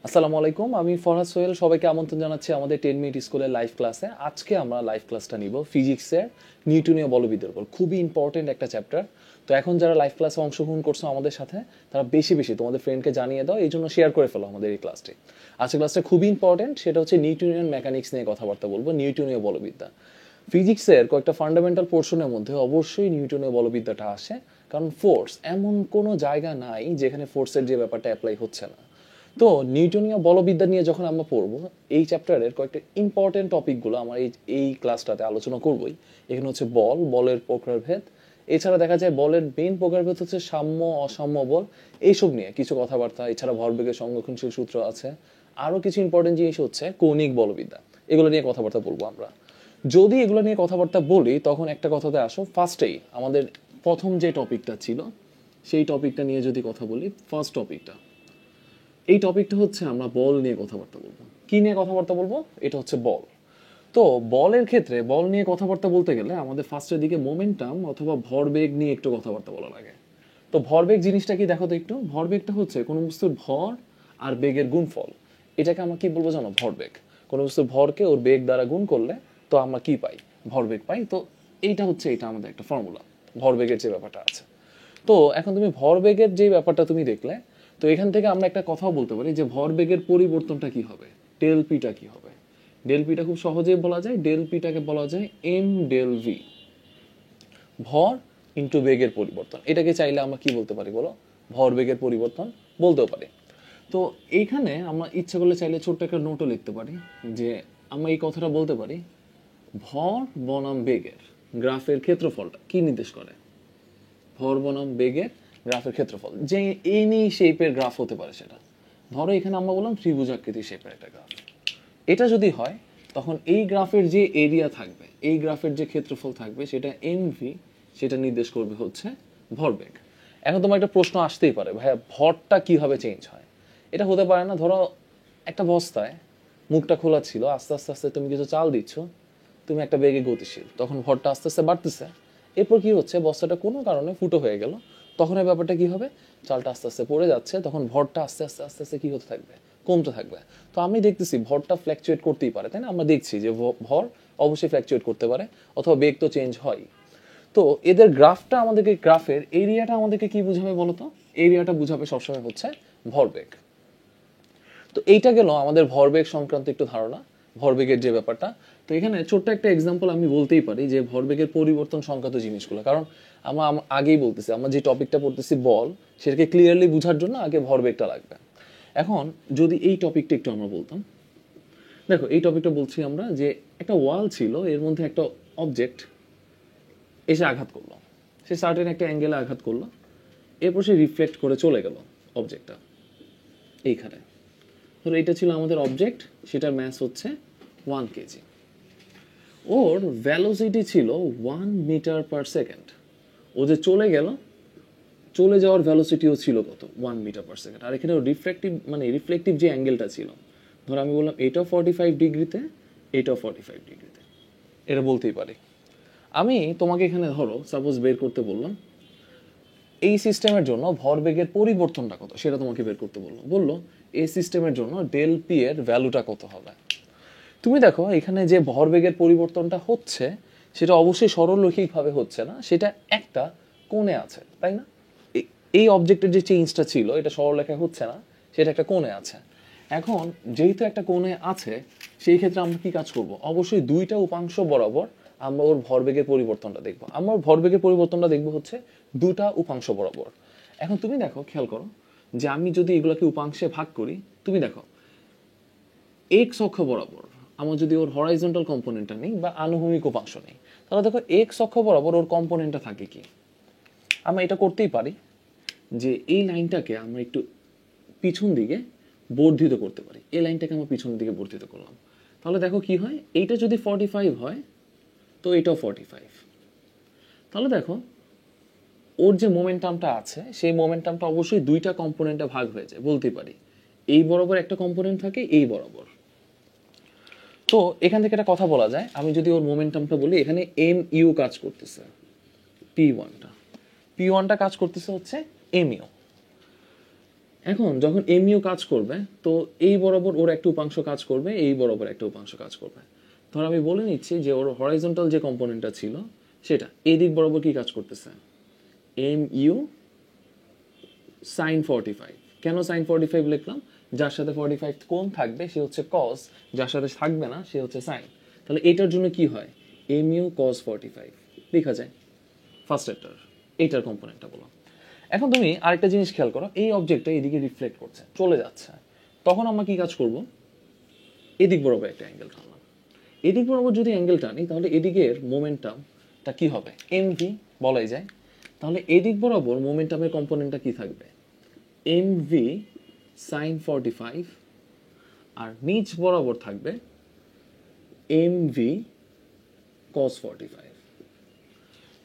আসসালামু আলাইকুম, আমি ফরহাদ সোহেল। সবাইকে আমন্ত্রণ জানাচ্ছি আমাদের 10 মিনিট স্কুলের লাইভ ক্লাসে। আজকে আমরা লাইভ ক্লাসটা নিব ফিজিক্সের নিউটনীয় বলবিদ্যার উপর। খুবই ইম্পর্টেন্ট একটা চ্যাপ্টার। তো এখন যারা লাইভ ক্লাসে অংশগ্রহণ করছো আমাদের সাথে, তারা বেশি বেশি তোমাদের ফ্রেন্ডকে জানিয়ে দাও, এই জন্য শেয়ার করে ফেলো আমাদের এই ক্লাসটি। আজকের ক্লাসটা খুবই ইম্পর্টেন্ট, সেটা হচ্ছে নিউটনিয়ান মেকানিক্স নিয়ে কথাবার্তা বলবো, নিউটনীয় বলবিদ্যা। ফিজিক্সের কয়েকটা ফান্ডামেন্টাল পোর্শনের মধ্যে অবশ্যই নিউটনীয় বলবিদ্যাটা আসে, কারণ ফোর্স এমন কোনো জায়গা নাই যেখানে ফোর্সের যে ব্যাপারটা অ্যাপ্লাই হচ্ছে না। তো নিউটনীয় বলবিদ্যা নিয়ে যখন আমরা পড়বো, এই চ্যাপ্টারের কয়েকটা ইম্পর্টেন্ট টপিকগুলো আমার এই ক্লাসটাতে আলোচনা করবোই। এখানে হচ্ছে বলের প্রকারভেদ, এছাড়া দেখা যায় বলের মেইন প্রকারভেদ হচ্ছে সাম্য অসাম্য বল, এইসব নিয়ে কিছু কথাবার্তা। এছাড়া ভরবেগের সংরক্ষণশীল সূত্র আছে, আরও কিছু ইম্পর্টেন্ট জিনিস হচ্ছে কৌণিক বলবিদ্যা। এগুলো নিয়ে কথাবার্তা বলবো আমরা। যদি এগুলো নিয়ে কথাবার্তা বলি, তখন একটা কথাতে আসো, ফার্স্টেই আমাদের প্রথম যে টপিকটা ছিল সেই টপিকটা নিয়ে যদি কথা বলি, ফার্স্ট টপিকটা, এই টপিকটা হচ্ছে আমরা বল নিয়ে কথাবার্তা বলবো। কি নিয়ে কথাবার্তা বলবো? এটা হচ্ছে বল। তো বলের ক্ষেত্রে বল নিয়ে কথাবার্তা বলতে গেলে আমাদের ফার্স্টের দিকে মোমেন্টাম অথবা ভরবেগ নিয়ে একটু কথাবার্তা বলা লাগে। তো ভরবেগ জিনিসটা কি দেখো তো একটু। ভরবেগটা হচ্ছে কোনো বস্তুর ভর আর বেগের গুণফল। এটাকে আমরা কি বলবো জানো? ভরবেগ। কোনো বস্তুর ভরকে ওর বেগ দ্বারা গুণ করলে তো আমরা কি পাই? ভরবেগ পাই। তো এইটা হচ্ছে এটা আমাদের একটা ফর্মুলা, ভরবেগের যে ব্যাপারটা আছে। তো এখন তুমি ভরবেগের যে ব্যাপারটা তুমি দেখলে, তো এখান থেকে আমরা একটা কথাও বলতে পারি যে ভরবেগের পরিবর্তনটা কি হবে, ডেল পিটা কি হবে। ডেল পিটা খুব সহজেই বলা যায়, ডেল পিটাকে বলা যায় এম ডেল ভি, ভর ইন্টু বেগের পরিবর্তন। এটাকে চাইলে আমরা কি বলতে পারি বলো? ভরবেগের পরিবর্তন বলতেও পারি। তো এইখানে আমরা ইচ্ছে করলে চাইলে ছোট্ট একটা নোটও লিখতে পারি, যে আমরা এই কথাটা বলতে পারি, ভর বনাম বেগের গ্রাফের ক্ষেত্রফলটা কি নির্দেশ করে? ভর বনাম বেগের গ্রাফের ক্ষেত্রফল, যে এনি শেপের গ্রাফ হতে পারে সেটা। ধরো এখানে আমরা বললাম ত্রিভুজাকৃতি শেপের একটা গ্রাফ। এটা যদি হয়, তখন এই গ্রাফের যে এরিয়া থাকবে, এই গ্রাফের যে ক্ষেত্রফল থাকবে, সেটা এমভি, সেটা নির্দেশ করবে হচ্ছে ভরবেগ। এখন তোমার একটা প্রশ্ন আসতেই পারে, ভাইয়া ভরটা কিভাবে চেঞ্জ হয়? এটা হতে পারে না, ধরো একটা বস্তায় মুখটা খোলা ছিল, আস্তে আস্তে আস্তে তুমি কিছু চাল দিচ্ছ, তুমি একটা বেগে গতিশীল, তখন ভরটা আস্তে আস্তে বাড়তেছে। এরপর কি হচ্ছে, বস্তাটা কোনো কারণে ফুটো হয়ে গেল, তখন এই ব্যাপারটা কি হবে, চালটা আস্তে আস্তে পড়ে যাচ্ছে, তখন ভরটা আস্তে আস্তে আস্তে আস্তে কি হতে থাকবে, কমতে থাকবে। তো আমি দেখতেছি ভরটা ফ্ল্যাকচুয়েট করতেই পারে, তাই না? আমরা দেখছি যে ভর অবশ্যই ফ্ল্যাকচুয়েট করতে পারে, অথবা বেগ তো চেঞ্জ হয়। তো এদের গ্রাফটা আমাদেরকে, গ্রাফের এরিয়াটা আমাদেরকে কি বুঝাবে বলতো? এরিয়াটা বুঝাবে সবসময় হচ্ছে ভরবেগ। তো এইটা গেল আমাদের ভরবেগ সংক্রান্ত একটু ধারণা, ভরবেগের যে ব্যাপারটা। তো এখানে ছোট্ট একটা এক্সাম্পল আমি বলতেই পারি যে ভরবেগের পরিবর্তন সংক্রান্ত জিনিসগুলো, কারণ আমরা আগেই বলতেছি, আমরা যে টপিকটা পড়তেছি বল, সেটাকে ক্লিয়ারলি বোঝার জন্য আগে ভরবেগটা লাগবে। এখন যদি এই টপিকটা একটু আমরা বলতাম, দেখো এই টপিকটা বলছি আমরা যে একটা ওয়াল ছিল, এর মধ্যে একটা অবজেক্ট এসে আঘাত করলো, সে সার্টেন একটা অ্যাঙ্গেলে আঘাত করলো, এরপর সে রিফ্লেক্ট করে চলে গেল অবজেক্টটা এইখানে। ধরো এটা ছিল আমাদের অবজেক্ট, সেটার ম্যাস হচ্ছে 1 কেজি, ওর ভ্যালোসিটি ছিল 1 মিটার পার সেকেন্ড। ও যে চলে গেল, চলে যাওয়ার ভ্যালোসিটিও ছিল কত? 1 মিটার পার সেকেন্ড। আর এখানে রিফ্লেকটিভ যে অ্যাঙ্গেলটা ছিল, ধরো আমি বললাম এটাও 45 ডিগ্রিতে, এটাও 45 ডিগ্রিতে, এটা বলতেই পারি। আমি তোমাকে এখানে ধরো সাপোজ বের করতে বললাম, এই সিস্টেমের জন্য ভরবেগের পরিবর্তনটা কত সেটা তোমাকে বের করতে বললো এই সিস্টেমের জন্য ডেল পি এর ভ্যালুটা কত হবে। তুমি দেখো এখানে যে ভরবেগের পরিবর্তনটা হচ্ছে, সেটা অবশ্যই সরলরৈখিকভাবে হচ্ছে না, সেটা একটা কোণে আছে, তাই না? এই অবজেক্টের যে চেঞ্জটা ছিল, এটা সরলরেখায় হচ্ছে না, সেটা একটা কোণে আছে। এখন যেহেতু একটা কোণে আছে, সেই ক্ষেত্রে আমরা কি কাজ করব? অবশ্যই দুইটা উপাংশ বরাবর আমরা ওর ভরবেগের পরিবর্তনটা দেখব। আমরা ওর ভরবেগের পরিবর্তনটা দেখব হচ্ছে দুটা উপাংশ বরাবর। এখন তুমি দেখো, খেয়াল করো যে আমি যদি এগুলোকে উপাংশে ভাগ করি, তুমি দেখো এক্স অক্ষ বরাবর আমার যদি ওর হরাইজন্টাল কম্পোনেন্টটা নেই বা আনুভূমিক উপাংশ নেই, তাহলে দেখো এক্স অক্ষ বরাবর ওর কম্পোনেন্টটা থাকে কি? আমরা এটা করতেই পারি যে এই লাইনটাকে আমরা একটু পিছন দিকে বর্ধিত করতে পারি। এই লাইনটাকে আমরা পিছন দিকে বর্ধিত করলাম, তাহলে দেখো কি হয়, এইটা যদি 45 হয়, তো এটাও 45। তাহলে দেখো ওর যে মোমেন্টামটা আছে, সেই মোমেন্টামটা অবশ্যই দুইটা কম্পোনেন্টে ভাগ হয়ে যায়, বলতেই পারি এই বরাবর একটা কম্পোনেন্ট থাকে, এই বরাবর। তো এখান থেকে একটা কথা বলা যায়, আমি যদি ওর মোমেন্টামটা বলি, এখানে এম ইউ কাজ করতেছে, পি ওয়ানটা কাজ করতেছে হচ্ছে এম ইউ। এখন যখন এমইউ কাজ করবে তো এই বরাবর ওর একটা উপাংশ কাজ করবে, এই বরাবর একটা উপাংশ কাজ করবে। ধর আমি বলে নিচ্ছি যে ওর হরাইজন্টাল যে কম্পোনেন্টটা ছিল সেটা এই দিক বরাবর কি কাজ করতেছে, এমইউ সাইন 45। কেন সাইন 45 লিখলাম? যার সাথে 45 কোণ থাকবে সে হচ্ছে কস, যার সাথে থাকবে না সে হচ্ছে সাইন। তাহলে এটার জন্য কি হয়, এমইউ কস 45 লেখা যায় ফার্স্ট এইটার কম্পোনেন্টটা বলো। এখন তুমি আরেকটা জিনিস খেয়াল করো, এই অবজেক্টটা এদিকে রিফ্লেক্ট করছে, চলে যাচ্ছে, তখন আমরা কি কাজ করব, এদিক বরাবর একটা অ্যাঙ্গেল টানলাম। এদিক বরাবর যদি অ্যাঙ্গেল টানি তাহলে এদিকের মোমেন্টামটা কি হবে, এমভি বলাই যায়। তাহলে এদিক বরাবর মোমেন্টামের কম্পোনেন্টটা কি থাকবে, এমভি সাইন 45, আর নিচ বরাবর থাকবে এমভি কস 45।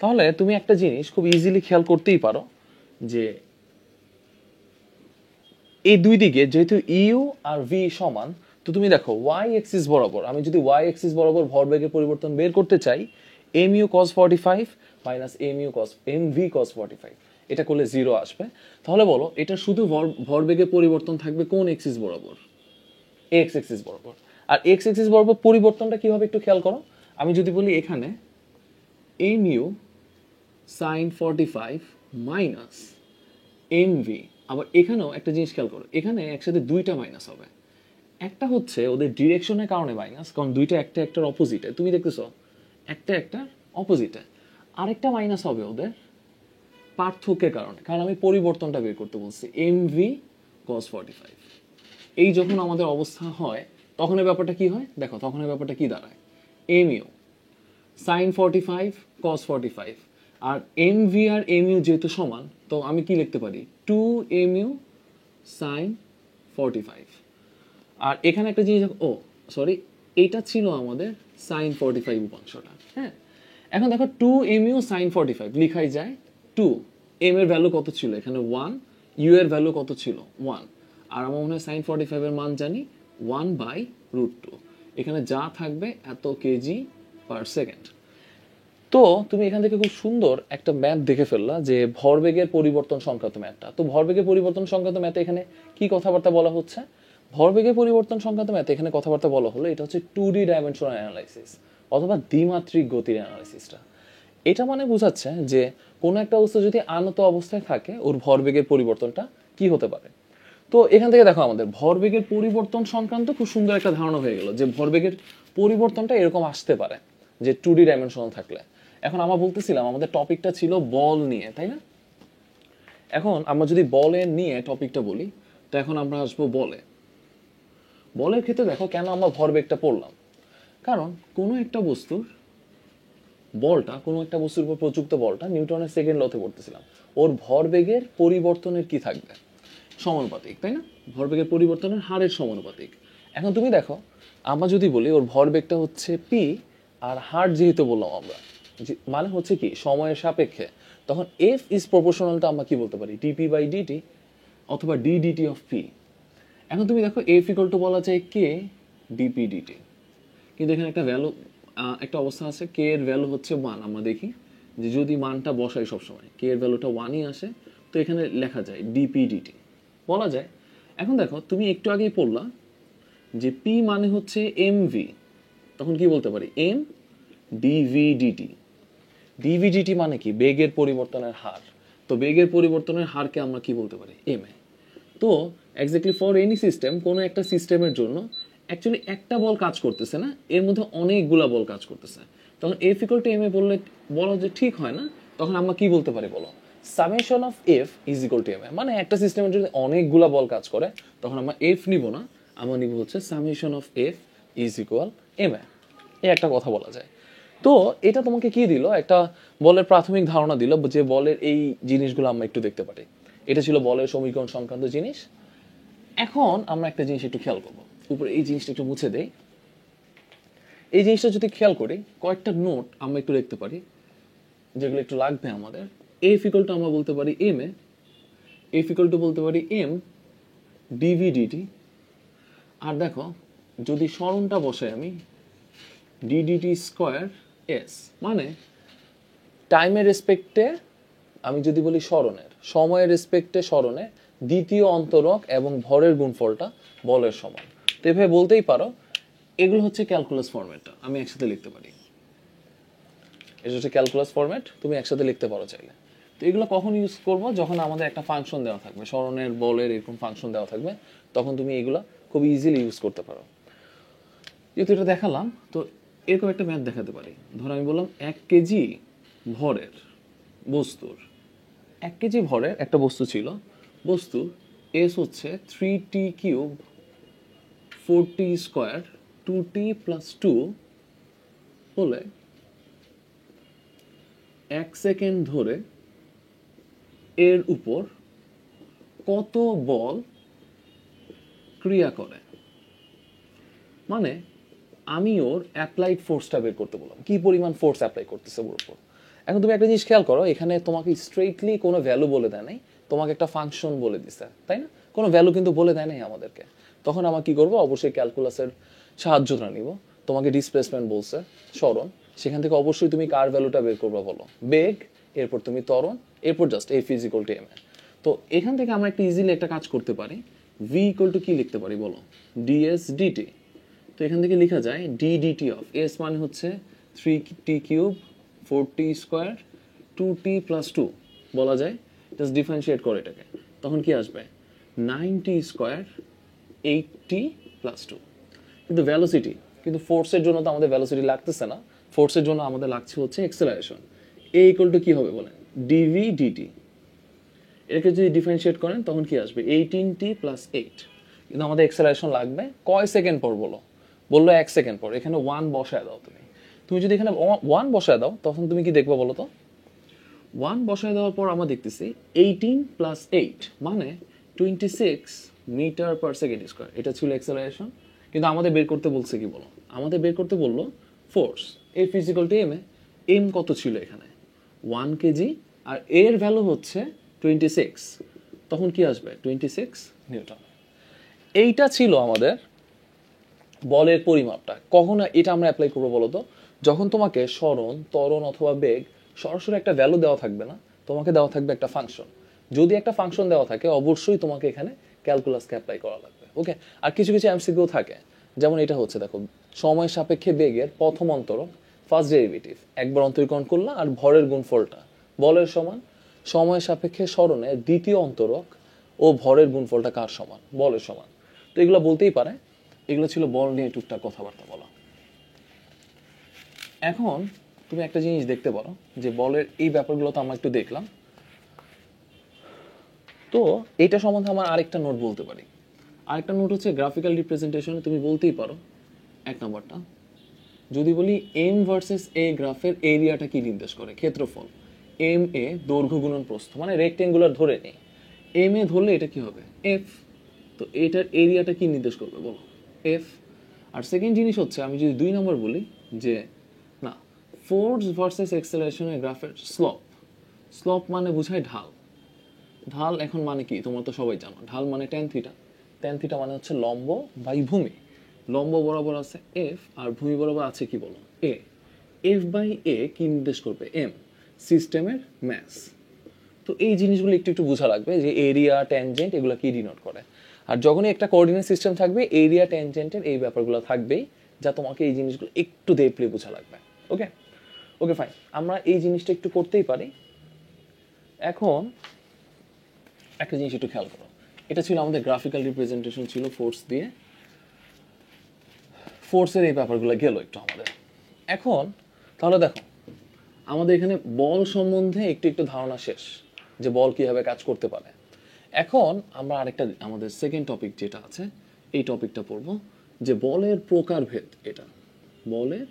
তাহলে তুমি একটা জিনিস খুব ইজিলি খেয়াল করতেই পারো যে এই দুই দিকে যেহেতু ইউ আর ভি সমান, তো তুমি দেখো ওয়াই এক্সিস বরাবর, আমি যদি ওয়াই এক্সিস বরাবর ভরবেগের পরিবর্তন বের করতে চাই, এম ইউ কস 45 মাইনাস এম ভি কস 45, এটা করলে 0 আসবে। তাহলে বলো এটা শুধু ভরবেগের পরিবর্তন থাকবে কোন এক্সিস বরাবর, এক্স এক্সিস বরাবর। আর এক্স এক্সিস বরাবর পরিবর্তনটা কি হবে একটু খেয়াল করো, আমি যদি বলি এখানে m u sine 45 minus m v, আবার এখানেও একটা জিনিস খেয়াল করো, এখানে একসাথে দুইটা মাইনাস হবে। একটা হচ্ছে ওদের ডিরেকশনের কারণে মাইনাস, কারণ দুইটা একটা একটার অপোজিটে, তুমি দেখতেছো একটা একটার অপোজিটে। আরেকটা মাইনাস হবে ওদের পার্থক্যের কারণে, কারণ আমি পরিবর্তনটা বের করতে বলছি, এম ভি কস 45। এই যখন আমাদের অবস্থা হয় তখন এই ব্যাপারটা কি হয় দেখো, তখন এই ব্যাপারটা কি দাঁড়ায়, এম ইউ সাইন 45 কস 45, আর এম ভি আর এম ইউ যেহেতু সমান তো আমি কি লিখতে পারি, 2mu সাইন 45। আর এখানে একটা জিনিস, ও সরি, এইটা ছিল আমাদের সাইন 45 উপাংশটা। হ্যাঁ, এখন দেখো 2mu সাইন 45 লিখাই যায় 2, এম এর ভ্যালু কত ছিল এখানে 1, ইউ এর ভ্যালু কত ছিল 1, আর আমার মনে হয় সাইন 45 এর মান জানি 1/√2, এখানে যা থাকবে এত কেজি পার সেকেন্ড। তো তুমি এখান থেকে খুব সুন্দর একটা ম্যাথ দেখে ফেললা যে ভরবেগের পরিবর্তন সংক্রান্ত ম্যাথটা। তো ভরবেগের পরিবর্তন সংক্রান্ত ম্যাথে এখানে কি কথাবার্তা বলা হচ্ছে, ভরবেগের পরিবর্তন সংক্রান্ত ম্যাথে এখানে কথাবার্তা বলা হলো এটা হচ্ছে 2D ডাইমেনশনাল অ্যানালাইসিস অথবা দ্বিমাত্রিক গতির অ্যানালাইসিসটা। এটা মানে বোঝাচ্ছে যে কোনো একটা বস্তু যদি আনত অবস্থায় থাকে ওর ভরবেগের পরিবর্তনটা কি হতে পারে। তো এখান থেকে দেখো আমাদের ভরবেগের পরিবর্তন সংক্রান্ত খুব সুন্দর একটা ধারণা হয়ে গেল যে ভরবেগের পরিবর্তনটা এরকম আসতে পারে যে 2D ডাইমেনশনাল থাকলে। এখন আমরা বলতেছিলাম আমাদের টপিকটা ছিল বল নিয়ে, তাই না? এখন আমরা যদি বলের নিয়ে টপিকটা বলি তো এখন আমরা আসবো বলে। বলের ক্ষেত্রে দেখো কেন আমরা ভরবেগটা পড়লাম, কারণ কোনো একটা বস্তুর বলটা, কোনো একটা বস্তুর উপর প্রযুক্ত বলটা নিউটনের সেকেন্ড লতে পড়তেছিলাম, ওর ভরবেগের পরিবর্তনের কি থাকবে, সমানুপাতিক, তাই না? ভরবেগের পরিবর্তনের হারের সমানুপাতিক। এখন তুমি দেখো আমরা যদি বলি ওর ভরবেগটা হচ্ছে পি, আর হার যেহেতু বললাম আমরা মানে হচ্ছে কি সময়ের সাপেক্ষে, তখন এফ ইজ প্রপোর্শনালটা আমরা কি বলতে পারি, ডিপি বাই ডিটি অথবা ডি ডিটি অফ পি। এখন তুমি দেখো এফ ইকুয়াল টু বলা যায় কে ডিপি ডিটি, কিন্তু এখানে একটা ভ্যালু, একটা অবস্থা আছে, কে এর ভ্যালু হচ্ছে 1, আমরা দেখি যে যদি মানটা বসাই সবসময় কে এর ভ্যালুটা 1ই আসে, তো এখানে লেখা যায় ডিপি ডিটি বলা যায়। এখন দেখো তুমি একটু আগেই পড়লা যে পি মানে হচ্ছে এম ভি, তখন কি বলতে পারি m d v d t. D v d t মানে কি বেগের পরিবর্তনের হার, তো বেগের পরিবর্তনের হারকে আমরা কি বলতে পারি এম এ। তো এক্স্যাক্টলি ফর এনি সিস্টেম, কোনো একটা সিস্টেমের জন্য অ্যাকচুয়ালি একটা বল কাজ করতেছে না, এর মধ্যে অনেকগুলা বল কাজ করতেছে, তখন F equal to M A বললে বলা যে ঠিক হয় না, তখন আমরা কি বলতে পারি বলো, summation of F is equal to M A. মানে একটা সিস্টেমের যদি অনেকগুলা বল কাজ করে তখন আমরা এফ নিব না, আমরা নিব হচ্ছে summation of F is equal M A, এই একটা কথা বলা যায়। তো এটা তোমাকে কি দিল, একটা বলের প্রাথমিক ধারণা দিল যে বলের এই জিনিসগুলো আমরা একটু দেখতে পারি। এটা ছিল বলের সমীকরণ সংক্রান্ত জিনিস। এখন আমরা একটা জিনিস একটু খেয়াল করবো, উপরে এই জিনিসটা একটু মুছে দেই। এই জিনিসটা যদি খেয়াল করি কয়েকটা নোট আমরা একটু দেখতে পারি যেগুলো একটু লাগবে আমাদের। এফ ইকুয়াল টু আমরা বলতে পারি m A, f equal to বলতে পারি এম ডিভি ডিটি, আর দেখো যদি সরণটা বসাই আমি ডিডিটি স্কোয়ার এস, মানে টাইমের রেসপেক্টে আমি যদি বলি সরণের, সময়ের রেসপেক্টে সরণে দ্বিতীয় অন্তরক এবং ভরের গুণফলটা বলের সমান। তো এভাবে বলতেই পারো এগুলো হচ্ছে ক্যালকুলাস ফরম্যাটটা, আমি একসাথে লিখতে পারি। এটা হচ্ছে ক্যালকুলাস ফরম্যাট, তুমি একসাথে লিখতে পারো চাইলে। তো এগুলো কখন ইউজ করবো? যখন আমাদের একটা ফাংশন দেওয়া থাকবে, স্মরণের বলের এরকম ফাংশন দেওয়া থাকবে, তখন তুমি এগুলো খুব ইজিলি ইউজ করতে পারো। যেহেতু এটা দেখালাম, তো এরকম একটা ম্যাথ দেখাতে পারি। ধরো আমি বললাম 1 কেজি ভরের বস্তুর, 1 কেজি ভরের একটা বস্তু ছিল, বস্তু এস হচ্ছে 3t³ 4t² 2t+2 হলে 1 সেকেন্ড ধরে এর উপর কত বল ক্রিয়া করে। মানে আমি ওর অ্যাপ্লাইড ফোর্সটা বের করতে বললাম, কি পরিমাণ ফোর্স অ্যাপ্লাই করতেছে ওর উপর। এখন তুমি একটা জিনিস খেয়াল করো, এখানে তোমাকে স্ট্রেটলি কোনো ভ্যালু বলে দেয় নাই, তোমাকে একটা ফাংশন বলে দিছে, তাই না? কোনো ভ্যালু কিন্তু বলে দেয় নাই আমাদেরকে। তখন আমরা কি করবো? অবশ্যই ক্যালকুলাসের সাহায্যটা নিব। তোমাকে ডিসপ্লেসমেন্ট বলছে, সরণ, সেখান থেকে অবশ্যই তুমি কার ভ্যালুটা বের করবা বলো? বেগ, এরপর তুমি ত্বরণ, এরপর just F is equal to M A. তো এখান থেকে আমরা একটা ইজিলি একটা কাজ করতে পারি। ভি ইকুয়াল টু কি লিখতে পারি বলো? D s d t. তো এখান থেকে লেখা যায় ডি ডিটি অফ এস মানে হচ্ছে 3t³ 4t² 2t+2 বলা যায়। জাস্ট ডিফারেন্সিয়েট করে এটাকে, তখন কি আসবে? 9t² 8t+2। কিন্তু ভ্যালোসিটি, কিন্তু ফোর্সের জন্য তো আমাদের ভ্যালোসিটি লাগতেছে না, ফোর্সের জন্য আমাদের লাগছে হচ্ছে এক্সেলারেশন। এ ইকুয়াল টু কি হবে বলেন? D v d t. এটাকে যদি ডিফারেন্সিয়েট করেন তখন কি আসবে? 18t+8। কিন্তু আমাদের এক্সেলারেশন লাগবে কয় সেকেন্ড পর বলো? বললো 1 সেকেন্ড পর। এখানে 1 বসায় দাও। তুমি যদি এখানে 1 বসায় দাও, তখন তুমি কি দেখবো বলো তো? 1 বসায় দেওয়ার পর আমরা দেখতেছি 18+8 মানে 26 মিটার পার সেকেন্ড স্কোয়ার। এটা ছিল এক্সেলারেশন। কিন্তু আমাদের বের করতে বলছে কি বলো? আমাদের বের করতে বললো force, f is equal to M a. M কত ছিল এখানে? 1 কেজি, আর এর ভ্যালু হচ্ছে 26। তখন কি আসবে? 26 নিউটন। এইটা ছিল আমাদের বলের পরিমাপটা। কখন এটা আমরা অ্যাপ্লাই করবো বলতো? যখন তোমাকে সরণ, ত্বরণ অথবা বেগ সরাসরি একটা ভ্যালু দেওয়া থাকবে না, তোমাকে দেওয়া থাকবে একটা ফাংশন। যদি একটা ফাংশন দেওয়া থাকে, অবশ্যই তোমাকে এখানে ক্যালকুলাসকে অ্যাপ্লাই করা লাগবে। ওকে। আর কিছু কিছু এমসিকিউ থাকে, যেমন এটা হচ্ছে, দেখো, সময় সাপেক্ষে বেগের প্রথম অন্তরক ফার্স্ট ডেরিভেটিভ একবার অন্তরীকরণ করলাম, আর ভরের গুণফলটা বলের সমান। সময় সাপেক্ষে সরণের দ্বিতীয় অন্তরক ও ভরের গুণফলটা কার সমান? বলের সমান। তো এগুলো বলতেই পারে। এগুলো ছিল বল নিয়ে টুকটাক কথাবার্তা বলা। এখন তুমি একটা জিনিস দেখতে পারো যে বলের এই ব্যাপারগুলো তো আমরা একটু দেখলাম। তো এটা সম্বন্ধে আমার আরেকটা নোট বলতে পারি। আরেকটা নোট হচ্ছে গ্রাফিক্যাল রিপ্রেজেন্টেশনে তুমি বলতেই পারো 1 নম্বরটা। যদি বলি এম ভার্সেস এ গ্রাফের এরিয়াটা কি নির্দেশ করে? ক্ষেত্রফল। এম এ দৈর্ঘ্য গুণন প্রস্থ, মানে রেক্টেঙ্গুলার ধরে নেই। এম এ ধরলে এটা কি হবে? এফ। তো এটার এরিয়াটা কি নির্দেশ করবে বলো? এফ। আর সেকেন্ড জিনিস হচ্ছে, আমি যদি 2 নম্বর বলি যে না, ফোর্স ভার্সেস এক্সেলারেশনের গ্রাফের স্লপ। স্লপ মানে বোঝায় ঢাল। ঢাল এখন মানে কি তোমরা তো সবাই জানো, ঢাল মানে ট্যান থিটা। ট্যান থিটা মানে হচ্ছে লম্ব বাই ভূমি। লম্ব বরাবর আছে এফ, আর ভূমি বরাবর আছে কি বলো? এ। এফ বাই এ কি নির্দেশ করবে? এম, সিস্টেমের ম্যাস। তো এই জিনিসগুলো একটু একটু বোঝা লাগবে যে এরিয়া, ট্যানজেন্ট এগুলো কি ডিনোট করে। আর যখনই একটা কোঅর্ডিনেট সিস্টেম থাকবে, এরিয়া, ট্যানজেন্টের এই ব্যাপারগুলো থাকবেই, যা তোমাকে এই জিনিসগুলো একটু ডিপলি বোঝা লাগবে। ওকে, ওকে, ফাইন। আমরা এই জিনিসটা একটু করতেই পারি। এখন একটা জিনিস একটু খেয়াল করো, এটা ছিল আমাদের গ্রাফিক্যাল রিপ্রেজেন্টেশন, ছিল ফোর্স দিয়ে। ফোর্সের এই ব্যাপারগুলো গেল একটু আমাদের। এখন তাহলে দেখো, আমাদের এখানে বল সম্বন্ধে একটু একটু ধারণা শেষ, যে বল কিভাবে কাজ করতে পারে। এখন আমরা আরেকটা, আমাদের সেকেন্ড টপিক যেটা আছে, এই টপিকটা পড়ব, যে বলের প্রকারভেদ। এটা বলের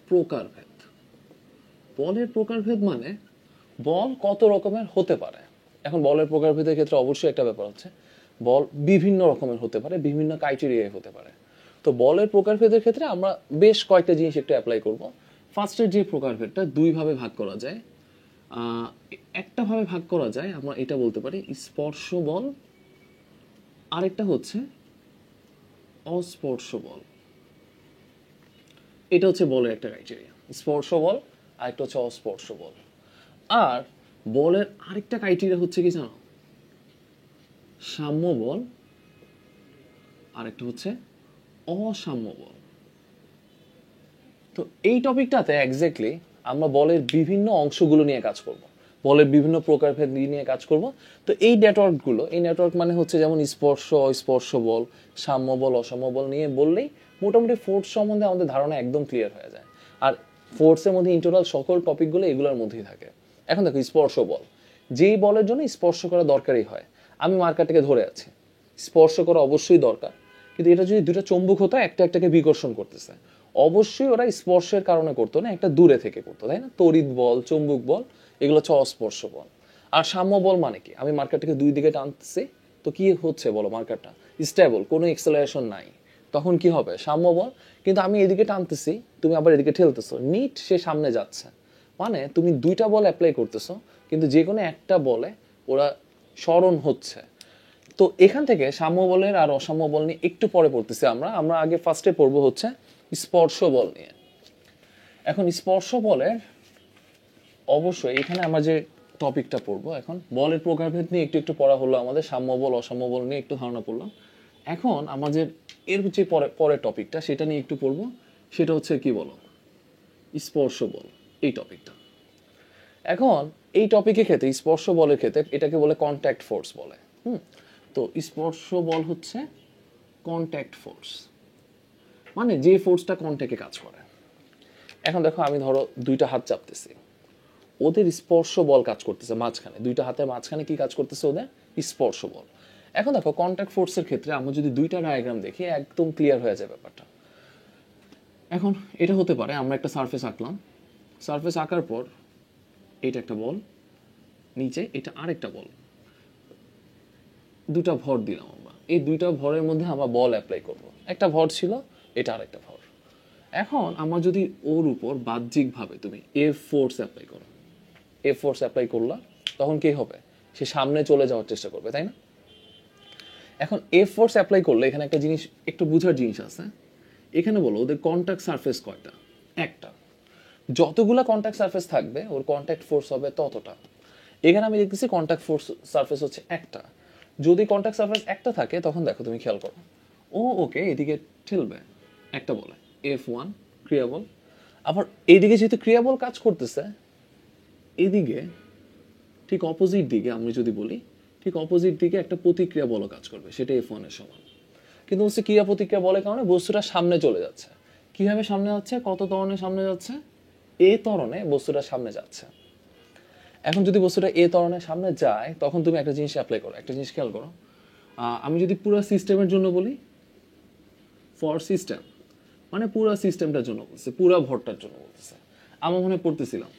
প্রকারভেদ। বলের প্রকারভেদ মানে বল কত রকমের হতে পারে। এখন বলের প্রকারভেদের ক্ষেত্রে অবশ্যই একটা ব্যাপার হচ্ছে, বল বিভিন্ন রকমের হতে পারে, বিভিন্ন ক্রাইটেরিয়ায় হতে পারে। তো বলের প্রকারভেদের ক্ষেত্রে আমরা বেশ কয়েকটা জিনিস একটু অ্যাপ্লাই করব। ফার্স্টের যে প্রকারভেদটা 2 ভাবে ভাগ করা যায়। একটা ভাবে ভাগ করা যায়, আমরা এটা বলতে পারি স্পর্শ বল, আরেকটা হচ্ছে অস্পর্শ বল। এটা হচ্ছে বলের একটা ক্রাইটেরিয়া, স্পর্শ বল, আরেকটা হচ্ছে অস্পর্শ বল। আর বলের আরেকটা ক্রাইটেরিয়া হচ্ছে কি জানো? সাম্য বল, আরেকটা হচ্ছে অসাম্য বল। তো এই টপিকটাতে এক্স্যাক্টলি আমরা বলের বিভিন্ন অংশগুলো নিয়ে কাজ করব, বলের বিভিন্ন প্রকারভেদ নিয়ে কাজ করব। তো এই নেটওয়ার্কগুলো, এই নেটওয়ার্ক মানে হচ্ছে যেমন স্পর্শ অস্পর্শ বল, সাম্য বল অসাম্য বল নিয়ে বললেই মোটামুটি ফোর্স সম্বন্ধে আমাদের ধারণা একদম ক্লিয়ার হয়ে যায়। আর ফোর্সের মধ্যে ইন্টারনাল সকল টপিকগুলো এগুলোর মধ্যেই থাকে। এখন দেখো স্পর্শ বল, যেই বলের জন্য স্পর্শ করা দরকারই হয়। আমি মার্কারটাকে ধরে আছি, স্পর্শ করা অবশ্যই দরকার, কিন্তু এটা যদি দুটো চুম্বক হতো একটা একটাকে বিকর্ষণ করতেছে, অবশ্যই ওরা স্পর্শের কারণে করতো না, একটা দূরে থেকে করতো, তাই না? তড়িৎ বল, চুম্বক বল, এগুলো হচ্ছে অস্পর্শ বল। আর সাম্য বল মানে কি? আমি মার্কারটাকে দুই দিকে টানতেছি, তো কি হচ্ছে বলো? মার্কারটা স্টেবল, কোনো এক্সেলারেশন নাই, তখন কি হবে? সাম্য বল। কিন্তু আমি এদিকে টানতেছি, তুমি আবার এদিকে ঠেলতেছো, নিট সে সামনে যাচ্ছে, মানে তুমি দুইটা বল অ্যাপ্লাই করতেছো, কিন্তু যে কোনো একটা বলে ওরা স্মরণ হচ্ছে। তো এখান থেকে সাম্য বলের আর অসাম্য বল নিয়ে একটু পরে পড়তেছি আমরা আগে ফার্স্টে পড়বো হচ্ছে স্পর্শ বল নিয়ে। এখন স্পর্শ বলের অবশ্যই এখানে আমরা যে টপিকটা পড়বো, এখন বলের প্রকারভেদ নিয়ে একটু একটু পড়া হলো, আমাদের সাম্য বল অসাম্য বল নিয়ে একটু ধারণা পড়লাম। এখন আমাদের এর যে পরের টপিকটা সেটা নিয়ে একটু পড়বো, সেটা হচ্ছে কি বলো, স্পর্শ বল, এই টপিকটা। এখন এই টপিকের ক্ষেত্রে, স্পর্শ বলের ক্ষেত্রে এটাকে বলে কন্ট্যাক্ট ফোর্স বলে। তো স্পর্শ বল হচ্ছে কন্ট্যাক্ট ফোর্স, মানে যে ফোর্সটা কন্ট্যাক্টে কাজ করে। এখন দেখো আমি ধরো দুইটা হাত চাপতেছি, ওদের স্পর্শ বল কাজ করতেছে মাঝখানে, দুইটা হাতের মাঝখানে কি কাজ করতেছে? ওদের স্পর্শ বল। এখন দেখো কন্ট্যাক্ট ফোর্সের ক্ষেত্রে আমরা যদি দুইটা ডায়াগ্রাম দেখি একদম ক্লিয়ার হয়ে যায় ব্যাপারটা। এখন এটা হতে পারে আমরা একটা সারফেস আঁকলাম, সারফেস আঁকার পর এটা একটা বল, নিচে এটা আরেকটা বল, দুটা ভর দিলাম আমরা, এই দুইটা ভরের মধ্যে আমরা বল অ্যাপ্লাই করব। একটা ভর ছিল, এটা আরেকটা ভর। এখন আমরা যদি ওর উপর বাহ্যিকভাবে তুমি এফ ফোর্স অ্যাপ্লাই করো, এফ ফোর্স অ্যাপ্লাই করলা, তখন কি হবে? সে সামনে চলে যাওয়ার চেষ্টা করবে, তাই না? এখন এফ ফোর্স অ্যাপ্লাই করলে এখানে একটা জিনিস একটু বুঝার জিনিস আছে। এখানে বলো ওদের কন্ট্যাক্ট সারফেস কয়টা? একটা। যতগুলা কন্ট্যাক্ট সারফেস থাকবে ওর কন্ট্যাক্ট ফোর্স হবে ততটা। এখানে আমি দেখতেছি কন্ট্যাক্ট ফোর্স সারফেস হচ্ছে একটা। যদি কন্ট্যাক্ট সারফেস একটা থাকে তখন দেখো তুমি খেয়াল করো, ও ওকে এদিকে ঠেলবে, একটা বলে F1 ক্রিয়াবল। আবার এইদিকে যেহেতু ক্রিয়াবল কাজ করতেছে, এদিকে ঠিক অপোজিট দিকে আমি যদি বলি, ঠিক অপোজিট দিকে একটা প্রতিক্রিয়া বলও কাজ করবে, সেটা F1 এর সমান। কিন্তু হচ্ছে ক্রিয়া প্রতিক্রিয়া বলের কারণে বস্তুটা সামনে চলে যাচ্ছে। কিভাবে সামনে যাচ্ছে? কত ত্বরণে সামনে যাচ্ছে? এ ত্বরণে বস্তুটা সামনে যাচ্ছে। এখন যদি বস্তুটা এ ত্বরণে সামনে যায়, তখন তুমি একটা জিনিস অ্যাপ্লাই করো, একটা জিনিস খেয়াল করো। আমি যদি পুরো সিস্টেমের জন্য বলি, ফর সিস্টেম মানে পুরো সিস্টেমটার জন্য বলছে, পুরো ভরটার জন্য বলতেছে। আমার মনে পড়তেছিলাম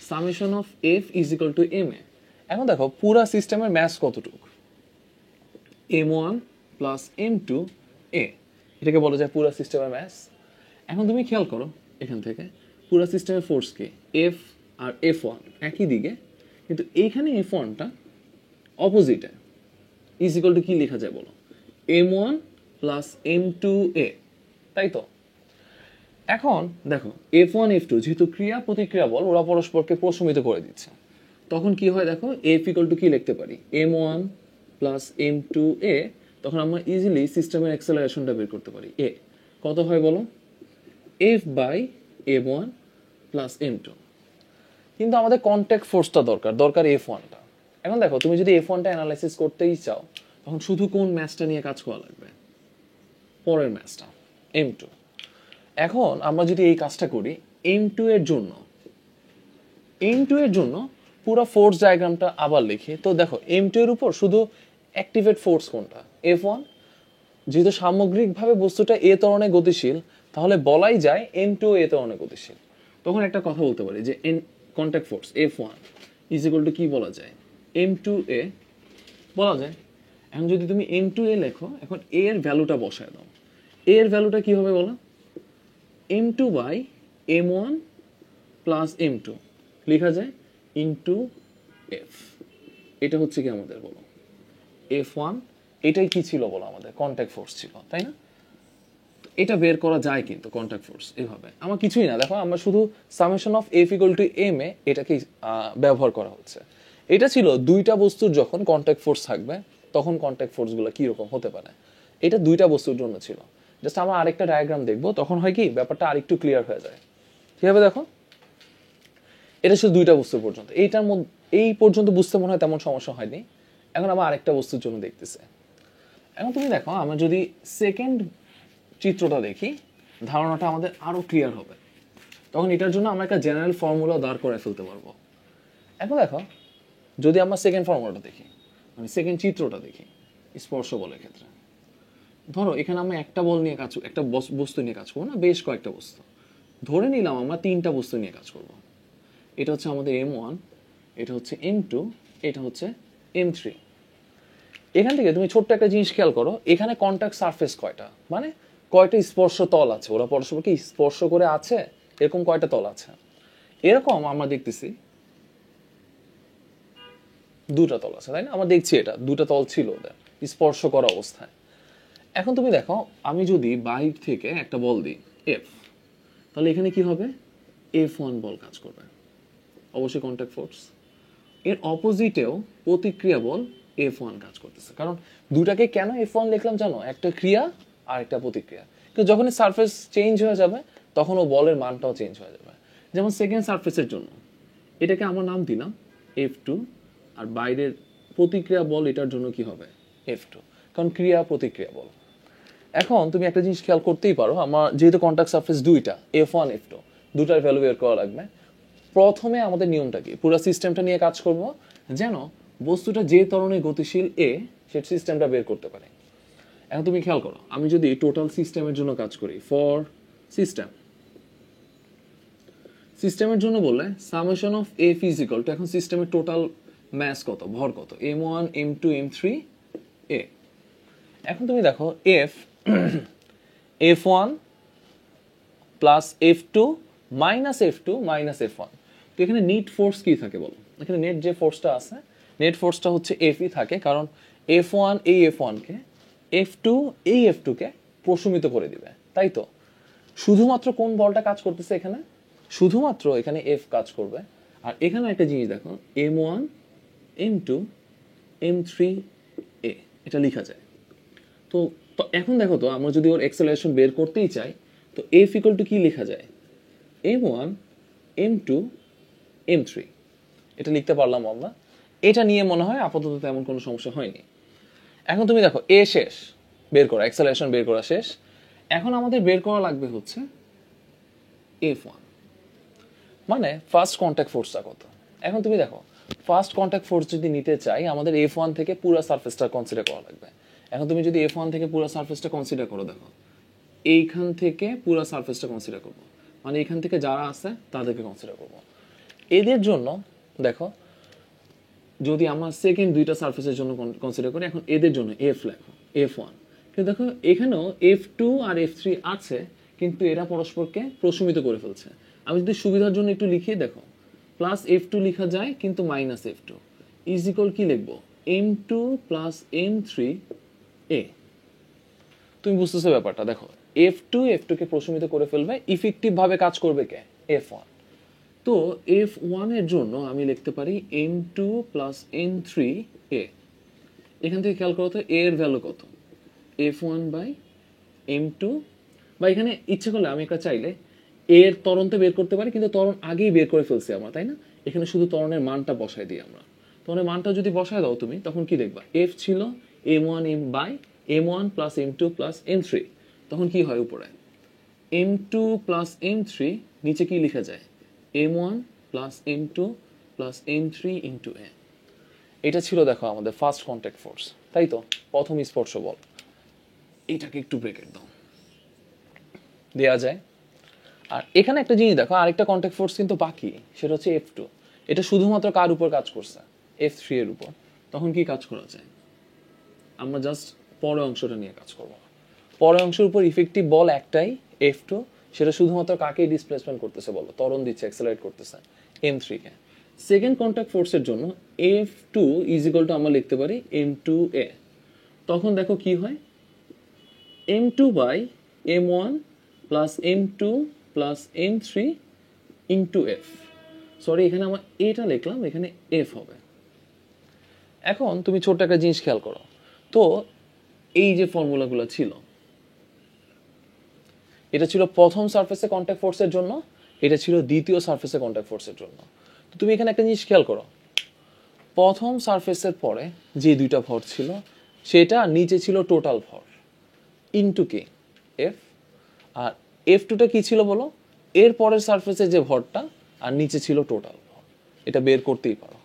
summation of F is equal to M A. এখন দেখো পুরো সিস্টেমের ম্যাস কতটুকু? m1 প্লাস m2 এ, এটাকে বলা যায় পুরো সিস্টেমের ম্যাস। এখন তুমি খেয়াল করো এখান থেকে পুরো সিস্টেমের ফোর্স কি? এফ আর F1 একই দিকে, কিন্তু এইখানে F1টা অপোজিটে, ইজ ইকুয়াল টু কি লেখা যায় বলো? m1 প্লাস m2a, তাই তো? এখন দেখো F1 F2 যেহেতু ক্রিয়া প্রতিক্রিয়া বল, ওরা পরস্পরকে প্রশমিত করে দিচ্ছে, তখন কি হয় দেখো, F ইকুয়াল টু কি লিখতে পারি? m1 plus m2a। তখন আমরা ইজিলি সিস্টেমের অ্যাক্সেলারেশনটা বের করতে পারি। এ কত হয় বলো? F by m1 plus m2। কিন্তু আমাদের কন্ট্যাক্ট ফোর্সটা দরকার F1টা। এখন দেখো তুমি যদি F1টা অ্যানালাইসিস করতেই চাও, তখন শুধু কোন ম্যাচটা নিয়ে কাজ করা লাগবে? পরের ম্যাচটা m2। এখন আমরা যদি এই কাজটা করি m2 এর জন্য, m2 এর জন্য পুরো ফোর্স ডায়াগ্রামটা আবার লিখি, তো দেখো m2 এর উপর শুধু অ্যাক্টিভেট ফোর্স কোনটা? F1। যেহেতু সামগ্রিকভাবে বস্তুটা এ ত্বরণে গতিশীল, তাহলে বলাই যায় m2 এ ত্বরণে গতিশীল। তখন একটা কথা বলতে পারি যে contact force F1 is equal to কি বলা যায়? m2a বলা যায়। এখন যদি তুমি m2a লেখো, এখন a এর ভ্যালুটা বসায় দাও। a এর ভ্যালুটা কি হবে বলো? m2 by m1 plus m2 লেখা যায় ইন্টু f। এটা হচ্ছে কি আমাদের বলো F1। এটাই কি ছিল বলো? আমাদের কন্ট্যাক্ট ফোর্স ছিল, তাই না? এটা বের করা যায় কিন্তু কন্ট্যাক্ট ফোর্স এভাবে, আমার কিছুই না। দেখো আমরা শুধু summation of F equal to M A এটাকে ব্যবহার করা হচ্ছে। এটা ছিল দুইটা বস্তুর যখন কন্ট্যাক্ট ফোর্স থাকবে তখন কন্ট্যাক্ট ফোর্সগুলো কীরকম হতে পারে। এটা দুইটা বস্তুর জন্য ছিল। জাস্ট আমরা আরেকটা ডায়াগ্রাম দেখবো, তখন হয় কি ব্যাপারটা আরেকটু ক্লিয়ার হয়ে যায়। কীভাবে দেখো, এটা শুধু দুইটা বস্তুর পর্যন্ত, এইটার মধ্যে এই পর্যন্ত বুঝতে মনে হয় তেমন সমস্যা হয়নি। এখন আমরা আরেকটা বস্তুর জন্য দেখতেছে। এখন তুমি দেখো, আমরা যদি সেকেন্ড চিত্রটা দেখি ধারণাটা আমাদের আরও ক্লিয়ার হবে। তখন এটার জন্য আমরা একটা জেনারেল ফর্মুলা দাঁড় করে ফেলতে পারবো। এখন দেখো, যদি আমরা সেকেন্ড ফর্মুলাটা দেখি, মানে সেকেন্ড চিত্রটা দেখি স্পর্শ বলের ক্ষেত্রে, ধরো এখানে আমরা একটা বল নিয়ে কাজ, একটা বস্তু নিয়ে কাজ করবো না, বেশ কয়েকটা বস্তু ধরে নিলাম, আমরা তিনটা বস্তু নিয়ে কাজ করব। এটা হচ্ছে আমাদের M1, এটা হচ্ছে M2, এটা হচ্ছে M3। এখান থেকে তুমি ছোট্ট একটা জিনিস খেয়াল করো, এখানে কন্ট্যাক্ট সারফেস কয়টা, মানে কয়টা স্পর্শ তল আছে, ওরা পরস্পরকে স্পর্শ করে আছে, এরকম কয়টা তল আছে। এরকম আমরা দেখতেছি দুটা তল আছে, তাই না? আমরা দেখছি এটা দুটা তল ছিল ওদের স্পর্শ করা অবস্থায়। এখন তুমি দেখো, আমি যদি বাইর থেকে একটা বল দিই F, তাহলে এখানে কি হবে, F1 বল কাজ করবে, অবশ্যই কন্ট্যাক্ট ফোর্স। এর অপোজিটেও প্রতিক্রিয়া বল F1 কাজ করতেছে। কারণ দুটাকে কেন F1 লিখলাম জানো, একটা ক্রিয়া আর একটা প্রতিক্রিয়া। কিন্তু যখনই সারফেস চেঞ্জ হয়ে যাবে তখন ও বলের মানটাও চেঞ্জ হয়ে যাবে। যেমন সেকেন্ড সারফেসের জন্য এটাকে আমরা নাম দিলাম F2, আর বাইরের প্রতিক্রিয়া বল এটার জন্য কি হবে, F2, কারণ ক্রিয়া প্রতিক্রিয়া বল। এখন তুমি একটা জিনিস খেয়াল করতেই পারো, আমার যেহেতু কন্ট্যাক্ট সারফেস দুইটা F1 F2, দুটার ভ্যালু বের করা লাগবে। প্রথমে আমাদের নিয়মটা কি, পুরো সিস্টেমটা নিয়ে কাজ করব, যেন বস্তুটা যে ত্বরণে গতিশীল এ সে সিস্টেমটা বের করতে পারে। এখন তুমি খেয়াল করো, আমি যদি টোটাল সিস্টেমের জন্য কাজ করি, ফর সিস্টেমের জন্য বললে summation of a physical to, এখন সিস্টেমের টোটাল ম্যাস কত, ভর কত, M1 M2 M3 এ। এখন তুমি দেখো F1 plus F2 minus F2 minus F1, তো এখানে নেট ফোর্স কি থাকে বলো, এখানে নেট যে ফোর্সটা আছে, নেট ফোর্সটা হচ্ছে Fই থাকে, কারণ F1 এই F1-কে, F2 এই F2-কে প্রশমিত করে দিবে, তাই তো। শুধুমাত্র কোন বলটা কাজ করতেছে এখানে, শুধুমাত্র এখানে F কাজ করবে। আর এখানে একটা জিনিস দেখো, M1 M2 M3 এ এটা লেখা যায়। তো এখন দেখো তো, আমরা যদি ওর অ্যাক্সেলারেশন বের করতেই চাই, তো F ইকুয়াল টু কি লেখা যায়, M1 M2 M3, এটা লিখতে পারলাম আমরা। এটা নিয়ে মনে হয় আপাতত তেমন কোনো সমস্যা হয়নি। এখন তুমি দেখো এ শেষ, বের করা, অ্যাক্সেলারেশন বের করা শেষ। এখন আমাদের বের করা লাগবে হচ্ছে F1, মানে ফার্স্ট কন্ট্যাক্ট ফোর্সটা কত। এখন তুমি দেখো, ফার্স্ট কন্ট্যাক্ট ফোর্স যদি নিতে চাই, আমাদের F1 থেকে পুরো সারফেসটা কনসিডার করা লাগবে। এখন তুমি যদি F1 থেকে পুরো সারফেসটা কনসিডার করো, দেখো এইখান থেকে পুরো সারফেসটা কনসিডার করবো, মানে এখান থেকে যারা আছে তাদেরকে কনসিডার করবো। এদের জন্য দেখো, যদি আমরা সেকেন্ড দুইটা সারফেসের জন্য কনসিডার করি, এখন এদের জন্য F লেখো, F1, কিন্তু দেখো এখানেও F2 আর F3 আছে, কিন্তু এরা পরস্পরকে প্রশমিত করে ফেলছে। আমি যদি সুবিধার জন্য একটু লিখিয়ে দেখো, প্লাস F2 লেখা যায় কিন্তু মাইনাস F2 ইজ ইকুয়াল কি লিখবো, M2 প্লাস M3 এ। তুমি বুঝতেছো ব্যাপারটা, দেখো F2 F2-কে প্রশমিত করে ফেলবে, ইফেক্টিভ ভাবে কাজ করবে কে, F1। তো F1 এর জন্য আমি লিখতে পারি M2 প্লাস M3 এ। এখান থেকে খেয়াল করো তো এ এর ভ্যালু কত, F1 বাই M2, বা এখানে ইচ্ছে করলে আমি একটা চাইলে এর ত্বরণটা বের করতে পারি, কিন্তু ত্বরণ আগেই বের করে ফেলছি আমরা, তাই না? এখানে শুধু ত্বরণের মানটা বসাই দিই আমরা। ত্বরণের মানটা যদি বসায় দাও তুমি, তখন কি দেখবা, F ছিল M1 by M1 plus M2 plus M3, তখন কি হয় উপরে M2 প্লাস M3, নিচে কি লেখা যায়, M1 plus M2 plus M3 into এ। এটা ছিল দেখো আমাদের ফার্স্ট কন্ট্যাক্ট ফোর্স, তাই তো, প্রথম স্পর্শ বল। এইটাকে একটু ব্রেকেট দাও, দেয়া যায়। আর এখানে একটা জিনিস দেখো, আরেকটা কন্ট্যাক্ট ফোর্স কিন্তু বাকি, সেটা হচ্ছে F2। এটা শুধুমাত্র কার উপর কাজ করছে, F3 এর উপর। তখন কি কাজ করা যায়, আমরা জাস্ট পরের অংশটা নিয়ে কাজ করব। পরের অংশের উপর ইফেক্টিভ বল একটাই, F2, সেটা শুধুমাত্র কাকে ডিসপ্লেসমেন্ট করতেছে বলো, ত্বরণ দিচ্ছে, অ্যাক্সেলারেট করতেছে M3-কে। সেকেন্ড কন্ট্যাক্ট ফোর্সের জন্য F2 ইজ ইকুয়াল টু আমরা লিখতে পারি M2a। তখন দেখো কি হয়, M2 by M1 plus M2 plus M3 into F। Sorry, এখানে আমরা এটা লিখলাম, এখানে F হবে। এখন তুমি ছোট্ট একটা জিনিস খেয়াল করো, তো এই যে ফর্মুলাগুলো ছিল, এটা ছিল প্রথম সারফেসে কন্ট্যাক্ট ফোর্সের জন্য, এটা ছিল দ্বিতীয় সারফেসে কন্ট্যাক্ট ফোর্সের জন্য। তো তুমি এখানে একটা জিনিস খেয়াল করো, প্রথম সারফেসের পরে যে দুইটা ভর ছিল সেটা নিচে ছিল টোটাল ভর ইনটু কে এফ, আর এফ টুটা কি ছিল বলো, এর পরের সারফেসে যে ভরটা আর নিচে ছিল টোটাল ভর, এটা বের করতেই পারো।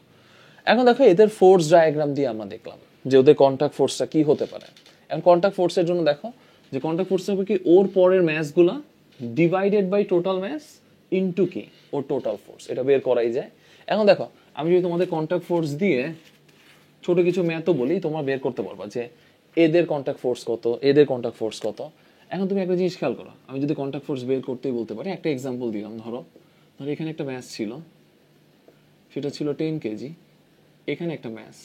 এখন দেখো এদের ফোর্স ডায়াগ্রাম দিয়ে আমরা দেখলাম যে ওদের কন্ট্যাক্ট ফোর্সটা কি হতে পারে। এখন কন্ট্যাক্ট ফোর্সের জন্য দেখো যে কন্ট্যাক্ট ফোর্স হবে কি, ওর পরের ম্যাসগুলা divided by total mass into কি ওর টোটাল ফোর্স, এটা বের করাই যায়। এখন দেখো আমি যদি তোমাদের কন্ট্যাক্ট ফোর্স দিয়ে ছোট কিছু ম্যাথও বলি, তোমরা বের করতে পারবা যে এদের কন্ট্যাক্ট ফোর্স কত, এদের কন্ট্যাক্ট ফোর্স কত। এখন তুমি একটা জিনিস খেয়াল করো, আমি যদি কন্ট্যাক্ট ফোর্স বের করতেই বলতে পারি, একটা এক্সাম্পল দিলাম, ধরো এখানে একটা ম্যাস ছিল, সেটা ছিল 10 কেজি, এখানে একটা ম্যাস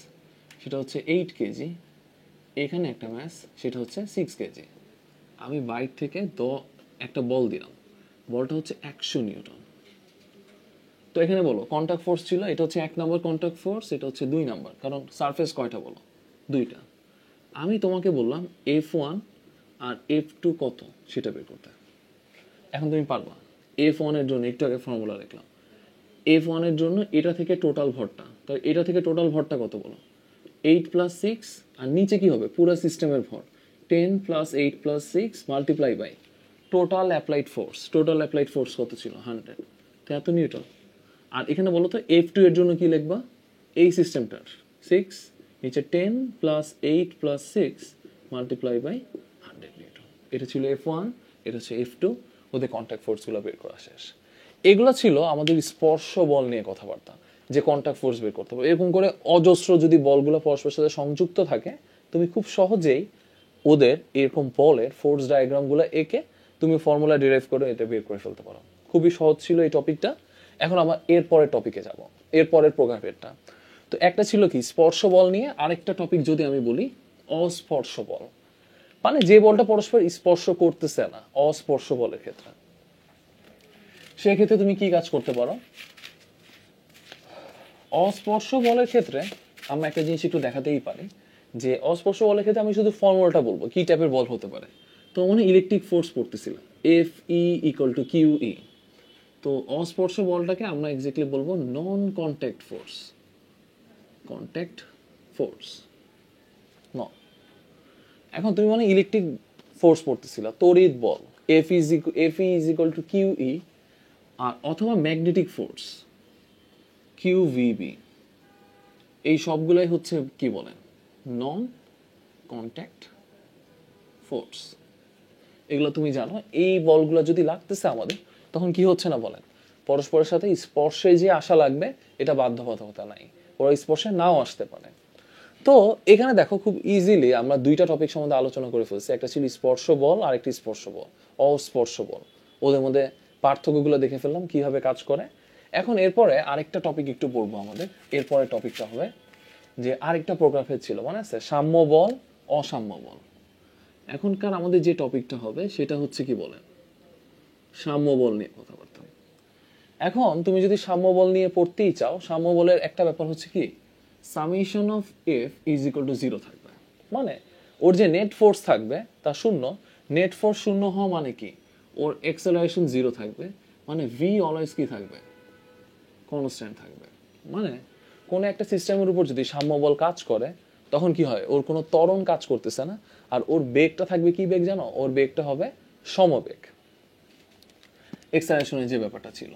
সেটা হচ্ছে 8 কেজি, এখানে একটা ম্যাস সেটা হচ্ছে 6 কেজি। আমি বাইর থেকে একটা বল দিলাম, বলটা হচ্ছে 100 নিউটন। তো এখানে বলো কন্ট্যাক্ট ফোর্স ছিল, এটা হচ্ছে 1 নম্বর কন্ট্যাক্ট ফোর্স, এটা হচ্ছে 2 নম্বর, কারণ সারফেস কয়টা বলো, 2টা। আমি তোমাকে বললাম F1 আর F2 কত সেটা বের করতে। এখন তুমি পারবা। F1 এর জন্য একটু আগে ফর্মুলা লিখলাম, F1 এর জন্য এটা থেকে টোটাল ভরটা, তো এটা থেকে টোটাল ভরটা কত বলো, 8 + 6, আর নিচে কি হবে পুরো সিস্টেমের ভর 10 + 8 + 6 multiply by total applied force. Total applied force কত ছিল 100, তো এত নিউটন। আর এখানে বলো তো F2 এর জন্য কি লিখবা, এই সিস্টেমটার 6 নিচে 10 + 8 + 6 মাল্টিপ্লাই বাই 100 নিউটন। এটা ছিল F1, এটা হচ্ছে F2, ওদের কন্ট্যাক্ট ফোর্সগুলো বের করা শেষ। এগুলো ছিল আমাদের স্পর্শ বল নিয়ে কথাবার্তা, যে কন্ট্যাক্ট ফোর্স বের করতে হবে। এরকম করে অজস্র যদি বলগুলো পরস্পরের সাথে সংযুক্ত থাকে, তুমি খুব সহজেই ওদের এরকম বলের ফোর্স ডায়াগ্রামগুলো এঁকে তুমি ফর্মুলা ডিরাইভ করে এটা বের করে ফেলতে পারো। খুবই সহজ ছিল এই টপিকটা। এখন আমরা এরপরের টপিকে যাব, এরপরের প্রকারেরটা। তো একটা ছিল কি স্পর্শ বল নিয়ে, আরেকটা টপিক যদি আমি বলি অস্পর্শ বল, মানে যে বলটা পরস্পর স্পর্শ করতেছে না, অস্পর্শ বলের ক্ষেত্রে। সেক্ষেত্রে তুমি কি কাজ করতে পারো, অস্পর্শ বলের ক্ষেত্রে আমরা একটা জিনিস একটু দেখাতেই পারি, যে অস্পর্শ বলের ক্ষেত্রে আমি শুধু ফর্মুলাটা বলবো কি টাইপের বল হতে পারে। তো মনে ইলেকট্রিক ফোর্স পড়তেছিল Fe = QE, তো অস্পর্শ বলটাকে আমরা এক্স্যাক্টলি বলবো নন কন্ট্যাক্ট ফোর্স, কন্ট্যাক্ট ফোর্স ন। এখন তুমি মানে ইলেকট্রিক ফোর্স পড়তেছিল, তড়িৎ বল Fe = QE, আর অথবা ম্যাগনেটিক ফোর্স QVB, এই সবগুলাই হচ্ছে কি বলেন নন কন্ট্যাক্ট ফোর্স। এগুলো তুমি জানো, এই বলগুলো যদি লাগতেছে আমাদের, তখন কি হচ্ছে না বলেন, পরস্পরের সাথে স্পর্শে যে আসা লাগবে এটা বাধ্যবাধকতা নাই, ওরা স্পর্শে নাও আসতে পারে। তো এখানে দেখো খুব ইজিলি আমরা দুইটা টপিক সম্বন্ধে আলোচনা করে ফেলছি, একটা ছিল স্পর্শ বল আর একটি স্পর্শ বল, অস্পর্শ বল। ওদের মধ্যে পার্থক্যগুলো দেখে ফেললাম কিভাবে কাজ করে। এখন এরপরে আরেকটা টপিক একটু পড়বো আমাদের, এরপরে টপিকটা হবে যে আরেকটা প্রকারভেদ ছিল মনে আছে, সাম্য বল অসাম্য বল। এখনকার আমাদের যে টপিকটা হবে সেটা হচ্ছে কি বলেন সাম্য বল নিয়ে কথাবার্তা। এখন তুমি যদি সাম্য বল নিয়ে পড়তেই চাও, সাম্য বলের একটা ব্যাপার হচ্ছে কি সামেশন অফ F = 0 থাকবে, মানে ওর যে নেট ফোর্স থাকবে তা শূন্য। নেট ফোর্স শূন্য হওয়া মানে কি, ওর এক্সেলারেশন 0 থাকবে, মানে V অলওয়েজ কি থাকবে কনস্ট্যান্ট থাকবে। মানে কোন একটা সিস্টেমের উপর যদি সাম্য বল কাজ করে তখন কি হয়, ওর কোনো ত্বরণ কাজ করতেছে না, আর ওর বেগটা থাকবে কি বেগ জানো, ওর বেগটা হবে সমবেগ। এক্সেলারেশনের যে ব্যাপারটা ছিল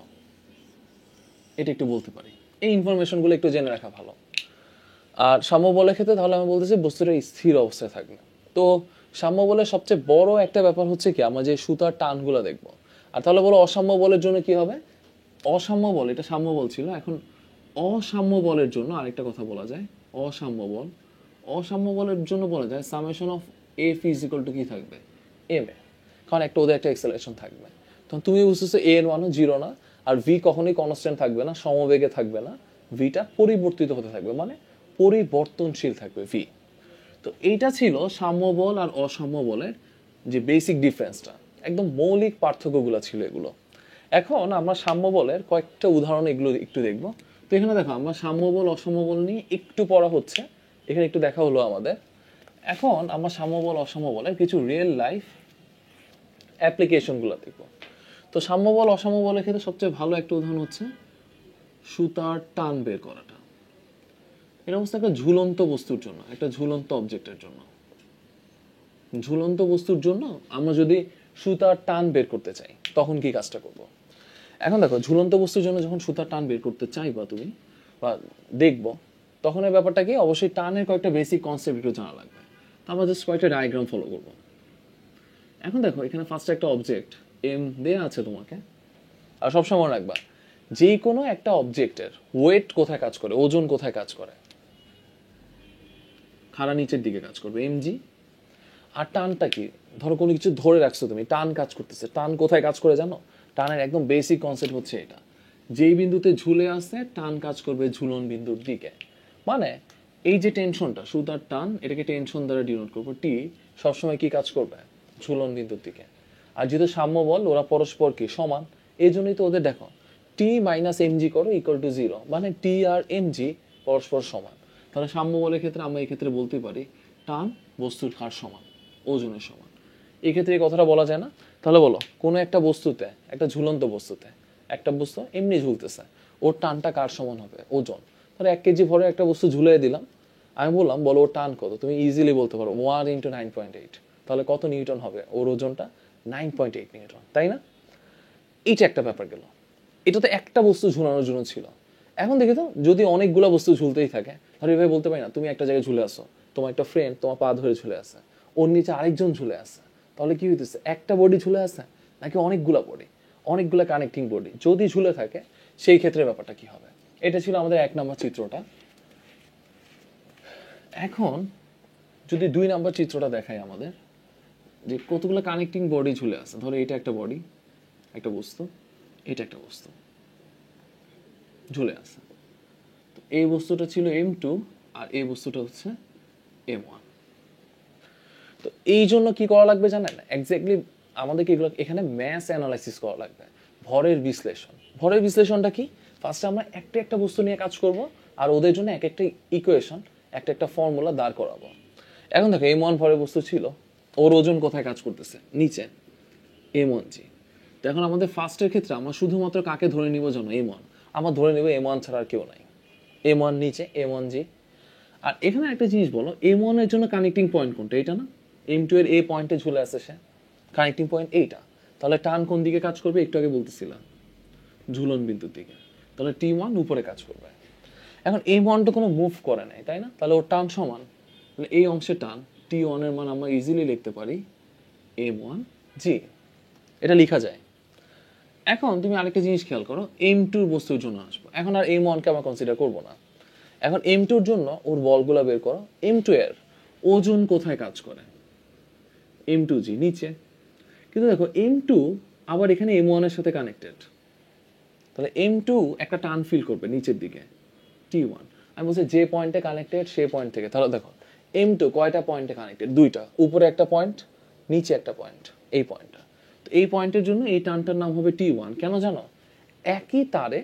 এটা একটু বলতে পারি, এই ইনফরমেশনগুলো একটু জেনে রাখা ভালো। আর সাম্য বলের ক্ষেত্রে তাহলে আমি বলতেছি বস্তুটা স্থির অবস্থায় থাকবে। তো সাম্য বলের সবচেয়ে বড় একটা ব্যাপার হচ্ছে কি আমরা যে সুতার টানগুলো দেখবো। আর তাহলে বলো অসাম্য বলের জন্য কি হবে, অসাম্য বল, এটা সাম্য বল ছিল, এখন অসাম্য বলের জন্য আরেকটা কথা বলা যায় অসাম্য বল। অসাম্য বলের জন্য বলা যায় সামেশন অফ F = কি থাকবে m এ, কারণ একটা ওদের একটা এক্সেলারেশন থাকবে। তখন তুমি বুঝতেছো a এর মানও 0 না, আর v কখনোই কনস্ট্যান্ট থাকবে না, সমবেগে থাকবে না, vটা পরিবর্তিত হতে থাকবে, মানে পরিবর্তনশীল থাকবে v। তো এইটা ছিল সাম্য বল আর অসাম্য বলের যে বেসিক ডিফারেন্সটা, একদম মৌলিক পার্থক্যগুলো ছিল এগুলো। এখন আমরা সাম্য বলের কয়েকটা উদাহরণ এগুলো একটু দেখব। তো এখানে দেখো আমরা সাম্য বল অসাম্য বল নিয়ে একটু পড়া হচ্ছে, এখানে একটু দেখা হলো আমাদের। এখন আমরা সাম্যবল অসাম্যবলের কিছু রিয়েল লাইফ অ্যাপ্লিকেশনগুলো দেখব। তো সাম্যবল অসাম্যবলের ক্ষেত্রে সবচেয়ে ভালো একটা উদাহরণ হচ্ছে সুতার টান বের করাটা। এটা অবস্থা একটা ঝুলন্ত বস্তুর জন্য, একটা ঝুলন্ত অবজেক্টের জন্য। ঝুলন্ত বস্তুর জন্য আমরা যদি সুতার টান বের করতে চাই তখন কি কাজটা করব? এখন দেখো, ঝুলন্ত বস্তুর জন্য যখন সুতার টান বের করতে চাইবা তুমি বা দেখবো, তখন এই ব্যাপারটা কি, অবশ্যই টানের কয়েকটা বেসিক কনসেপ্ট একটু জানা লাগবে। তো আমরা জাস্ট কয়েকটা ডায়াগ্রাম ফলো করবো। এখন দেখো, এখানে ফার্স্টে একটা অবজেক্ট এম দেয়া আছে তোমাকে, আর সবসময় মনে রাখবা যে কোনো একটা অবজেক্টের ওয়েট কোথায় কাজ করে, ওজন কোথায় কাজ করে, খাড়া নিচের দিকে কাজ করবে এমজি। আর টানটা কি, ধরো কোনো কিছু ধরে রাখছো তুমি, টান কাজ করতেছে, টান কোথায় কাজ করে জানো? টানের একদম বেসিক কনসেপ্ট হচ্ছে এটা, যেই বিন্দুতে ঝুলে আসছে টান কাজ করবে ঝুলন বিন্দুর দিকে। মানে এই যে টেনশনটা, সুতার টান, এটাকে টেনশন দ্বারা ডিনোট করবো, টি সবসময় কি কাজ করবে? ঝুলন বিন্দুর দিকে। আর যেহেতু সাম্য বল, ওরা পরস্পর কি সমান, এই জন্যই তো ওদের দেখো টি মাইনাস এমজি করো ইকুয়াল টু জিরো, মানে টি আর এমজি পরস্পর সমান। তাহলে সাম্য বলের ক্ষেত্রে আমরা এই ক্ষেত্রে বলতে পারি টান বস্তুর হার সমান, ওজনের সমান। এই ক্ষেত্রে এই কথাটা বলা যায় না? তাহলে বলো, কোনো একটা বস্তুতে, একটা ঝুলন্ত বস্তুতে একটা বস্তু এমনি ঝুলতেছে, ওর টানটা কার সমান হবে? ওজন। তাহলে 1 কেজি ভরে একটা বস্তু ঝুলিয়ে দিলাম, আমি বললাম বলো ওর টান কত, তুমি ইজিলি বলতে পারো 1 × 9.8। তাহলে কত নিউটন হবে? ওর ওজনটা 9.8 নিউটন, তাই না? এইটা একটা ব্যাপার গেল। এটা তো একটা বস্তু ঝুলানোর জন্য ছিল। এখন দেখে তো, যদি অনেকগুলো বস্তু ঝুলতেই থাকে, তাহলে এভাবে বলতে পারি না তুমি একটা জায়গায় ঝুলে আসো, তোমার একটা ফ্রেন্ড তোমার পা ধরে ঝুলে আছে, ওর নিচে আরেকজন ঝুলে আছে, তাহলে কি হইতেছে? একটা বডি ঝুলে আছে নাকি অনেকগুলা বডি, অনেকগুলা কানেক্টিং বডি যদি ঝুলে থাকে, সেই ক্ষেত্রে ব্যাপারটা কি হবে? এটা ছিল আমাদের 1 নম্বর চিত্রটা। এখন যদি 2 নম্বর চিত্রটা দেখাই আমাদের, যে কতগুলো কানেক্টিং বডি ঝুলে আছে, ধরো এটা একটা বডি, একটা বস্তু, এটা একটা বস্তু ঝুলে আছে। তো এই বস্তুটা ছিল M2 আর এই বস্তুটা হচ্ছে M1। তো এই জন্য কি করা লাগবে জানেন? এক্স্যাক্টলি আমাদেরকে এগুলো এখানে ম্যাস অ্যানালাইসিস করা লাগবে, ভরের বিশ্লেষণ। ভরের বিশ্লেষণটা কি? ফার্স্টে আমরা একটা একটা বস্তু নিয়ে কাজ করব, আর ওদের জন্য এক একটা ইকুয়েশন, একটা একটা ফর্মুলা দাঁড় করাবো। এখন দেখো, M1 ভরের বস্তু ছিল, ওর ওজন কোথায় কাজ করতেছে? নিচে, M1G। তো এখন আমাদের ফার্স্টের ক্ষেত্রে আমরা শুধুমাত্র কাকে ধরে নিব জানো? M1। আমরা ধরে নিব M1 ছাড়া আর কেউ নাই। M1 নিচে, M1G। আর এখানে একটা জিনিস বলো, M1 এর জন্য কানেক্টিং পয়েন্ট কোনটা? এটা না? M2 এর এই পয়েন্টে ঝুলে আছে সে, কানেক্টিং পয়েন্ট এইটা। তাহলে টান কোন দিকে কাজ করবে? একটু আগে বলতেছিলাম, ঝুলন বিন্দুর দিকে। তাহলে T1 উপরে কাজ করবে। এখন M1 তো কোনো মুভ করে নাই, তাই না? তাহলে ওর টান সমান। তাহলে এই অংশে টান T1 এর মান আমরা ইজিলি লিখতে পারি M1G। এটা লেখা যায়। এখন তুমি আরেকটা জিনিস খেয়াল করো, M2 বস্তুর জন্য আসবো। এখন আর M1 কে আমরা কনসিডার করবো না। এখন M2 এর জন্য ওর বলগুলা বের করো। M2 এর ওজন কোথায় কাজ করে? M2G নিচে। কিন্তু দেখো, M2 আবার এখানে M1 এর সাথে কানেক্টেড, তাহলে M2 একটা টান ফিল করবে নিচের দিকে, T1। আমি বলছি যে পয়েন্টে কানেক্টেড সেই পয়েন্ট থেকে। তাহলে দেখো, M2 কয়টা পয়েন্টে কানেক্টেড? 2টা, উপরে একটা পয়েন্ট, নিচে একটা পয়েন্ট, এই পয়েন্টটা। তো এই পয়েন্টের জন্য এই টানটার নাম হবে T1। কেন জানো? একই তারে,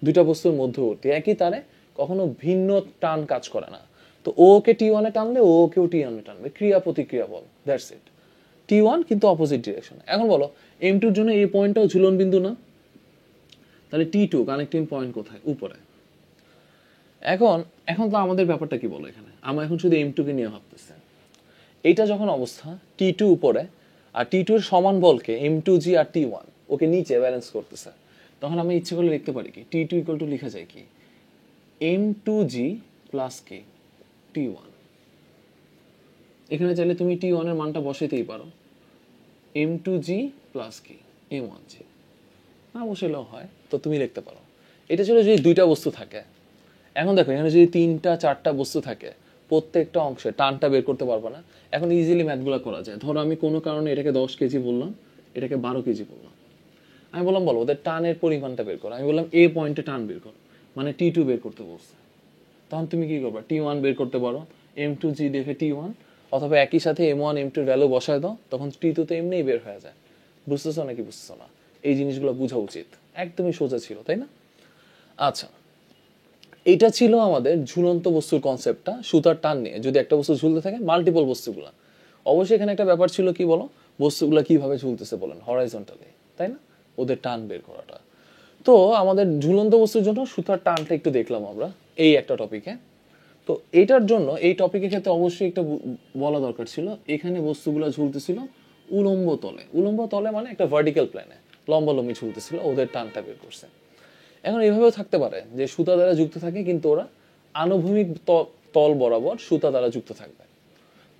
দুইটা বস্তুর মধ্যবর্তী একই তারে কখনো ভিন্ন টান কাজ করে না। তো ওকে T1 এ টানলে ও ওকেও T1 এ টানবে, ক্রিয়া প্রতিক্রিয়া বল, দ্যাটস ইট। T1 কিন্তু অপোজিট ডিরেকশন। এখন বলো, M2 এর জন্য এই পয়েন্টটাও ঝুলন বিন্দু না? তাহলে T2 কানেক্টিং পয়েন্ট কোথায়? উপরে। এখন এখন তো আমাদের ব্যাপারটা কি বলো, এখানে আমরা এখন শুধু M2 কে নিয়ে ভাবতেছি। এইটা যখন অবস্থা T2 উপরে, আর T2 এর সমান বলকে M2G আর T1 ওকে নিচে ব্যালেন্স করতেছে, তখন আমি ইচ্ছে করলে লিখতে পারি কি, T2 ইকুয়াল টু লেখা যায় কি, M2G প্লাস কি T1। এখানে চাইলে তুমি T1 এর মানটা বসাইতেই পারো, M2G প্লাস কি M1G, না বসাইলেও হয়, তো তুমি লিখতে পারো। এটা ছিল যদি দুইটা বস্তু থাকে। এখন দেখো, এখানে যদি 3টা 4টা বস্তু থাকে, প্রত্যেকটা অংশে টানটা বের করতে পারবো না। এখন ইজিলি ম্যাথগুলো করা যায়। ধরো আমি কোনো কারণে এটাকে 10 কেজি বললাম, এটাকে 12 কেজি বললাম। আমি বললাম বলো ওদের টানের পরিমাণটা বের করো। আমি বললাম এ পয়েন্টে টান বের করো, মানে T2 বের করতে বলছে। তখন তুমি কি করবে? T1 বের করতে পারো, M2G দেখে T1, অথবা একই সাথে M1 M2 ভ্যালু বসায় দাও, তখন T2 তো এমনিই বের হয়ে যায়। বুঝতেছো নাকি বুঝতেছো না? এই জিনিসগুলো বোঝা উচিত। একদমই সোজা ছিল, তাই না? আচ্ছা, এইটা ছিল আমাদের ঝুলন্ত বস্তুর কনসেপ্টটা, সুতার টান নিয়ে যদি একটা বস্তু ঝুলতে থাকে মাল্টিপল বস্তুগুলা। অবশ্যই এখানে একটা ব্যাপার ছিল, কি বলো, বস্তুগুলা কিভাবে ঝুলতেছে বলেন, হরাইজন্টালি, তাই না, ওদের টান বের করাটা। তো আমাদের ঝুলন্ত বস্তুর জন্য সুতার টানটা একটু দেখলাম আমরা এই একটা টপিকে। তো এইটার জন্য এই টপিকের ক্ষেত্রে অবশ্যই একটা বলা দরকার ছিল, এখানে বস্তুগুলো ঝুলতেছিল উলম্ব তলে। উলম্ব তলে মানে একটা ভার্টিক্যাল প্ল্যানে লম্বালম্বি ঝুলতেছিল, ওদের টানটা বের করছে। এখন এইভাবেও থাকতে পারে যে সুতা দ্বারা যুক্ত থাকে কিন্তু ওরা আনুভূমিক তল বরাবর সুতা দ্বারা যুক্ত থাকবে।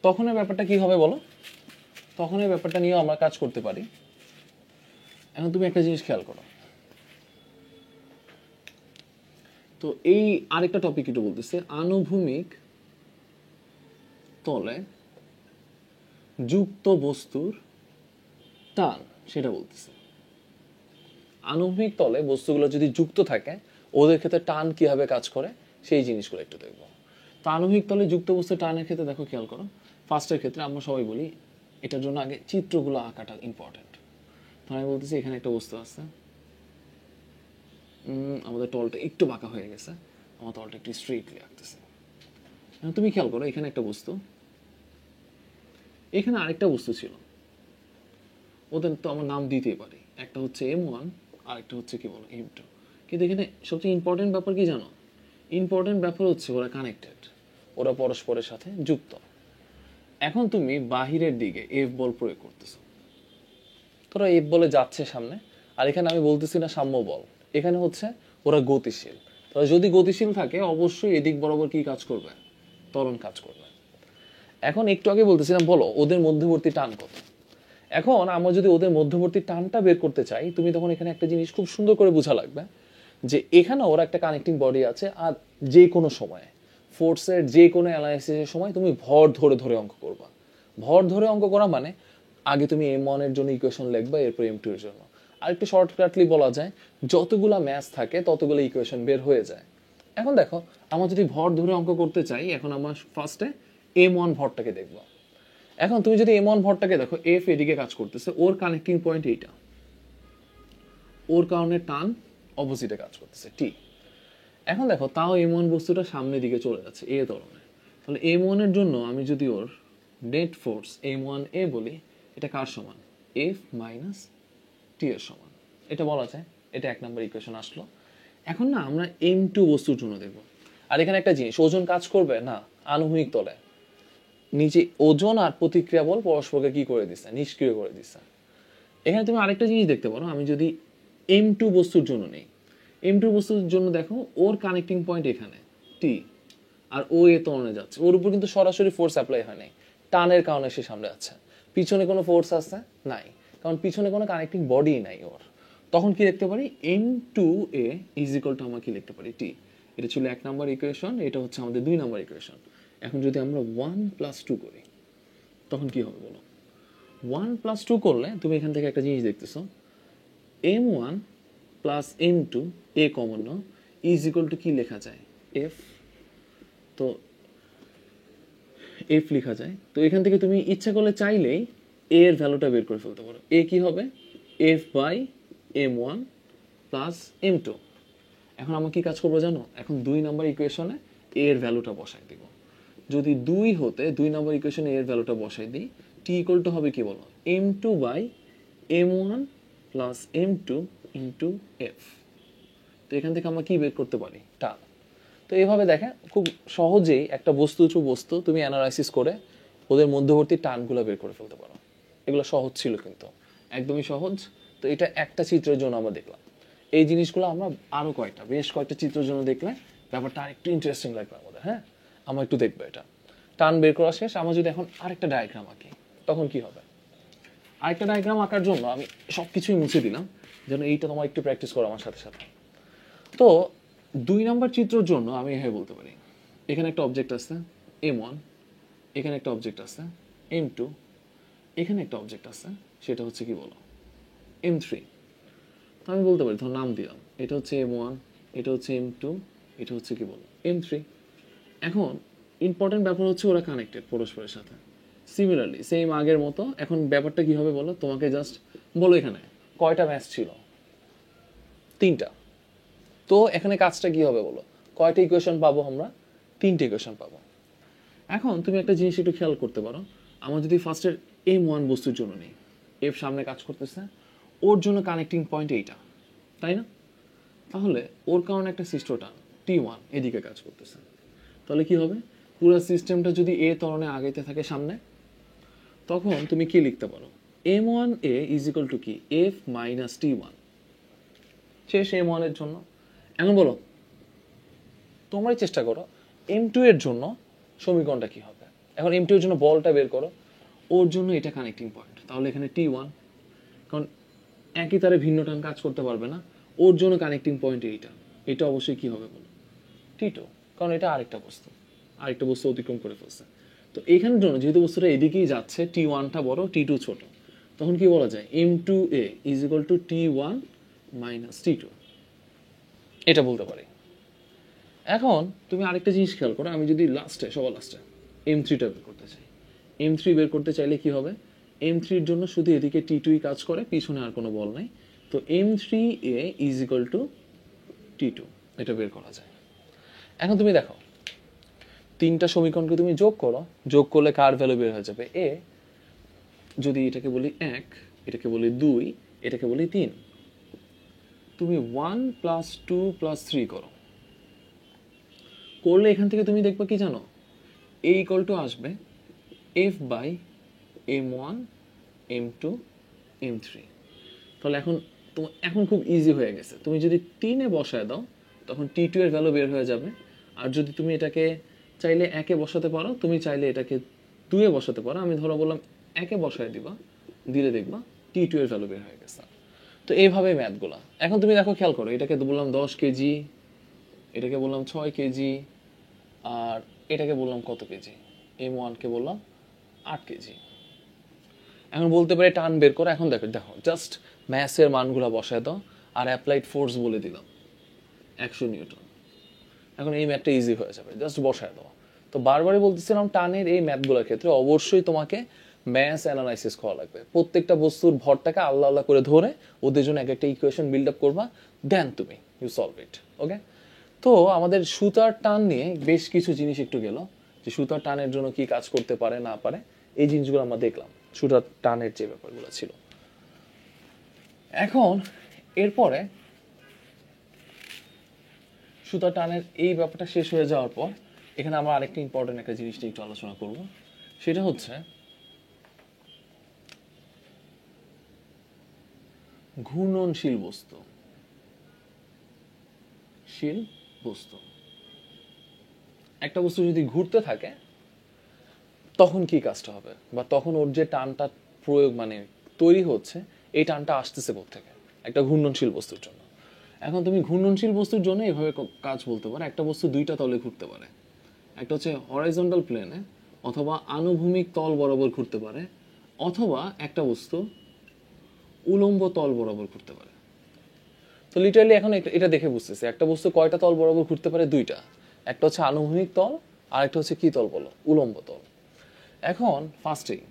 তখন এই ব্যাপারটা কি হবে বলো, তখন এই ব্যাপারটা নিয়েও আমরা কাজ করতে পারি। এখন তুমি একটা জিনিস খেয়াল করো, তো এই আরেকটা টপিক একটু বলতেছে, আনুভূমিক তলে যুক্ত বস্তুর টান, সেটা বলতেছে। আনুভূমিক তলে বস্তুগুলো যদি যুক্ত থাকে ওদের ক্ষেত্রে টান কিভাবে কাজ করে সেই জিনিসগুলো একটু দেখবো। তো আনুভূমিক তলে যুক্ত বস্তুর টানের ক্ষেত্রে দেখো, খেয়াল করো, ফার্স্টের ক্ষেত্রে আমরা সবাই বলি এটার জন্য আগে চিত্রগুলো আঁকাটা ইম্পর্টেন্ট। তো আমি বলতেছি এখানে একটা বস্তু আছে, আমাদের তলটা একটু বাঁকা হয়ে গেছে, আমার তলটা একটু স্ট্রেটলি আঁকতেছে। তুমি খেয়াল করো, এখানে একটা বস্তু, এখানে আরেকটা বস্তু ছিল, ওদের তো আমার নাম দিতেই পারি, একটা হচ্ছে M1 আর একটা হচ্ছে কি বলো M2। কিন্তু এখানে সবচেয়ে ইম্পর্টেন্ট ব্যাপার কি জানো, ইম্পর্টেন্ট ব্যাপার হচ্ছে ওরা কানেক্টেড, ওরা পরস্পরের সাথে যুক্ত। এখন তুমি বাহিরের দিকে এফ বল প্রয়োগ করতেছো, তোরা এফ বলে যাচ্ছে সামনে, আর এখানে আমি বলতেছি না সাম্য বল, এখানে হচ্ছে ওরা গতিশীল। তাহলে যদি গতিশীল থাকে অবশ্যই এদিক বরাবর কি কাজ করবে, ত্বরণ কাজ করবে। এখন একটু আগে বলতেছিলাম বলো ওদের মধ্যবর্তী টান কত। এখন আমরা যদি ওদের মধ্যবর্তী টানটা বের করতে চাই, তুমি তখন এখানে একটা জিনিস খুব সুন্দর করে বোঝা লাগবে, যে এখানে ওরা একটা কানেক্টিং বডি আছে, আর যে কোনো সময়ে ফোর্সের যে কোনো অ্যানালাইসিসের সময় তুমি ভর ধরে ধরে অঙ্ক করবা। ভর ধরে অঙ্ক করা মানে আগে তুমি M1 এর জন্য ইকুয়েশন লিখবা, এরপর M2 এর জন্য। আর একটু শর্টকাটলি বলা যায়, যতগুলা ম্যাথ থাকে ততগুলো ইকুয়েশন বের হয়ে যায়। এখন দেখো, আমরা যদি ভর ধরে অঙ্ক করতে চাই, এখন আমরা ফার্স্টে M1 ভরটাকে দেখবো। এখন তুমি যদি M1 ভরটাকে দেখো, এফ এদিকে কাজ করতেছে, ওর কানেক্টিং পয়েন্ট এইটা, ওর কারণে টান অপোজিটে কাজ করতেছে টি। এখন দেখো তাও M1 বস্তুটা সামনের দিকে চলে যাচ্ছে এ ধরনের, তাহলে M1 এর জন্য আমি যদি ওর নেট ফোর্স M1A বলি, এটা কার সমান, এফ মাইনাস টি এর সমান, এটা বলা যায়। এটা এক নম্বর ইকুয়েশন আসলো। এখন না আমরা M2 বস্তুর জন্য দেখবো। আর এখানে একটা জিনিস, ওজন কাজ করবে না আনুভূমিক তলে, নিচে ওজন আর প্রতিক্রিয়া বল পরস্পরকে কি করে দিচ্ছে, নিষ্ক্রিয় করে দিচ্ছে। এখানে তুমি আরেকটা জিনিস দেখতে পারো, আমি যদি M2 বস্তুর জন্য নেই, M2 বস্তুর জন্য দেখো ওর কানেক্টিং পয়েন্ট এখানে টি, আর ও এ ত্বরণে যাচ্ছে, ওর উপর কিন্তু সরাসরি ফোর্স অ্যাপ্লাই হয় নাই, টানের কারণে সে সামনে যাচ্ছে। পিছনে কোনো ফোর্স আছে নাই, কারণ পিছনে কোনো কানেক্টিং বডি নাই ওর। তখন কি লিখতে পারি, M2A ইজ ইকুয়াল টু আমরা কি লিখতে পারি, টি। এটা ছিল এক নম্বর ইকুয়েশন, এটা হচ্ছে আমাদের 2 নম্বর ইকুয়েশন। এখন যদি আমরা 1+2 করি তখন কি হবে বলো, 1+2 করলে তুমি এখান থেকে একটা জিনিস দেখতেছো, M1 plus M2 a common now is equal to কি লেখা যায়, এফ। তো এফ লেখা যায়, তো এখান থেকে তুমি ইচ্ছা করলে চাইলেই এ এর ভ্যালুটা বের করে ফেলতে পারো। এ কি হবে, F by M1 plus M2। এখন আমরা কি কাজ করবো জানো, এখন 2 নম্বর ইকুয়েশনে এ এর ভ্যালুটা বসাই দিব। যদি 2 হতে 2 নম্বর ইকুয়েশনে এর ভ্যালুটা বসাই দিই, টি ইকুয়াল টু হবে কি বলো, M2 by M1 plus M2 into F. তো এখান থেকে আমরা কি বের করতে পারি, টান। তো এইভাবে দেখেন খুব সহজেই একটা বস্তু টু বস্তু তুমি অ্যানালাইসিস করে ওদের মধ্যবর্তী টানগুলো বের করে ফেলতে পারো। এগুলো সহজ ছিল কিন্তু, একদমই সহজ। তো এটা একটা চিত্রের জন্য আমরা দেখলাম, এই জিনিসগুলো আমরা আরো বেশ কয়েকটা চিত্রের জন্য দেখলে ব্যাপারটা আরেকটু ইন্টারেস্টিং লাগবে আমাদের। হ্যাঁ, আমরা একটু দেখবো এটা। টান বের করা শেষ, আমরা যদি এখন আরেকটা ডায়াগ্রাম আঁকি তখন কি হবে। আরেকটা ডায়াগ্রাম আঁকার জন্য আমি সবকিছুই মুছে দিলাম, যেন এইটা তোমার একটু প্র্যাকটিস করো আমার সাথে সাথে। তো 2 নম্বর চিত্রের জন্য আমি এভাবে বলতে পারি, এখানে একটা অবজেক্ট আছে M1, এখানে একটা অবজেক্ট আছে M2, এখানে একটা অবজেক্ট আছে সেটা হচ্ছে কি বলো, M3। তো আমি বলতে পারি, ধর নাম দিলাম, এটা হচ্ছে M1, এটা হচ্ছে M2, এটা হচ্ছে কি বলো M3। এখন ইম্পর্টেন্ট ব্যাপার হচ্ছে ওরা কানেক্টেড পরস্পরের সাথে, সিমিলারলি সেম আগের মতো। এখন ব্যাপারটা কি হবে বলো, তোমাকে জাস্ট বলো এখানে কয়টা ম্যাচ ছিল, 3টা। তো এখানে কাজটা কি হবে বলো, কয়টা ইকুয়েশন পাবো আমরা? 3টে ইকুয়েশন পাবো। এখন তুমি একটা জিনিস একটু খেয়াল করতে পারো, আমার যদি ফার্স্টের M1 বস্তুর জন্য নেই, এফ সামনে কাজ করতেছে, ওর জন্য কানেক্টিং পয়েন্ট এইটা, তাই না? তাহলে ওর কারণে একটা সিস্টেমটা T1 এদিকে কাজ করতেছে, তাহলে কি হবে? পুরো সিস্টেমটা যদি এ ত্বরণে আগাইতে থাকে সামনে, তখন তুমি কি লিখতে পারো? M1A ইজ ইকুয়াল টু কি? এফ মাইনাস T1 শেষ M1 এর জন্য। এখন বলো, তোমরাই চেষ্টা করো M2 এর জন্য সমীকরণটা কি হবে। এখন M2 এর জন্য বলটা বের করো, ওর জন্য এটা কানেক্টিং পয়েন্ট, তাহলে এখানে T1, কারণ একই তারে ভিন্ন টান কাজ করতে পারবে না, ওর জন্য কানেক্টিং পয়েন্ট এইটা, এটা অবশ্যই কি হবে বলো? T2, কারণ এটা আরেকটা বস্তু অতিক্রম করে ফেলছে। তো এখানের জন্য যেহেতু বস্তুটা এদিকেই যাচ্ছে, T1টা বড়, T2 ছোট, তখন কি বলা যায়? M2A is equal two T1 minus T2, এটা বলতে পারি। এখন তুমি আরেকটা জিনিস খেয়াল করো, আমি যদি সবার লাস্টে M3টা বের করতে চাই, M3 বের করতে চাইলে কি হবে? M3-র জন্য শুধু এদিকে T2ই কাজ করে, পিছনে আর কোনো বল নাই, তো M3A is equal two T2, এটা বের করা যায়। এখন তুমি দেখো, 3টা সমীকরণকে তুমি যোগ করো, যোগ করলে কার ভ্যালু বের হয়ে যাবে? এ। যদি এটাকে বলি 1, এটাকে বলি 2, এটাকে বলি 3, তুমি 1 প্লাস 2 প্লাস 3 করো, করলে এখান থেকে তুমি দেখবে কি জানো? এ ইকুয়াল টু আসবে f by M1 M2 M3। তাহলে এখন খুব ইজি হয়ে গেছে, তুমি যদি 3-এ বসায় দাও তখন T2 এর ভ্যালু বের হয়ে যাবে, আর যদি তুমি এটাকে চাইলে 1-এ বসাতে পারো, তুমি চাইলে এটাকে 2-এ বসাতে পারো, আমি ধরো বললাম 1-এ বসায় দিলে দেখবা T2 এর ভ্যালু বের হয়ে গেছে। তো এইভাবে ম্যাথগুলা। এখন তুমি দেখো, খেয়াল করো, এটাকে বললাম 10 কেজি, এটাকে বললাম 6 কেজি, আর এটাকে বললাম কত কেজি? M1-কে বললাম 8 কেজি। এখন বলতে পারে টান বের করো। এখন দেখো জাস্ট ম্যাসের মানগুলো বসায় দাও, আর অ্যাপ্লাইড ফোর্স বলে দিলাম 100 নিউটন। এখন এই ম্যাথটা ইজি হয়ে যাবে, জাস্ট বসায় দাও। তো বারবারই বলতেছিলাম, টানের এই ম্যাথগুলোর ক্ষেত্রে অবশ্যই তোমাকে ম্যাথ অ্যানালাইসিস করা লাগবে। প্রত্যেকটা বস্তুর ভরটাকে আল্লাহ আল্লাহ করে ধরে ওদের জন্য একটা ইকুয়েশন বিল্ড আপ করবা, দেন তুমি ইউ সলভ ইট। ওকে, তো আমাদের সুতার টান নিয়ে বেশ কিছু জিনিস একটু গেল, যে সুতার টানের জন্য কি কাজ করতে পারে না পারে, এই জিনিসগুলো আমরা দেখলাম, সুতার টানের যে ব্যাপারগুলো ছিল। এখন এরপরে সুতার টানের এই ব্যাপারটা শেষ হয়ে যাওয়ার পর এখানে আমরা আরেকটা ইম্পর্টেন্ট একটা জিনিসটা একটু আলোচনা করব, সেটা হচ্ছে ঘূর্ণনশীল বস্তু। একটা বস্তু যদি ঘুরতে থাকে তখন কি কাজটা হবে, বা তখন ওর যে টানটা প্রয়োগ তৈরি হচ্ছে, এই টানটা আসতেছে কোত্থেকে? একটা ঘূর্ণনশীল বস্তুর জন্য। এখন তুমি ঘূর্ণনশীল বস্তুর জন্য এভাবে কাজ বলতে পারো, একটা বস্তু দুইটা তলে ঘুরতে পারে, একটা হচ্ছে হরাইজন্টাল প্লেনে অথবা আনুভূমিক তল বরাবর ঘুরতে পারে, অথবা একটা বস্তু উলম্ব তল বরাবর ঘুরতে পারে। তো লিটারালি এখন এটা দেখে বুঝতেছে একটা বস্তু কয়টা তল বরাবর ঘুরতে পারে? দুইটা, একটা হচ্ছে আনুভূমিক তল, আর একটা হচ্ছে কি তল বলো? উলম্ব তল। এখন ফার্স্টেই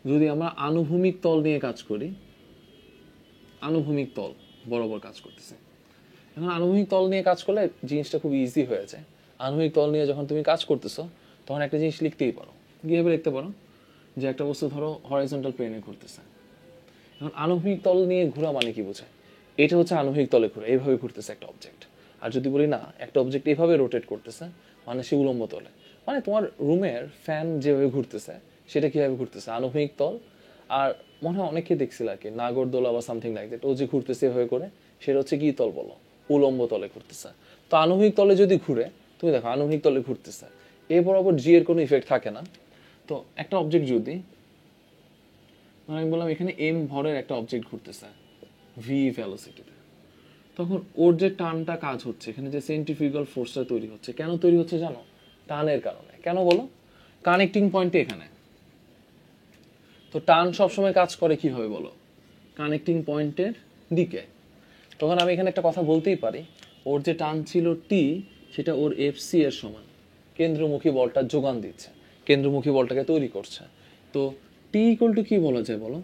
যদি আমরা আনুভূমিক তল নিয়ে কাজ করি, আনুভূমিক তল বরাবর কাজ করতেছে। এখন আনুভূমিক তল নিয়ে কাজ করলে জিনিসটা খুব ইজি হয়ে যায়। আনুভূমিক তল নিয়ে যখন তুমি কাজ করতেছো তখন একটা জিনিস লিখতেই পারো, কীভাবে লিখতে পারো? যে একটা বস্তু ধরো হরাইজন্টাল প্লেনে ঘুরতেছে, এখন আনুভূমিক তল নিয়ে ঘোরা মানে কি বোঝায়? এটা হচ্ছে আনুভূমিক তলে ঘুরে, এইভাবে ঘুরতেছে একটা অবজেক্ট। আর যদি বলি না, একটা অবজেক্ট এইভাবে রোটেট করতেছে, মানে সে উলম্ব তলে। মানে তোমার রুমের ফ্যান যেভাবে ঘুরতেছে সেটা কিভাবে ঘুরতেছে? আনুভূমিক তল। আর মনে হয় অনেকে দেখছিল আর কি, নাগরদোলা বা সামথিং লাইক দ্যাট, ও যে ঘুরতেছে এভাবে করে, সেটা হচ্ছে কি তল বলো? উলম্ব তলে ঘুরতেছে। তো আনুভূমিক তলে যদি ঘুরে, তুমি দেখো আনুভূমিক তলে ঘুরতেছে, এ বরাবর জি এর কোনো ইফেক্ট থাকে না। তো একটা অবজেক্ট যদি, আমি বললাম এখানে এম ভরের একটা অবজেক্ট ঘুরতেছে ভি ভেলোসিটিতে, তখন ওর যে টানটা কাজ হচ্ছে, এখানে যে সেন্ট্রিফিউগাল ফোর্সটা তৈরি হচ্ছে, কেন তৈরি হচ্ছে জানো? টানের কারণে। কেন বলো? কানেক্টিং পয়েন্টে এখানে। তো টান সবসময় কাজ করে কিভাবে বলো? কানেক্টিং পয়েন্টের দিকে। তখন আমি এখানে একটা কথা বলতেই পারি, ওর যে টান ছিল টি, সেটা ওর এফসি এর সমান, কেন্দ্রমুখী বলটা যোগান দিচ্ছে, কেন্দ্রমুখী বলটাকে তৈরি করছে। তো টি ইকুয়াল টু কি বলা যায় বলো?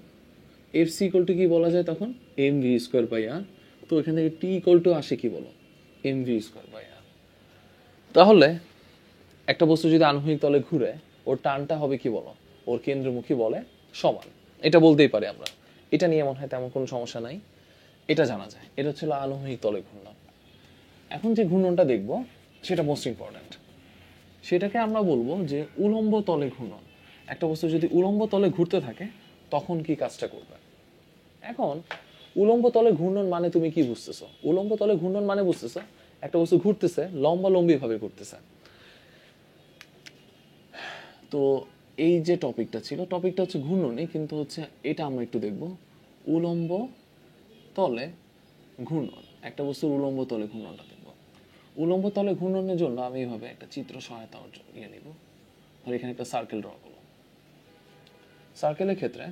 এফসি ইকুয়াল টু কি বলা যায় তখন? এম ভি স্কোয়ার বাই আর। তো এখান থেকে টি ইকুয়াল টু আসে কি বলো? এম ভি স্কোয়ার বাই আর। তাহলে একটা বস্তু যদি আনুভূমিক তলে ঘুরে ওর টানটা হবে কি বলো, ওর কেন্দ্রমুখী বলে সমান। এটা বলতেই পারি আমরা, এটা নিয়ে মনে হয় তেমন কোনো সমস্যা নাই, এটা জানা যায়। এটা হচ্ছিল আনুভূমিক তলে ঘূর্ণন। এখন যে ঘূর্ণনটা দেখব সেটা মোস্ট ইম্পর্ট্যান্ট, সেটাকে আমরা বলবো যে উলম্ব তলে ঘূর্ণন। একটা বস্তু যদি উলম্ব তলে ঘুরতে থাকে তখন কি কাজটা করবে। এখন উলম্ব তলে ঘূর্ণন মানে তুমি কি বুঝতেছো? উলম্ব তলে ঘূর্ণন মানে বুঝতেছো একটা বস্তু ঘুরতেছে, লম্বালম্বি ভাবে ঘুরতেছে। তো এই যে টপিকটা ছিল, টপিকটা হচ্ছে ঘূর্ণনই, কিন্তু হচ্ছে এটা আমরা একটু দেখব উলম্ব তলে ঘূর্ণন। একটা বস্তুর উলম্ব তলে ঘূর্ণনটা দেখব। উলম্ব তলে ঘূর্ণনের জন্য আমি এইভাবে একটা চিত্র সহায়তা নিয়ে নিব। আর এখানে একটা সার্কেল ড্র করব। সার্কেলের ক্ষেত্রে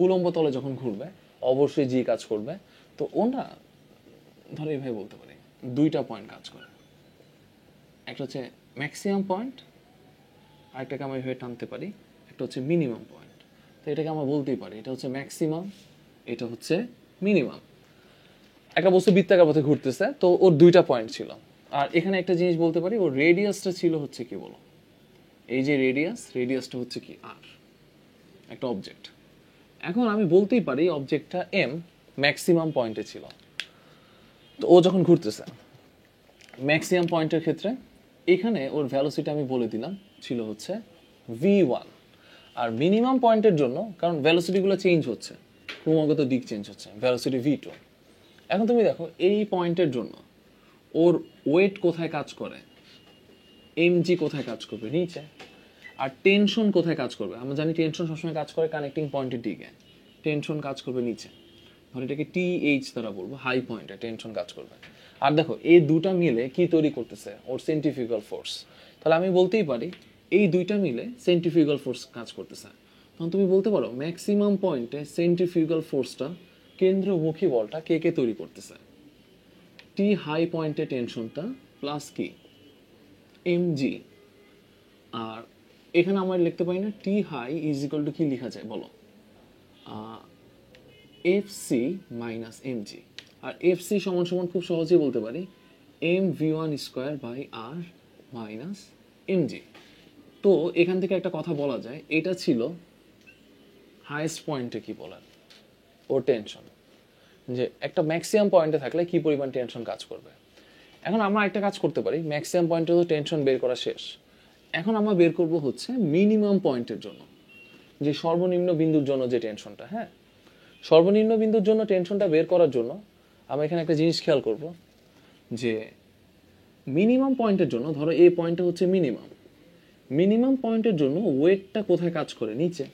উলম্ব তলে যখন ঘুরবে অবশ্যই জি কাজ করবে। তো ও না, ধরো এইভাবে বলতে পারি দুইটা পয়েন্ট কাজ করে, একটা হচ্ছে ম্যাক্সিমাম পয়েন্ট, আরেকটাকে আমরা এইভাবে টানতে পারি, একটা হচ্ছে মিনিমাম পয়েন্ট। তো এটাকে আমরা বলতেই পারি এটা হচ্ছে ম্যাক্সিমাম, এটা হচ্ছে মিনিমাম। একটা বস্তু বৃত্তাকার পথে ঘুরতেছে, তো ওর দুইটা পয়েন্ট ছিল। আর এখানে একটা জিনিস বলতে পারি, ওর রেডিয়াসটা ছিল হচ্ছে কি বলো, এই যে রেডিয়াসটা হচ্ছে কি আর, একটা অবজেক্ট। এখন আমি বলতেই পারি অবজেক্টটা এম ম্যাক্সিমাম পয়েন্টে ছিল। তো ও যখন ঘুরতেছে ম্যাক্সিমাম পয়েন্টের ক্ষেত্রে এখানে ওর ভ্যালোসিটি আমি বলে দিলাম ছিল হচ্ছে v1। আর মিনিমাম পয়েন্টের জন্য, কারণ ভ্যালোসিটিগুলো চেঞ্জ হচ্ছে, ক্রমাগত দিক চেঞ্জ হচ্ছে, ভ্যালোসিটি v2। এখন তুমি দেখো এই পয়েন্টের জন্য ওর ওয়েট কোথায় কাজ করে, mg কোথায় কাজ করবে, নিচে। আর টেনশন কোথায় কাজ করবে, আমরা জানি টেনশন সবসময় কাজ করে কানেক্টিং পয়েন্টের দিকে, টেনশন কাজ করবে নিচে। ধর এটাকে টিএইচ দ্বারা বলবো, হাই পয়েন্টে টেনশন কাজ করবে। আর দেখো এই দুটা মিলে কি তৈরি করতেছে, ওর সেন্ট্রিফিউগাল ফোর্স। তাহলে আমি বলতেই পারি এই দুইটা মিলে সেন্ট্রিফিউগাল ফোর্স কাজ করতেছে। তখন তুমি বলতে পারো ম্যাক্সিমাম পয়েন্টে সেন্ট্রিফিউগাল ফোর্সটা, কেন্দ্রমুখী বলটা কে কে তৈরি করতেছে, টি হাই পয়েন্টে টেনশনটা প্লাস কি এমজি। আর এখানে আমরা লিখতে পারি না T high is equal to কি লেখা যায় বলো, F C minus M G. আর এফ সি সমান সমান খুব সহজেই বলতে পারি M V one square by R minus M G. তো এখান থেকে একটা কথা বলা যায়, এটা ছিল হাইয়েস্ট পয়েন্টে কি বলার, ও টেনশন, যে একটা ম্যাক্সিমাম পয়েন্টে থাকলে কি পরিমাণ টেনশন কাজ করবে। এখন আমরা একটা কাজ করতে পারি, ম্যাক্সিমাম পয়েন্টে তো টেনশন বের করা শেষ, এখন আমরা বের করব হচ্ছে মিনিমাম পয়েন্টের জন্য, যে সর্বনিম্ন বিন্দুর জন্য যে টেনশনটা। হ্যাঁ, সর্বনিম্ন বিন্দুর জন্য টেনশনটা বের করার জন্য আমরা এখানে একটা জিনিস খেয়াল করব, যে মিনিমাম পয়েন্টের জন্য ধরো এই পয়েন্টটা হচ্ছে মিনিমাম, মিনিমাম পয়েন্টের জন্য ওয়েটটা কোথায় কাজ করে, নিচে।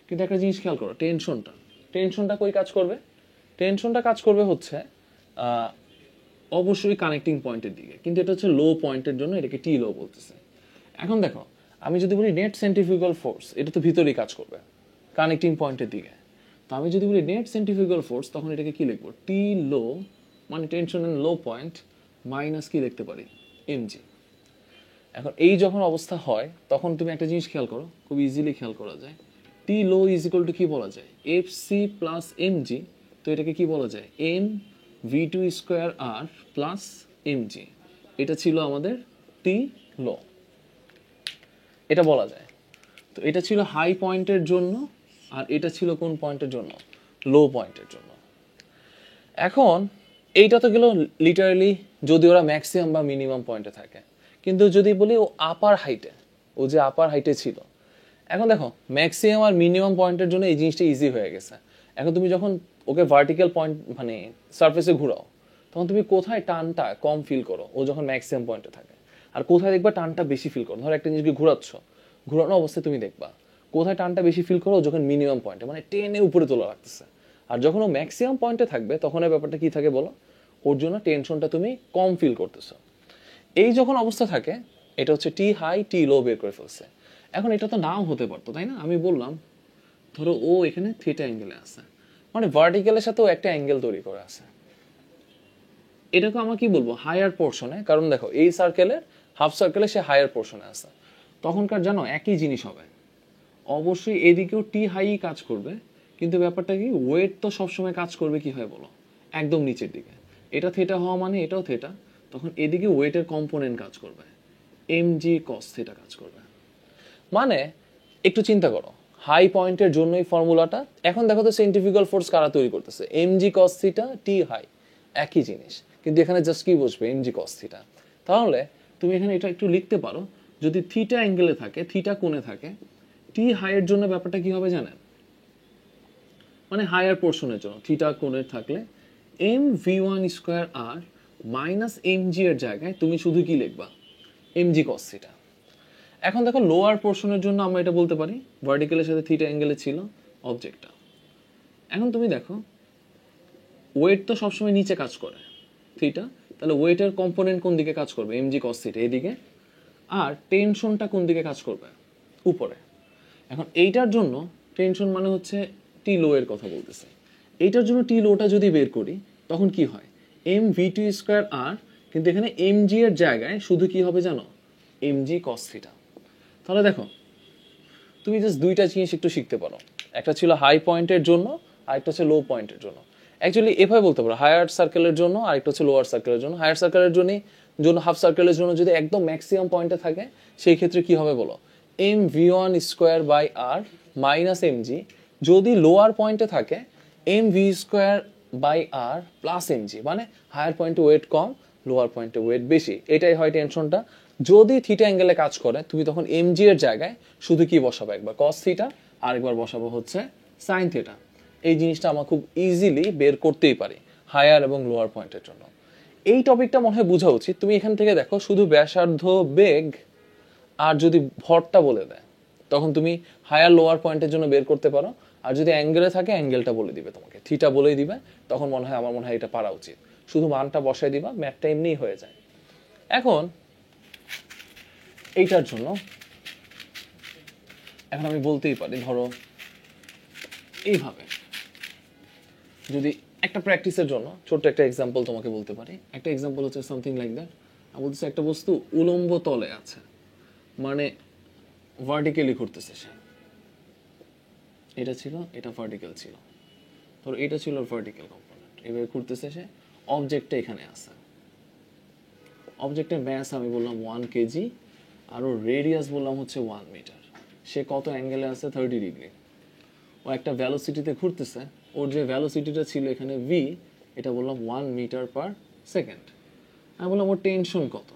কিন্তু একটা জিনিস খেয়াল করো, টেনশনটা কই কাজ করবে, টেনশনটা কাজ করবে হচ্ছে অবশ্যই কানেক্টিং পয়েন্টের দিকে, কিন্তু এটা হচ্ছে লো পয়েন্টের জন্য এটাকে টি লো বলতেছে। এখন দেখো আমি যদি বলি নেট সেন্ট্রিফিউগাল ফোর্স, এটা তো ভিতরেই কাজ করবে কানেক্টিং পয়েন্টের দিকে। তো আমি যদি বলি নেট সেন্ট্রিফিউগাল ফোর্স, তখন এটাকে কি লিখবো, টি লো মানে tension and low point minus কি লিখতে পারি এমজি। এখন এই যখন অবস্থা হয় তখন তুমি একটা জিনিস খেয়াল করো, খুব ইজিলি খেয়াল করা যায়, t low is equal to কি বলা যায়, এফ সি প্লাস এম জি। তো এটাকে কি বলা যায়, m v two square r plus m g. এটা ছিল আমাদের টি লো, এটা বলা যায়। তো এটা ছিল হাই পয়েন্টের জন্য, আর এটা ছিল কোন পয়েন্টের জন্য, লো পয়েন্টের জন্য। এখন এইটা তো গেল লিটারালি যদি ওরা ম্যাক্সিমাম বা মিনিমাম পয়েন্টে থাকে, কিন্তু যদি বলি ও আপার হাইটে, ও যে আপার হাইটে ছিল, এখন দেখো ম্যাক্সিমাম আর মিনিমাম পয়েন্টের জন্য এই জিনিসটা ইজি হয়ে গেছে। এখন তুমি যখন ওকে ভার্টিক্যাল পয়েন্ট মানে সারফেসে ঘুরাও, তখন তুমি কোথায় টানটা কম ফিল করো, ও যখন ম্যাক্সিমাম পয়েন্টে থাকে, আর কোথায় দেখবা টানটা বেশি ফিল করো। ধরো একটা জিনিসকে ঘুরাচ্ছ, ঘুরানো অবস্থায় তুমি দেখবা কোথায় টানটা বেশি ফিল করো, যখন মিনিমাম পয়েন্টে মানে টেনে উপরে তোলা রাখতেছে। আর যখন ও ম্যাক্সিমাম পয়েন্টে থাকবে তখন এই ব্যাপারটা কি থাকে বলো, ওর জন্য টেনশনটা তুমি কম ফিল করতেছো। এই যখন অবস্থা থাকে, এটা হচ্ছে টি হাই টি লো বের করে ফেলছে। এখন এটা তো নাও হতে পারতো, তাই না? আমি বললাম ধরো ও এখানে থিটা অ্যাঙ্গেলে আছে, মানে ভার্টিক্যালের সাথেও একটা অ্যাঙ্গেল তৈরি করে আছে। এটাকে আমরা কি বলবো, হায়ার পোর্শনে। কারণ দেখো এই সার্কেলের হাফ সার্কেলে সে হায়ার পোর্শনে আছে, তখনকার জানো একই জিনিস হবে, অবশ্যই এদিকেও টি হাই কাজ করবে, কিন্তু ব্যাপারটা কি, ওয়েট তো সবসময় কাজ করবে কি হয় বলো, একদম নিচের দিকে। এটা থেটা হওয়া মানে এটাও থেটা, তখন এদিকে ওয়েটের কম্পোনেন্ট কাজ করবে, mg cos থিটা কাজ করবে। মানে একটু চিন্তা করো, হাই পয়েন্টের জন্যই ফর্মুলাটা। এখন দেখো তো সেন্ট্রিফিউগাল ফোর্স কারা তৈরি করতেছে, mg cos theta, T high, একই জিনিস, কিন্তু এখানে জাস্ট কি বসবে, mg cos থিটা। তাহলে তুমি এখানে এটা একটু লিখতে পারো, যদি থিটা অ্যাঙ্গেলে থাকে, থিটা কোণে থাকে, টি হাইয়ের জন্য ব্যাপারটা কি হবে জানেন, মানে হায়ার পোর্শনের জন্য থিটা কোণে থাকলে এম ভি ওয়ান স্কোয়ার আর মাইনাস এম জি এর জায়গায় তুমি শুধু কি লিখবা, এম জি কস থিটা। এখন দেখো লোয়ার পোর্শনের জন্য আমরা এটা বলতে পারি, ভার্টিক্যালের সাথে থিটা অ্যাঙ্গেলে ছিল অবজেক্টটা। এখন তুমি দেখো ওয়েট তো সবসময় নিচে কাজ করে থিটা, তাহলে ওয়েটের কম্পোনেন্ট কোন দিকে কাজ করবে, এম জি কস থিটা এদিকে, আর টেনশনটা কোন দিকে কাজ করবে, উপরে। এখন এইটার জন্য টেনশন মানে হচ্ছে টি লো এর কথা বলতেছে, এইটার জন্য টি লোটা যদি বের করি তখন কি হয়, এম ভি টু স্কোয়ার আর, কিন্তু এখানে এম জি এর জায়গায় শুধু কি হবে জানো, এম জি কস থিটা। তাহলে দেখো তুমি জাস্ট দুইটা জিনিস একটু শিখতে পারো, একটা ছিল হাই পয়েন্টের জন্য আর একটা হচ্ছে লো পয়েন্টের জন্য। অ্যাকচুয়ালি এভাবে বলতে পারো, হায়ার সার্কেলের জন্য আর একটা হচ্ছে লোয়ার সার্কেলের জন্য। হায়ার সার্কেলের জন্য হাফ সার্কেলের জন্য যদি একদম ম্যাক্সিমাম পয়েন্টে থাকে সেই ক্ষেত্রে কি হবে বলো, m V one square by R minus M g. যদি লোয়ার পয়েন্টে থাকে m V square by r plus m g, মানে হায়ার পয়েন্টে ওয়েট কম, লোয়ার পয়েন্টে ওয়েট বেশি, এটাই হয় টেনশনটা। যদি থিটা অ্যাঙ্গেলে কাজ করে তুমি তখন এম জি এর জায়গায় শুধু কি বসাবো, একবার কস থিটা আর একবার বসাবো হচ্ছে সাইন থিটা। এই জিনিসটা আমরা খুব ইজিলি বের করতেই পারি হায়ার এবং লোয়ার পয়েন্টের জন্য। এই টপিকটা মনে হয় বোঝা উচিত। তুমি এখান থেকে দেখো শুধু ব্যাসার্ধ, বেগ আর যদি ভরটা বলে দেয় তখন তুমি হায়ার লোয়ার পয়েন্টের জন্য বের করতে পারো, আর যদি অ্যাঙ্গেলে থাকে অ্যাঙ্গেলটা বলে দিবে তোমাকে, থিটা বলেই দিবে, তখন মনে হয় আমার মনে হয় এটা পারা উচিত, শুধু মানটা বসাই দিবা, ম্যাথটা এমনিই হয়ে যায়। এখন এইটার জন্য এখন আমি বলতেই পারি, ধরো এইভাবে, যদি একটা প্র্যাকটিসের জন্য ছোট্ট একটা এক্সাম্পল তোমাকে বলতে পারি, একটা এক্সাম্পল হচ্ছে সামথিং লাইক দ্যাট। আমি বলতেছি একটা বস্তু উলম্ব তলে আছে, মানে ভার্টিক্যালি ঘুরতেছে সে, এটা ছিল, এটা ভার্টিক্যাল ছিল, ধরো এটা ছিল ভার্টিক্যাল কম্পোনেন্ট, এবারে ঘুরতেছে সে, অবজেক্টটা এখানে আছে, অবজেক্টের ব্যাস আমি বললাম 1 কেজি আর ওর রেডিয়াস বললাম হচ্ছে 1 মিটার। সে কত অ্যাঙ্গেলে আছে, 30 ডিগ্রি। ও একটা ভ্যালোসিটিতে ঘুরতেছে, ওর যে ভ্যালোসিটিটা ছিল এখানে ভি, এটা বললাম 1 মিটার পার সেকেন্ড। আমি বললাম ওর টেনশন কত,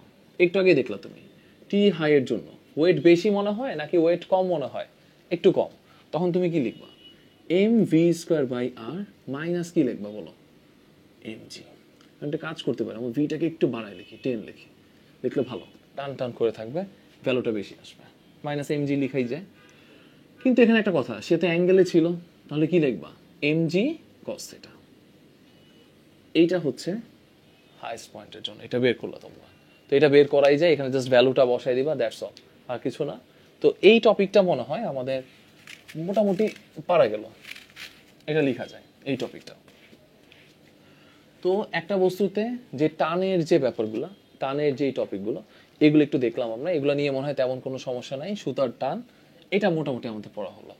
একটু আগে দেখলা তুমি, টি হাইয়ের জন্য ওয়েট বেশি মনে হয় নাকি ওয়েট কম মনে হয়, একটু কম, তখন তুমি কি লিখবা, m V square by R minus কি লিখবা বলো, এম জি। একটা কাজ করতে পারে, আমি ভিটাকে একটু বাড়াই লিখি, 10 লিখি, লিখলে ভালো, টান টান করে থাকবে, ভ্যালুটা বেশি আসবে, মাইনাস এম জি লিখাই যায়। কিন্তু এখানে একটা কথা, সে তো অ্যাঙ্গেলে ছিল, তাহলে কি লিখবা, এম জি কস থিটা। এইটা হচ্ছে হাইস্ট পয়েন্টের জন্য, এটা বের করলো তোমরা, তো এটা বের করাই যায়, এখানে জাস্ট ভ্যালুটা বসাই দিবা, দ্যাটস অল, আর কিছু না। তো এই টপিকটা মনে হয় আমাদের মোটামুটি পারা গেল, এটা লেখা যায় এই টপিকটা। তো একটা বস্তুতে যে টানের যে ব্যাপারগুলো, টানের যেই টপিকগুলো, এগুলো একটু দেখলাম আমরা, এগুলো নিয়ে মনে হয় তেমন কোনো সমস্যা নাই, সুতার টান এটা মোটামুটি আমাদের পড়া হলো।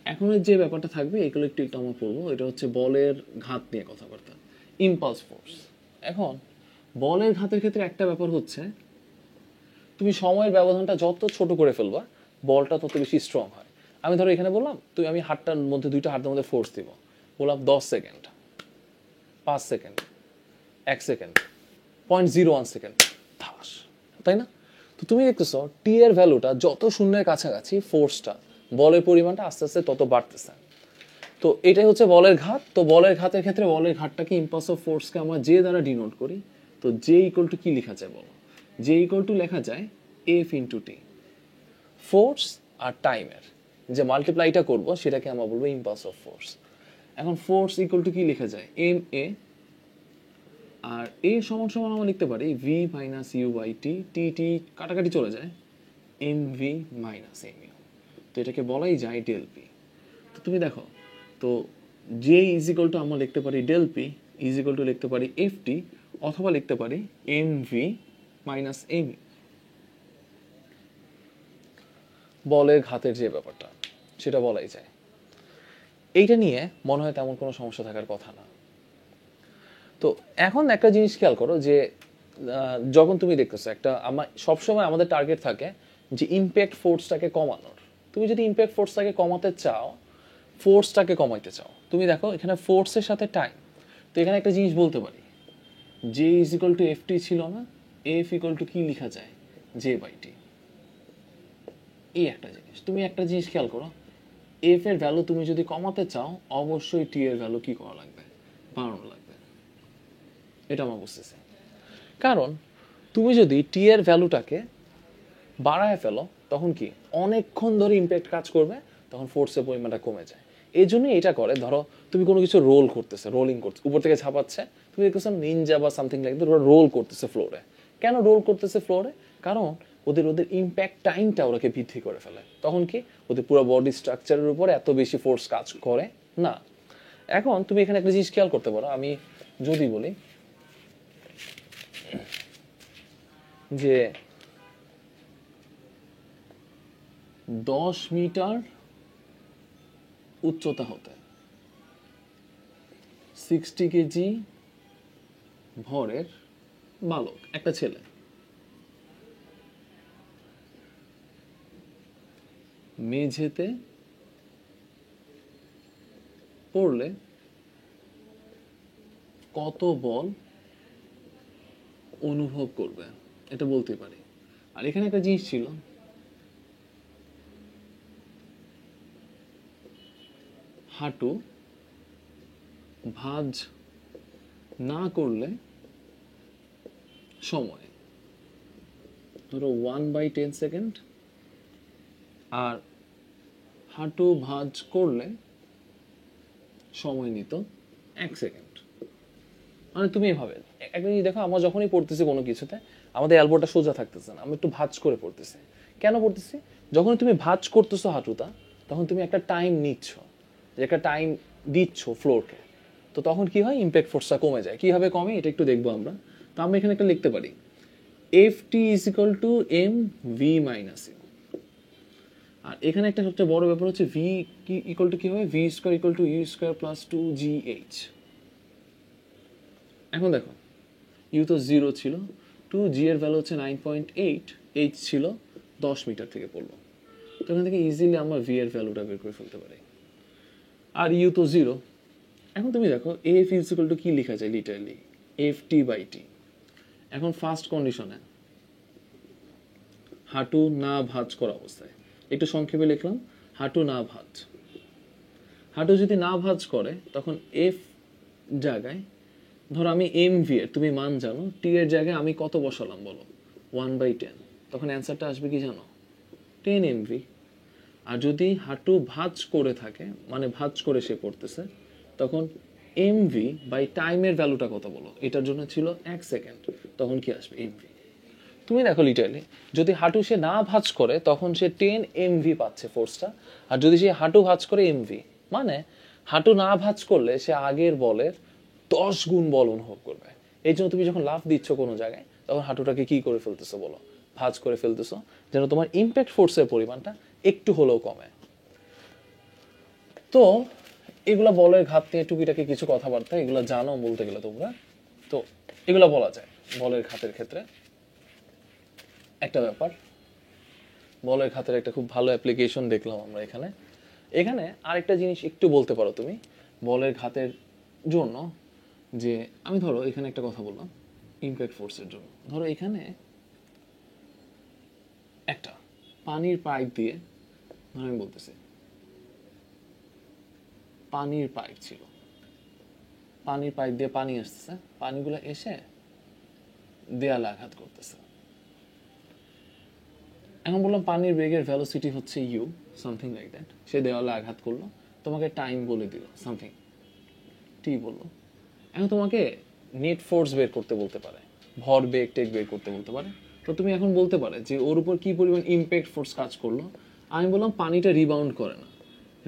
এখন যে ব্যাপারটা থাকবে এগুলো একটু একটু আমরা পড়বো, এটা হচ্ছে বলের ঘাত নিয়ে কথাবার্তা, ইম্পালস ফোর্স। এখন বলের ঘাতের ক্ষেত্রে একটা ব্যাপার হচ্ছে, তুমি সময়ের ব্যবধানটা যত ছোট করে ফেলবা বলটা তত বেশি স্ট্রং হয়। আমি ধরো এখানে বললাম, তুই আমি হাতটার মধ্যে, দুইটা হাতের মধ্যে ফোর্স দিব, বললাম 10 সেকেন্ড, 5 সেকেন্ড, 1 সেকেন্ড, 0.01 সেকেন্ড, ধাস, তাই না? তো তুমি দেখতেছ টি এর ভ্যালুটা যত শূন্যের কাছাকাছি, ফোর্সটা, বলের পরিমাণটা আস্তে আস্তে তত বাড়তেছে। তো এটাই হচ্ছে বলের ঘাত। তো বলের ঘাতের ক্ষেত্রে বলের ঘাতটাকে, ইম্পালস অফ ফোর্সকে আমরা জে দ্বারা ডিনোট করি। তো জে ইকুয়াল টু কি লেখা যায় বলো, জে ইকুয়াল টু লেখা যায় এফ ইন্টু টি, ফোর্স আর টাইমের যে মাল্টিপ্লাইটা করবো সেটাকে আমরা বলবো ইম্পালস অফ ফোর্স। এখন ফোর্স ইকুয়াল টু কি লেখা যায়, এম এ, আর এ সমান সমান আমরা লিখতে পারি v minus u by t, t t কাটাকাটি চলে যায়, m V minus m u, তো এটাকে বলাই যায় ডেল পি। তো তুমি দেখো, তো জে ইজ ইকুয়াল টু আমরা লিখতে পারি del p is equal to লিখতে পারি এফ টি, অথবা লিখতে পারি M V minus m u. বলের ঘাতের যে ব্যাপারটা সেটা বলাই যায়, এইটা নিয়ে মনে হয় তেমন কোনো সমস্যা থাকার কথা না। তো এখন একটা জিনিস খেয়াল করো, যে যখন তুমি দেখতেছো একটা, আমার সবসময় আমাদের টার্গেট থাকে যে ইম্প্যাক্ট ফোর্সটাকে কমানোর। তুমি যদি ইম্প্যাক্ট ফোর্সটাকে কমাতে চাও, ফোর্সটাকে কমাইতে চাও, তুমি দেখো এখানে ফোর্সের সাথে টাইম, তো এখানে একটা জিনিস বলতে পারি, J is equal two F T ছিল না, এফ ইকুয়াল টু কি লেখা যায়, জে বাই টি। এই একটা জিনিস, তুমি একটা জিনিস খেয়াল করো, এফ এর ভ্যালু তুমি যদি কমাতে চাও, অবশ্যই টি এর ভ্যালু কি করা লাগবে, বাড়ানো লাগবে। এটা আমার বুঝতেছে, কারণ তুমি যদি টি এর ভ্যালুটাকে বাড়ায় ফেলো, তখন কি অনেকক্ষণ ধরে ইম্প্যাক্ট কাজ করবে, তখন ফোর্সের পরিমাণটা কমে যায়। এই জন্যই এটা করে, ধরো তুমি কোনো কিছু রোল করতেছে, রোলিং করছে, উপর থেকে ছাপাচ্ছে, তুমি দেখতেছো নিনজা বা সামথিং লাইক দ্যাট, ওরা রোল করতেছে ফ্লোরে। কেন রোল করতেছে ফ্লোরে? কারণ ওদের ইম্প্যাক্ট টাইমটা ওরাকে বৃদ্ধি করে ফেলে। তখন কি ওদের পুরো বডি স্ট্রাকচারের উপর এত বেশি ফোর্স কাজ করে না। এখন তুমি এখানে একটা জিনিস খেয়াল করতে পারো, আমি যদি বলি যে 10 মিটার উচ্চতা হতে 60 কেজি ভরের বালক একটা ছেলে মেঝেতে পড়লে কত বল অনুভব করবে, এটা বলতে পারি। আর এখানে একটা জিনিস ছিল, হাঁটু ভাঁজ না করলে সময়, ধরো 1/10 সেকেন্ড, আর হাঁটু ভাঁজ করলে সময় নিত 1 সেকেন্ড। মানে তুমি এভাবে একটা জিনিস দেখো, আমরা যখনই পড়তেছি কোনো কিছুতে, আমাদের এলবোটা সোজা থাকতেছে না, আমরা একটু ভাঁজ করে পড়তেছি। কেন পড়তেছি? যখন তুমি ভাঁজ করতেছো হাঁটুটা, তখন তুমি একটা টাইম নিচ্ছ, যে একটা টাইম দিচ্ছ ফ্লোরকে, তো তখন কি হয়, ইম্প্যাক্ট ফোর্সটা কমে যায়। কিভাবে কমে এটা একটু দেখবো আমরা। তো আমরা এখানে একটা লিখতে পারি, F T is equal to M V minus U. আর এখানে একটা সবচেয়ে বড় ব্যাপার হচ্ছে ভি কি ইকুয়াল টু কি হবে, v square equal to u square plus 2gh। এখন দেখো ইউ তো 0 ছিল, 2g এর ভ্যালু হচ্ছে 9.8, h ছিল 10 মিটার থেকে পড়লো, তো এখান থেকে ইজিলি আমরা ভি এর ভ্যালুটা বের করে ফেলতে পারি। আর ইউ তো 0। এখন তুমি দেখো এফ ইজ ইকুয়াল টু কি লেখা যায়, literally F T by T. এখন ফার্স্ট কন্ডিশনে হাঁটু না ভাঁজ করা অবস্থায়, একটু সংক্ষেপে লিখলাম, হাঁটু না ভাঁজ। হাঁটু যদি না ভাঁজ করে, তখন এফ জায়গায়, ধরো আমি এম ভি এর তুমি মান জানো, টি এর জায়গায় আমি কত বসালাম বলো, 1/10, তখন অ্যান্সারটা আসবে কি জানো, 10 mv। আর যদি হাঁটু ভাঁজ করে থাকে, মানে ভাঁজ করে সে পড়তেছে, তখন এমভি বাই টাইমের ভ্যালুটা কত বলো, এটার জন্য ছিল 1 সেকেন্ড, তখন কি আসবে, এমভি। তুমি দেখো লিটারালি যদি হাঁটু সে না ভাঁজ করে, তখন সে 10 mv পাচ্ছে ফোর্সটা, আর যদি সে হাঁটু ভাঁজ করে এমভি, মানে হাঁটু না ভাঁজ করলে সে আগের বলের 10 গুণ বল অনুভব করবে। এই জন্য তুমি যখন লাফ দিচ্ছ কোনো জায়গায়, তখন হাঁটুটাকে কি করে ফেলতেছো বলো, ভাঁজ করে ফেলতেছো, যেন তোমার ইম্প্যাক্ট ফোর্সের পরিমাণটা একটু হলেও কমে। তো এগুলা বলের ঘাত নিয়ে টুকিটাকি কিছু কথাবার্তা, এগুলো জানো বলতে গেলে তোমরা, তো এগুলো বলা যায় বলের ঘাতের ক্ষেত্রে। একটা ব্যাপার, বলের ঘাতের একটা খুব ভালো অ্যাপ্লিকেশন দেখলাম আমরা এখানে। এখানে আরেকটা জিনিস একটু বলতে পারো তুমি বলের ঘাতের জন্য, যে আমি ধরো এখানে একটা কথা বললাম ইম্প্যাক্ট ফোর্সের জন্য, ধরো এখানে একটা পানির পাইপ দিয়ে, ধরো আমি বলতেছি পানির পাইপ ছিল, পানির পাইপ দিয়ে পানি আসতেছে, পানিগুলো এসে দেয়ালে আঘাত করতেছে। এখন বললাম পানির বেগের ভেলোসিটি হচ্ছে ইউ, সামথিং লাইক দ্যাট। সে দেওয়ালে আঘাত করলো, তোমাকে টাইম বলে দিল সামথিং টি বললো। এখন তোমাকে নেট ফোর্স বের করতে বলতে পারে, ভর বেগ টেক বের করতে বলতে পারে। তো তুমি এখন বলতে পারে যে ওর উপর কি পরিমাণ ইম্প্যাক্ট ফোর্স কাজ করলো। আমি বললাম পানিটা রিবাউন্ড করে না।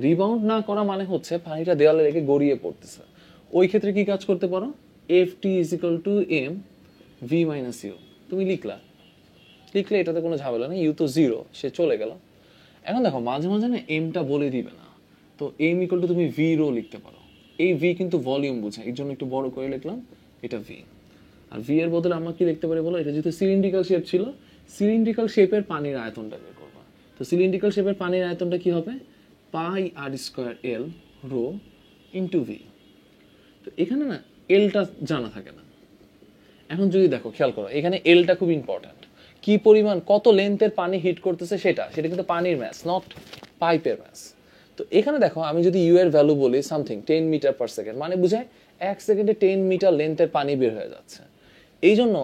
রিবাউন্ড না করা মানে হচ্ছে পানিটা দেওয়ালে রেখে গড়িয়ে পড়তেছে। ওই ক্ষেত্রে কি কাজ করতে পারো, f T is equal to M V minus u. তুমি লিখলে এটাতে কোনো ঝামেলা নেই, ইউ তো 0, সে চলে গেল। এখন দেখো মাঝে মাঝে না এমটা বলে দিবে না, তো এম ইকুয়াল টু তুমি ভি রো লিখতে পারো। এই ভি কিন্তু ভলিউম বোঝায়, এর জন্য একটু বড় করে লিখলাম, এটা ভি। আর ভি এর বদলে আমরা কি লিখতে পারি বলো, এটা যেহেতু সিলিন্ড্রিক্যাল শেপ ছিল, সিলিন্ড্রিক্যাল শেপের পানির আয়তনটা বের করবা। তো সিলিন্ড্রিক্যাল শেপের পানির আয়তনটা কি হবে, পাই আর স্কোয়ার এল রো ইন্টু ভি। তো এখানে না এলটা জানা থাকে না। এখন যদি দেখো খেয়াল করো, এখানে এলটা খুব ইম্পর্ট্যান্ট, কি পরিমাণ কত লেন্থের পানি হিট করতেছে সেটা কিন্তু পানির ম্যাস, নট পাইপের ম্যাস। তো এখানে দেখো আমি যদি ইউ এর ভ্যালু বলি সামথিং 10 মিটার পার সেকেন্ড, মানে বুঝায় 1 সেকেন্ডে 10 মিটার লেন্থের পানি বের হয়ে যাচ্ছে। এই জন্য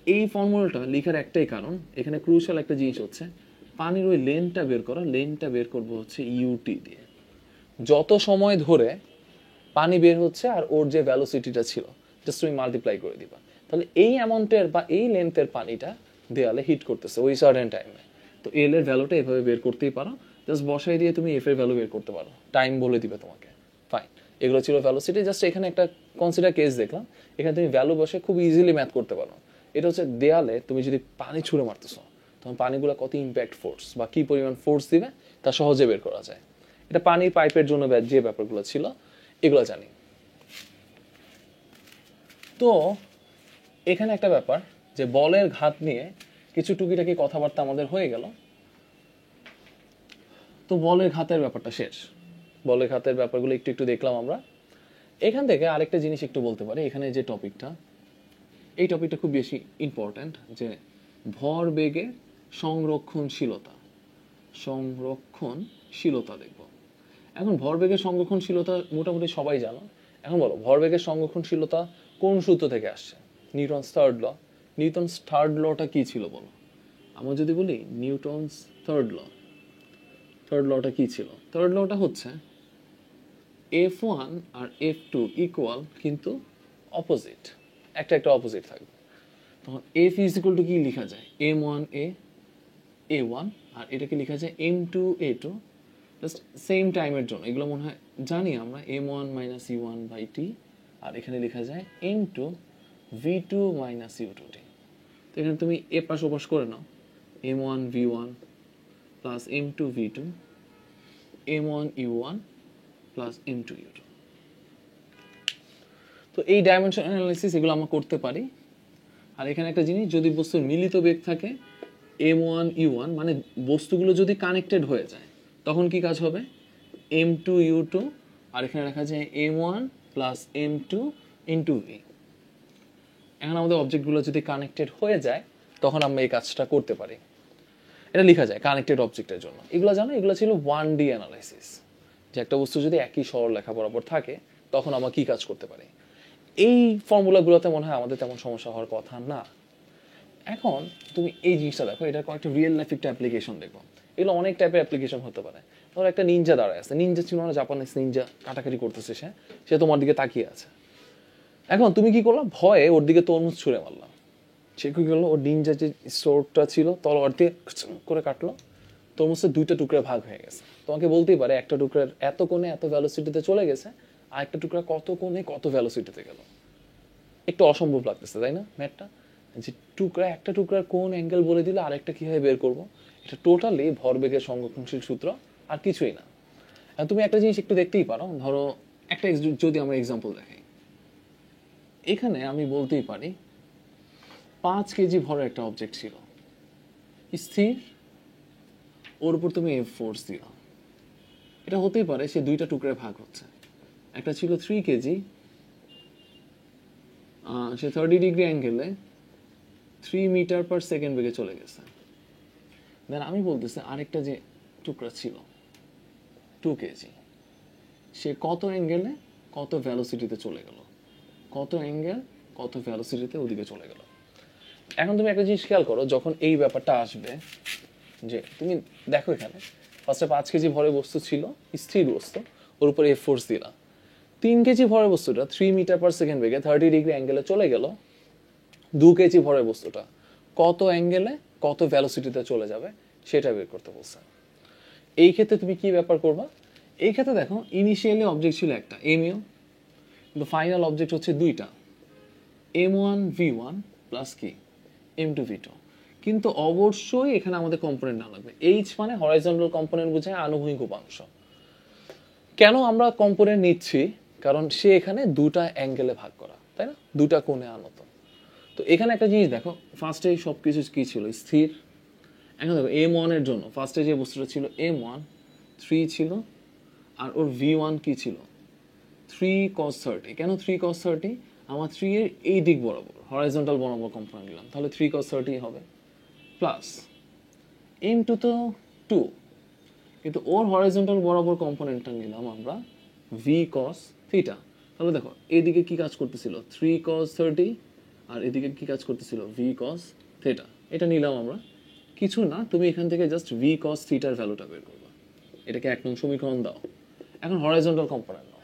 এই ফর্মুলাটা লেখার একটাই কারণ, এখানে ক্রুশাল একটা জিনিস হচ্ছে পানির ওই লেন্থটা বের করা। লেন্থটা বের করবো হচ্ছে ইউটি দিয়ে, যত সময় ধরে পানি বের হচ্ছে আর ওর যে ভ্যালোসিটিটা ছিল জাস্ট তুমি মাল্টিপ্লাই করে দিবা, তাহলে এই অ্যামাউন্টের বা এই লেন্থের পানিটা দেয়ালে হিট করতেছে ওই সার্টেন টাইমে। তো এল এর ভ্যালুটা এভাবে বের করতেই পারো, জাস্ট বসাই দিয়ে তুমি এফ এর ভ্যালু বের করতে পারো, টাইম বলে দিবে তোমাকে। ফাইন, এগুলো ছিল ভ্যালোসিটি। জাস্ট এখানে একটা কনসিডার কেস দেখলাম, এখানে তুমি ভ্যালু বসে খুব ইজিলি ম্যাথ করতে পারো। এটা হচ্ছে দেয়ালে তুমি যদি পানি ছুঁড়ে মারতেছো তখন পানিগুলো কত ইম্প্যাক্ট ফোর্স বা কি পরিমাণ ফোর্স দিবে তা সহজে বের করা যায়। এটা পানির পাইপের জন্য যে ব্যাপারগুলো ছিল এগুলো জানি। তো এখানে একটা ব্যাপার যে বলের ঘাত নিয়ে কিছু টুকিটাকি কথাবার্তা আমাদের হয়ে গেল। তো বলের ঘাতের ব্যাপারটা শেষ, বলের ঘাতের ব্যাপারগুলো একটু একটু দেখলাম আমরা। এখান থেকে আরেকটা জিনিস একটু বলতে পারি, এখানে যে টপিকটা, এই টপিকটা খুব বেশি ইম্পর্ট্যান্ট, যে ভরবেগের সংরক্ষণশীলতা। সংরক্ষণশীলতা দেখব। এখন ভরবেগের সংরক্ষণশীলতা মোটামুটি সবাই জানো। এখন বলো ভরবেগের সংরক্ষণশীলতা কোন সূত্র থেকে আসছে? Newton's third law. Newton's third লটা কি ছিল বলো? আমরা যদি বলি নিউটনস থার্ড ল, থার্ড লটা কি ছিল? থার্ড লটা হচ্ছে F1 আর F2 ইকুয়াল কিন্তু অপোজিট, একটা একটা অপোজিট থাকবে। তখন F ইজ ইকুয়াল টু কি লেখা যায়? M1A A1, আর এটাকে লেখা যায় M2 A2, জাস্ট সেম টাইমের জন্য। এগুলো মনে হয় জানি আমরা, M1 minus U1 by T, আর এখানে লেখা যায় M2 V2 মাইনাস U2T। তো এখানে তুমি এ পাশ ওপাশ করে নাও, M1 V1 plus M2 V2, M1 U1 plus M2 U2। তো এই ডাইমেনশন অ্যানালাইসিস এগুলো আমরা করতে পারি। আর এখানে একটা জিনিস, যদি বস্তুর মিলিত বেগ থাকে M1 U1, মানে বস্তুগুলো যদি কানেক্টেড হয়ে যায় তখন কি কাজ হবে? M2 U2, আর এখানে রাখা যায় M1 plus M2 into V। এখন আমাদের অবজেক্টগুলো যদি কানেক্টেড হয়ে যায় তখন আমরা এই কাজটা করতে পারি। এটা লেখা যায় কানেক্টেড অবজেক্টের জন্য। এগুলো জানো, এগুলো ছিল 1D অ্যানালাইসিস, যে একটা বস্তু যদি একই সরলরেখা বরাবর থাকে তখন আমরা কি কাজ করতে পারি। এই ফর্মুলাগুলোতে মনে হয় আমাদের তেমন সমস্যা হওয়ার কথা না। এখন তুমি এই জিনিসটা দেখো, এটা কয়েকটা রিয়েল লাইফ একটা অ্যাপ্লিকেশন দেখো। এগুলো অনেক টাইপের অ্যাপ্লিকেশন হতে পারে। ধরো একটা নিনজা দাঁড়ায় আছে, নিনজা ছিল না, জাপানিজ নিনজা, কাটাকাটি করতেছে, সে তোমার দিকে তাকিয়ে আছে। এখন তুমি কি করলাম, ভয়ে ওর দিকে তরমুজ ছুঁড়ে মারলাম। সে কি করলো, ওর নিনজা যে সোর্ডটা ছিল তলোয়ার দিয়ে করে কাটলো, তরমুজের দুইটা টুকরা ভাগ হয়ে গেছে। তোমাকে বলতেই পারে একটা টুকরার এত কোণে এত ভ্যালোসিটিতে চলে গেছে, আর একটা টুকরা কত কোণে কত ভ্যালোসিটিতে গেল। একটু অসম্ভব লাগতেছে তাই না ম্যাথটা, যে একটা টুকরার কোন অ্যাঙ্গেল বলে দিলে আরেকটা কিভাবে বের করবো। এটা টোটালি ভরবেগের সংরক্ষণশীল সূত্র, আর কিছুই না। তুমি একটা জিনিস একটু দেখতেই পারো, ধরো একটা যদি আমরা এক্সাম্পল দেখাই, এখানে আমি বলতেই পারি 5 কেজি ভরের একটা অবজেক্ট ছিল স্থির, ওর উপর তুমি এফ ফোর্স দিলাম। এটা হতেই পারে সে দুইটা টুকরায় ভাগ হচ্ছে, একটা ছিল 3 কেজি, সে 30 ডিগ্রি অ্যাঙ্গেলে 3 মিটার পার সেকেন্ড বেগে চলে গেছে। দেন আমি বলতেছি আরেকটা যে টুকরা ছিল 2 কেজি, সে কত অ্যাঙ্গেলে কত ভ্যালোসিটিতে চলে গেল, কত অ্যাঙ্গেল কত ভ্যালোসিটিতে ওদিকে চলে গেল। এখন তুমি একটা জিনিস খেয়াল করো, যখন এই ব্যাপারটা আসবে, যে তুমি দেখো এখানে ফার্স্টে 5 কেজি ভরের বস্তু ছিল, স্থির বস্তু, ওর উপরে এফ ফোর্স দিলাম। 3 কেজি ভরের বস্তুটা 3 মিটার পার সেকেন্ড বেগে 30 ডিগ্রি অ্যাঙ্গেলে চলে গেল। 2 কেজি ভরের বস্তুটা কত অ্যাঙ্গেলে কত ভ্যালোসিটিতে চলে যাবে সেটা বের করতে বলছে। এই ক্ষেত্রে তুমি কি ব্যাপার করবা? এই ক্ষেত্রে দেখো ইনিশিয়ালি অবজেক্ট ছিল একটা এমইউ, কিন্তু ফাইনাল অবজেক্ট হচ্ছে দুইটা, M1 V1 প্লাস কি M2 V2। কিন্তু অবশ্যই এখানে আমাদের কম্পোনেন্ট না লাগবে। এইচ মানে হরাইজন্টাল কম্পোনেন্ট বোঝায় আনুভূমিক উপাংশ। কেন আমরা কম্পোনেন্ট নিচ্ছি? কারণ সে এখানে দুটা অ্যাঙ্গেলে ভাগ করা, তাই না, দুটা কোণে আনত। তো এখানে একটা জিনিস দেখো, ফার্স্টে সব কিছু কি ছিল, স্থির। এখন দেখো M1 এর জন্য ফার্স্টে যে বস্তুটা ছিল M1 3 ছিল, আর ওর V1 কি ছিল 3 cos 30। কেন 3 cos 30? আমার 3 এর এই দিক বরাবর হরাইজন্টাল বরাবর কম্পোনেন্ট নিলাম, তাহলে 3 cos 30 হবে, প্লাস M2 তো 2, কিন্তু ওর হরাইজন্টাল বরাবর কম্পোনেন্টটা নিলাম আমরা V cos থিটা। তাহলে দেখো এইদিকে কি কাজ করতেছিল 3 cos 30, আর এদিকে কি কাজ করতেছিল V cos থিটা। এটা নিলাম আমরা, কিছু না, তুমি এখান থেকে জাস্ট V cos থিটার ভ্যালুটা বের করবে। এটাকে 1 নং সমীকরণ দাও। এখন হরাইজন্টাল কম্পোনেন্ট নাও।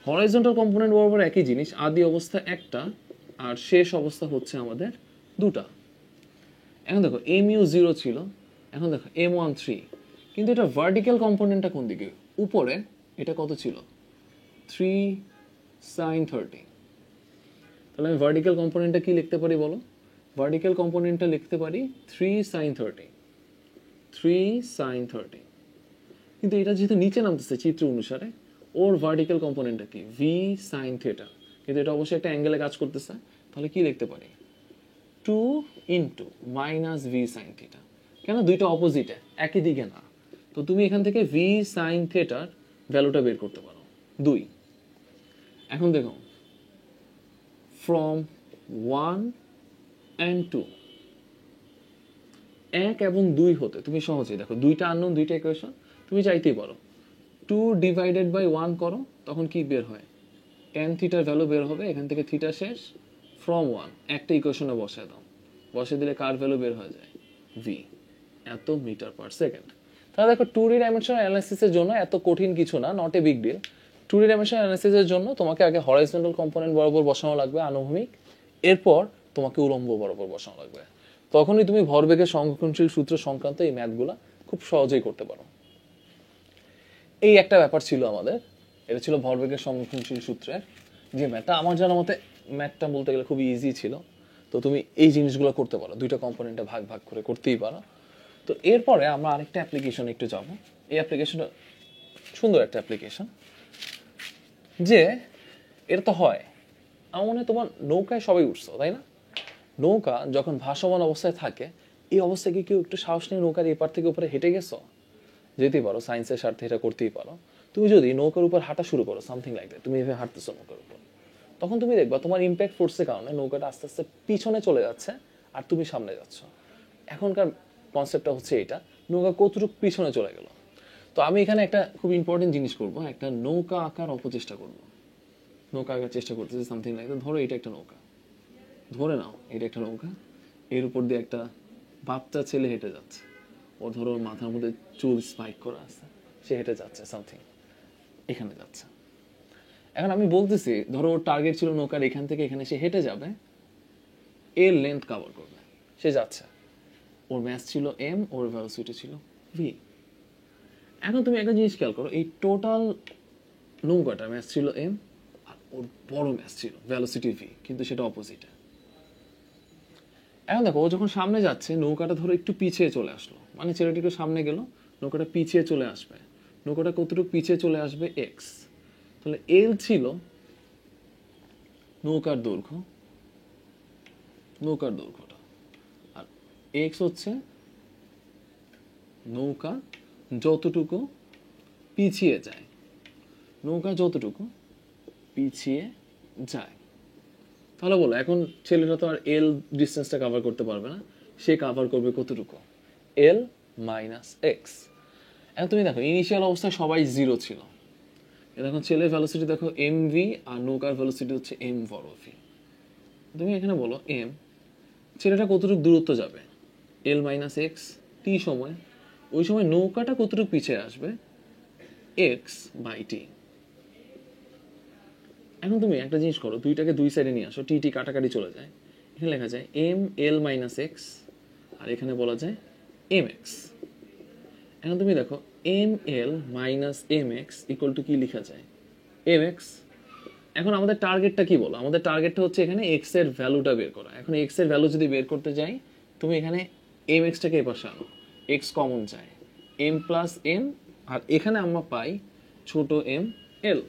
হরাইজন্টাল কম্পোনেন্ট বরাবর একই জিনিস, আদি অবস্থা একটা আর শেষ অবস্থা হচ্ছে আমাদের দুটা। এখন দেখো mu 0 ছিল, এখন দেখো M1 3, কিন্তু এটা ভার্টিক্যাল কম্পোনেন্টটা কোন দিকে, উপরে। এটা কত ছিল 3 sin 30। তাহলে আমি ভার্টিক্যাল কম্পোনেন্টটা কি লিখতে পারি বলো? ভার্টিক্যাল কম্পোনেন্টটা লিখতে পারি 3 sin 30, 3 sin 30। কিন্তু এটা যেহেতু নিচে নামতেছে চিত্র অনুসারে, ওর ভার্টিক্যাল কম্পোনেন্টটা কি v sin থিটা, কিন্তু এটা অবশ্যই একটা অ্যাঙ্গেলে কাজ করতেছে, তাহলে কি লিখতে পারি 2 into minus v sin theta. কেন? দুইটা অপোজিটে, একই দিকে না। তো তুমি এখান থেকে v sin থিটার ভ্যালুটা বের করতে পারো 2। এখন দেখো ফ্রম 1 and 2, 1 এবং 2 হতে তুমি সহজেই দেখো দুইটা আননোন, দুইটা ইকুয়েশন তুমি চাইতেই পারো 2 ডিভাইডেড বাই 1 করো, তখন কি বের হয় tan থিটার ভ্যালু বের হবে। এখান থেকে থিটা শেষ, ফ্রম 1 একটা ইকুয়েশনে বসায় দাও, বসে দিলে কার ভ্যালু বের হয়ে যায় v, এত মিটার পার সেকেন্ড। তাহলে দেখো 2D ডাইমেনশনাল অ্যানালাইসিসের জন্য এত কঠিন কিছু না, not a big deal. 2D dimensional অ্যানালাইসিসের জন্য তোমাকে আগে হরাইজন্টাল কম্পোনেন্ট বরাবর বসানো লাগবে আনুভূমিক, এরপর তোমাকে উলম্ব বরাবর বসানো লাগবে। তখনই তুমি ভরবেগের সংরক্ষণশীল সূত্র সংক্রান্ত এই ম্যাথগুলা খুব সহজেই করতে পারো। এই একটা ব্যাপার ছিল আমাদের, এটা ছিল ভরবেগের সংরক্ষণশীল সূত্রের যে ম্যাথটা। আমার জানার মতে ম্যাথটা বলতে গেলে খুবই ইজি ছিল। তো তুমি এই জিনিসগুলো করতে পারো, দুইটা কম্পোনেন্টে ভাগ ভাগ করে করতেই পারো। তো এরপরে আমরা আরেকটা অ্যাপ্লিকেশন একটু যাব। এই অ্যাপ্লিকেশনটা সুন্দর একটা অ্যাপ্লিকেশন, যে এটা তো হয় আমার মনে হয় তোমার নৌকায় সবাই উঠছো, তাই না? নৌকা যখন ভাসমান অবস্থায় থাকে, এই অবস্থায় কি কেউ একটু সাহস নিয়ে নৌকার এপার থেকে উপরে হেঁটে গেছো? যেতেই পারো, সায়েন্সের স্বার্থে এটা করতেই পারো। তুমি যদি নৌকার উপর হাঁটা শুরু করো, সামথিং লাইক দ্যাট, তুমি এভাবে হাঁটতেছো নৌকার উপর, তখন তুমি দেখবা তোমার ইম্প্যাক্ট ফোর্সের কারণে নৌকাটা আস্তে আস্তে পিছনে চলে যাচ্ছে আর তুমি সামনে যাচ্ছ। এখনকার কনসেপ্টটা হচ্ছে এটা, নৌকা কতটুকু পিছনে চলে গেল। তো আমি এখানে একটা খুব ইম্পর্টেন্ট জিনিস করব, একটা নৌকা আঁকার অপচেষ্টা করব। নৌকা আঁকার চেষ্টা করতেছি সামথিং লাইক দ্যাট। ধরো এটা একটা নৌকা, ধরে নাও এটা একটা নৌকা, এর উপর দিয়ে একটা বাচ্চা ছেলে হেঁটে যাচ্ছে। ও ধরো ওর মাথার মধ্যে চুল স্পাইক করা আছে, সে হেঁটে যাচ্ছে সামথিং, এখানে যাচ্ছে। এখন আমি বলতেছি ধরো ওর টার্গেট ছিল নৌকার এখান থেকে এখানে সে হেঁটে যাবে, এর লেন্থ কভার করবে, সে যাচ্ছে। ওর ম্যাস ছিল m, ওর ভেলোসিটি ছিল v। এখন তুমি একটা জিনিস খেয়াল করো, এই টোটাল নৌকাটার ম্যাস ছিল m, আর ওর বড় ম্যাস ছিল ভেলোসিটি v, কিন্তু সেটা অপোজিটে। এখন দেখো ও যখন সামনে যাচ্ছে, নৌকাটা ধরো একটু পিছিয়ে চলে আসলো, মানে ছেলেটি একটু সামনে গেল, নৌকাটা পিছিয়ে চলে আসবে। নৌকাটা কতটুকু পিছিয়ে চলে আসবে x, তাহলে l ছিল নৌকার দৈর্ঘ্য, নৌকার দৈর্ঘ্যটা, আর x হচ্ছে নৌকা যতটুকু পিছিয়ে যায়, নৌকা যতটুকু পিছিয়ে যায়। তাহলে বলো এখন ছেলেটা তো আর এল ডিস্টেন্সটা কভার করতে পারবে না, সে কভার করবে কতটুকু এল মাইনাস এক্স। এখন তুমি দেখো ইনিশিয়াল অবস্থায় সবাই 0 ছিল, এখন ছেলের ভেলোসিটি দেখো এম ভি আর নৌকার ভেলোসিটি হচ্ছে এম বড় ভি। তুমি এখানে বলো এম, ছেলেটা কতটুকু দূরত্ব যাবে এল মাইনাস এক্স টি সময়, ওই সময় নৌকাটা কতটুকু পিছিয়ে আসবে এক্স বাই টি। এখন তুমি একটা জিনিস করো, দুইটাকে দুই সাইডে নিয়ে আসো, টি টি কাটাকাটি চলে যায়, এখানে লেখা যায় এম এল মাইনাস এক্স, আর এখানে বলা যায় এম এক্স। এখন তুমি দেখো m l minus m x equal to কি লেখা যায় এম এক্স। এখন আমাদের টার্গেটটা কি বলো? আমাদের টার্গেটটা হচ্ছে এখানে এক্স এর ভ্যালুটা বের করা। এখন এক্স এর ভ্যালু যদি বের করতে যাই, তুমি এখানে এম এক্সটাকে এপাশে আনো, এক্স কমন যায়, এম প্লাস এম, আর এখানে আমরা পাই ছোট এম এল।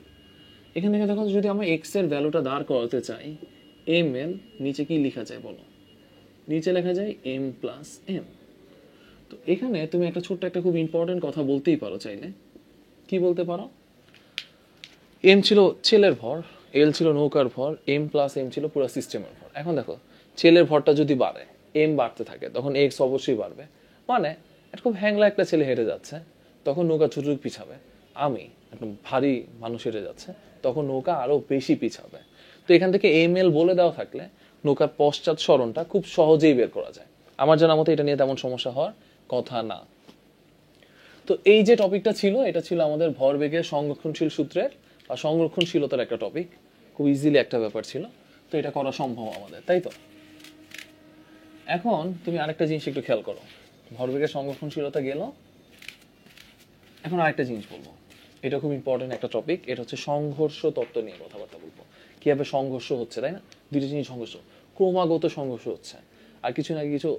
এখান থেকে দেখো যদি আমরা এক্স এর ভ্যালুটা দাঁড় করাতে চাই, এম এল নিচে কি লেখা যায় বলো, নিচে লেখা যায় এম প্লাস এম। তো এখানে তুমি একটা ছোট্ট একটা খুব ইম্পর্টেন্ট কথা বলতেই পারো চাইলে, কি বলতে পারো, এম ছিল ছেলের ভর, এল ছিল নৌকার ভর, এম প্লাস এম ছিল পুরো সিস্টেমের ভর। এখন দেখো ছেলের ভরটা যদি বাড়ে, এম বাড়তে থাকে, তখন এক্স অবশ্যই বাড়বে। মানে একটা খুব হ্যাংলা একটা ছেলে হেঁটে যাচ্ছে, তখন নৌকা ছুটুক পিছাবে। আমি একটা ভারী মানুষ হেঁটে যাচ্ছে, তখন নৌকা আরো বেশি পিছাবে। তো এখান থেকে এম এল বলে দেওয়া থাকলে নৌকার পশ্চাৎ সরণটা খুব সহজেই বের করা যায়। আমার জানা মতে এটা নিয়ে তেমন সমস্যা হওয়ার কথা না। তো এই যে টপিকটা ছিল, এটা ছিল আমাদের ভরবেগের সংরক্ষণশীল সূত্রের বা সংরক্ষণশীলতার একটা টপিক। খুব ইজিলি একটা ব্যাপার ছিল, তো এটা করা সম্ভব আমাদের, তাই তো? এখন তুমি আরেকটা জিনিস একটু খেয়াল করো, ভরবেগের সংরক্ষণশীলতা গেল, এখন আরেকটা জিনিস বলবো, এটা খুব ইম্পর্টেন্ট একটা টপিক, এটা হচ্ছে সংঘর্ষ তত্ত্ব নিয়ে কথাবার্তা বলবো। কিভাবে সংঘর্ষ হচ্ছে, তাই না? দুইটা জিনিস সংঘর্ষ, ক্রমাগত সংঘর্ষ হচ্ছে। আর কিছু না কিছু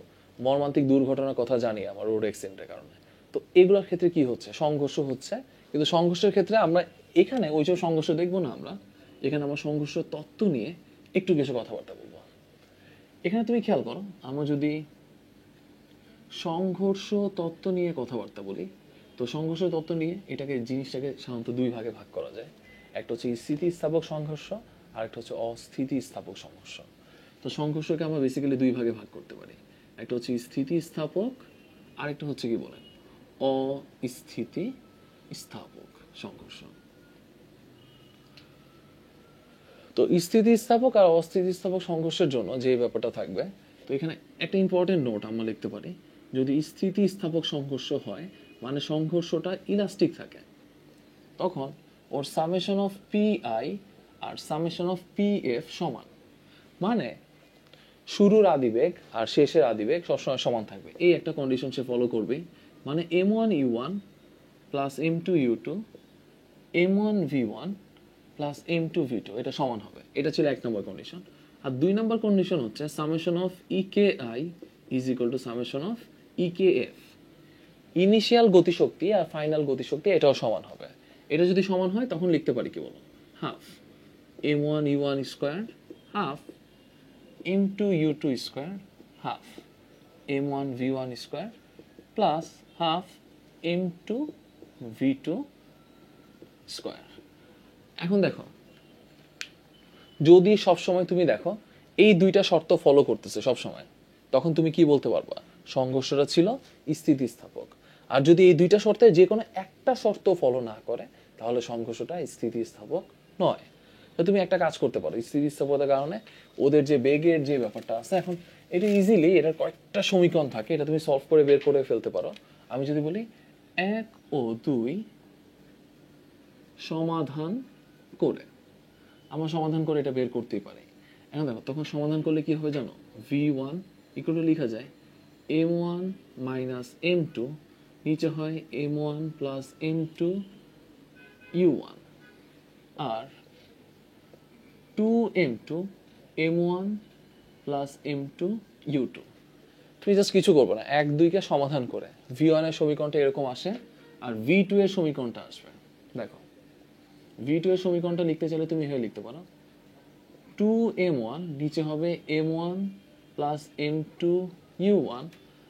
মর্মান্তিক দুর্ঘটনার কথা জানি আমার রোড অ্যাক্সিডেন্টের কারণে। তো এগুলোর ক্ষেত্রে কি হচ্ছে, সংঘর্ষ হচ্ছে। কিন্তু সংঘর্ষের ক্ষেত্রে আমরা এখানে ওইসব সংঘর্ষ দেখবো না, আমরা এখানে আমরা সংঘর্ষ তত্ত্ব নিয়ে একটু কিছু কথাবার্তা বলবো। এখানে তুমি খেয়াল করো, আমরা যদি সংঘর্ষ তত্ত্ব নিয়ে কথাবার্তা বলি, তো সংঘর্ষ তত্ত্ব নিয়ে জিনিসটাকে সাধারণত দুই ভাগে ভাগ করা যায়। একটা হচ্ছে স্থিতিস্থাপক সংঘর্ষ, আর একটা হচ্ছে অস্থিতিস্থাপক সংঘর্ষ। তো সংঘর্ষকে আমরা বেসিক্যালি দুই ভাগে ভাগ করতে পারি, একটা হচ্ছে স্থিতিস্থাপক, আর একটা হচ্ছে কি বলেন অস্থিতিস্থাপক সংঘর্ষ। তো স্থিতিস্থাপক আর অস্থিতিস্থাপক সংঘর্ষের জন্য যে ব্যাপারটা থাকবে, তো এখানে একটা ইম্পর্টেন্ট নোট আমরা লিখতে পারি, যদি স্থিতিস্থাপক সংঘর্ষ হয় মানে সংঘর্ষটা ইলাস্টিক থাকে, তখন ওর সামেশন অফ পি আই আর সামেশন অফ পি এফ সমান। মানে শুরুর আদিবেগ আর শেষের আদিবেগ সবসময় সমান থাকবে, এই একটা কন্ডিশন সে ফলো করবেই। মানে m one u one plus M two you two, M one v one plus M two v two, এটা সমান হবে। এটা ছিল এক নম্বর কন্ডিশন। আর দুই নম্বর কন্ডিশন হচ্ছে summation of E K I is equal two summation of E K F. Initial গতিশক্তি আর final গতিশক্তি এটাও সমান হবে। এটা যদি সমান হয় তখন লিখতে পারি কি বলো, half m one u one square half m two you two square half m one v one square plus half m two v two square. এখন দেখো, যদি সবসময় তুমি দেখো এই দুইটা শর্ত ফলো করতেছে সবসময়, তখন তুমি কি বলতে পারবা, সংঘর্ষটা ছিল স্থিতিস্থাপক। আর যদি এই দুইটা শর্তের যে কোনো একটা শর্ত ফলো না করে, তাহলে সংঘর্ষটা স্থিতিস্থাপক নয়। তো তুমি একটা কাজ করতে পারো, স্থিতিস্থাপকতার কারণে ওদের যে বেগের যে ব্যাপারটা আছে, এখন এটা ইজিলি এটার কয়েকটা সমীকরণ থাকে, এটা তুমি সলভ করে বের করে ফেলতে পারো। আমি যদি বলি 1 ও 2 সমাধান করে, আমরা সমাধান করে এটা বের করতেই পারি। এখন দেখো, তখন সমাধান করলে কি হবে জানো, ভি ওয়ান ইকুয়াল টু লেখা যায় M one minus M two, নিচে হয় M one plus M two U one, আর two M two M one plus M two you two. তুমি জাস্ট কিছু করবো না, 1 2 কে সমাধান করে ভি ওয়ানের সমীকরণটা এরকম আসে, আর ভি টু এর সমীকরণটা আসবে। দেখো, ভি টু এর সমীকরণটা লিখতে চাইলে তুমি এভাবে লিখতে পারো, টু এম ওয়ান নিচে হবে M one plus M two U one,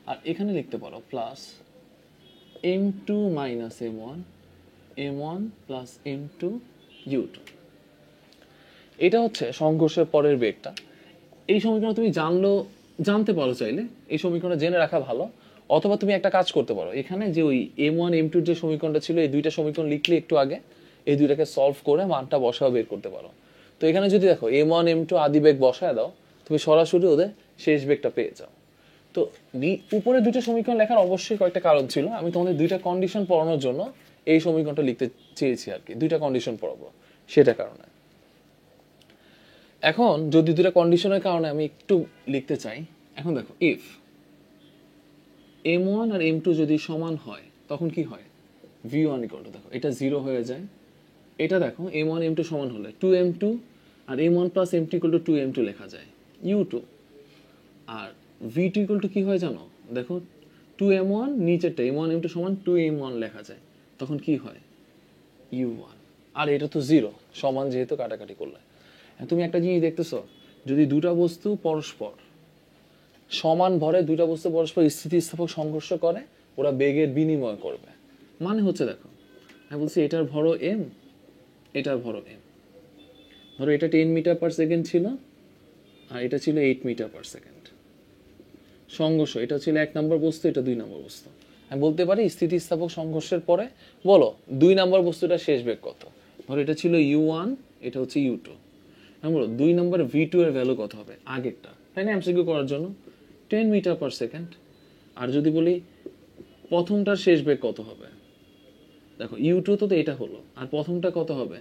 আর এখানে লিখতে পারো plus M two minus M one plus M two you two. এটা হচ্ছে সংঘর্ষের পরের বেগটা। এই সমীকরণ তুমি জানতে পারো চাইলে, এই সমীকরণটা জেনে রাখা ভালো। অথবা তুমি একটা কাজ করতে পারো, এখানে যে ওই এম ওয়ান এম টুর যে সমীকরণটা ছিল, এই দুইটা সমীকরণ লিখলে একটু আগে, এই দুইটাকে সলভ করে মানটা বসাও বের করতে পারো। তো এখানে যদি দেখো এম ওয়ান এম টু আদি বেগ বসায় দাও, তুমি সরাসরি ওদের শেষ বেগটা পেয়ে যাও। তো উপরে দুটো সমীকরণ লেখার অবশ্যই কয়েকটা কারণ ছিল, আমি তোমাদের দুইটা কন্ডিশন পড়ানোর জন্য এই সমীকরণটা লিখতে চেয়েছি আর কি, দুইটা কন্ডিশন পড়াবো সেটা কারণে। এখন যদি দুটা কন্ডিশনের কারণে আমি একটু লিখতে চাই, এখন দেখো ইফ এম ওয়ান আর এম টু যদি সমান হয়, তখন কি হয়, ভি ওয়ান ইকুয়াল টু, দেখো এটা 0 হয়ে যায়। এটা দেখো এম ওয়ান এম টু সমান হলে টু এম টু, আর M one plus M two equal to two M two লেখা যায় ইউ টু। আর ভি টু ইকুয়াল টু কি হয় জানো, দেখো টু এম ওয়ান নিচেরটা এম ওয়ান এম টু সমান টু এম ওয়ান লেখা যায়, তখন কি হয় ইউ ওয়ান। আর এটা তো 0 সমান, যেহেতু কাটাকাটি করলে। তুমি একটা জিনিস দেখতেছো, যদি দুটা বস্তু পরস্পর সমান ভরে দুটা বস্তু পরস্পর স্থিতিস্থাপক সংঘর্ষ করে ওরা বেগের বিনিময় করবে। মানে হচ্ছে দেখো আমি বলছি এটার ভরও এম, এটার ভরও এম। ধরো এটা 10 মিটার পার সেকেন্ড ছিল আর এটা ছিল 8 মিটার পার সেকেন্ড। সংঘর্ষ এটা ছিল 1 নম্বর বস্তু, এটা 2 নম্বর বস্তু। আমি বলতে পারি স্থিতিস্থাপক সংঘর্ষের পরে বলো 2 নম্বর বস্তুটা শেষ বেগ কত। ধরো এটা ছিল u1, এটা হচ্ছে u2। আমি বলো 2 নম্বর v2 এর ভ্যালু কত হবে আগেরটা, তাই না, এমসিকিউ করার জন্য 10 মিটার পার সেকেন্ড। আর যদি বলি প্রথমটার শেষ বেগ কত হবে, দেখো u2 তো এটা হলো, আর প্রথমটা কত হবে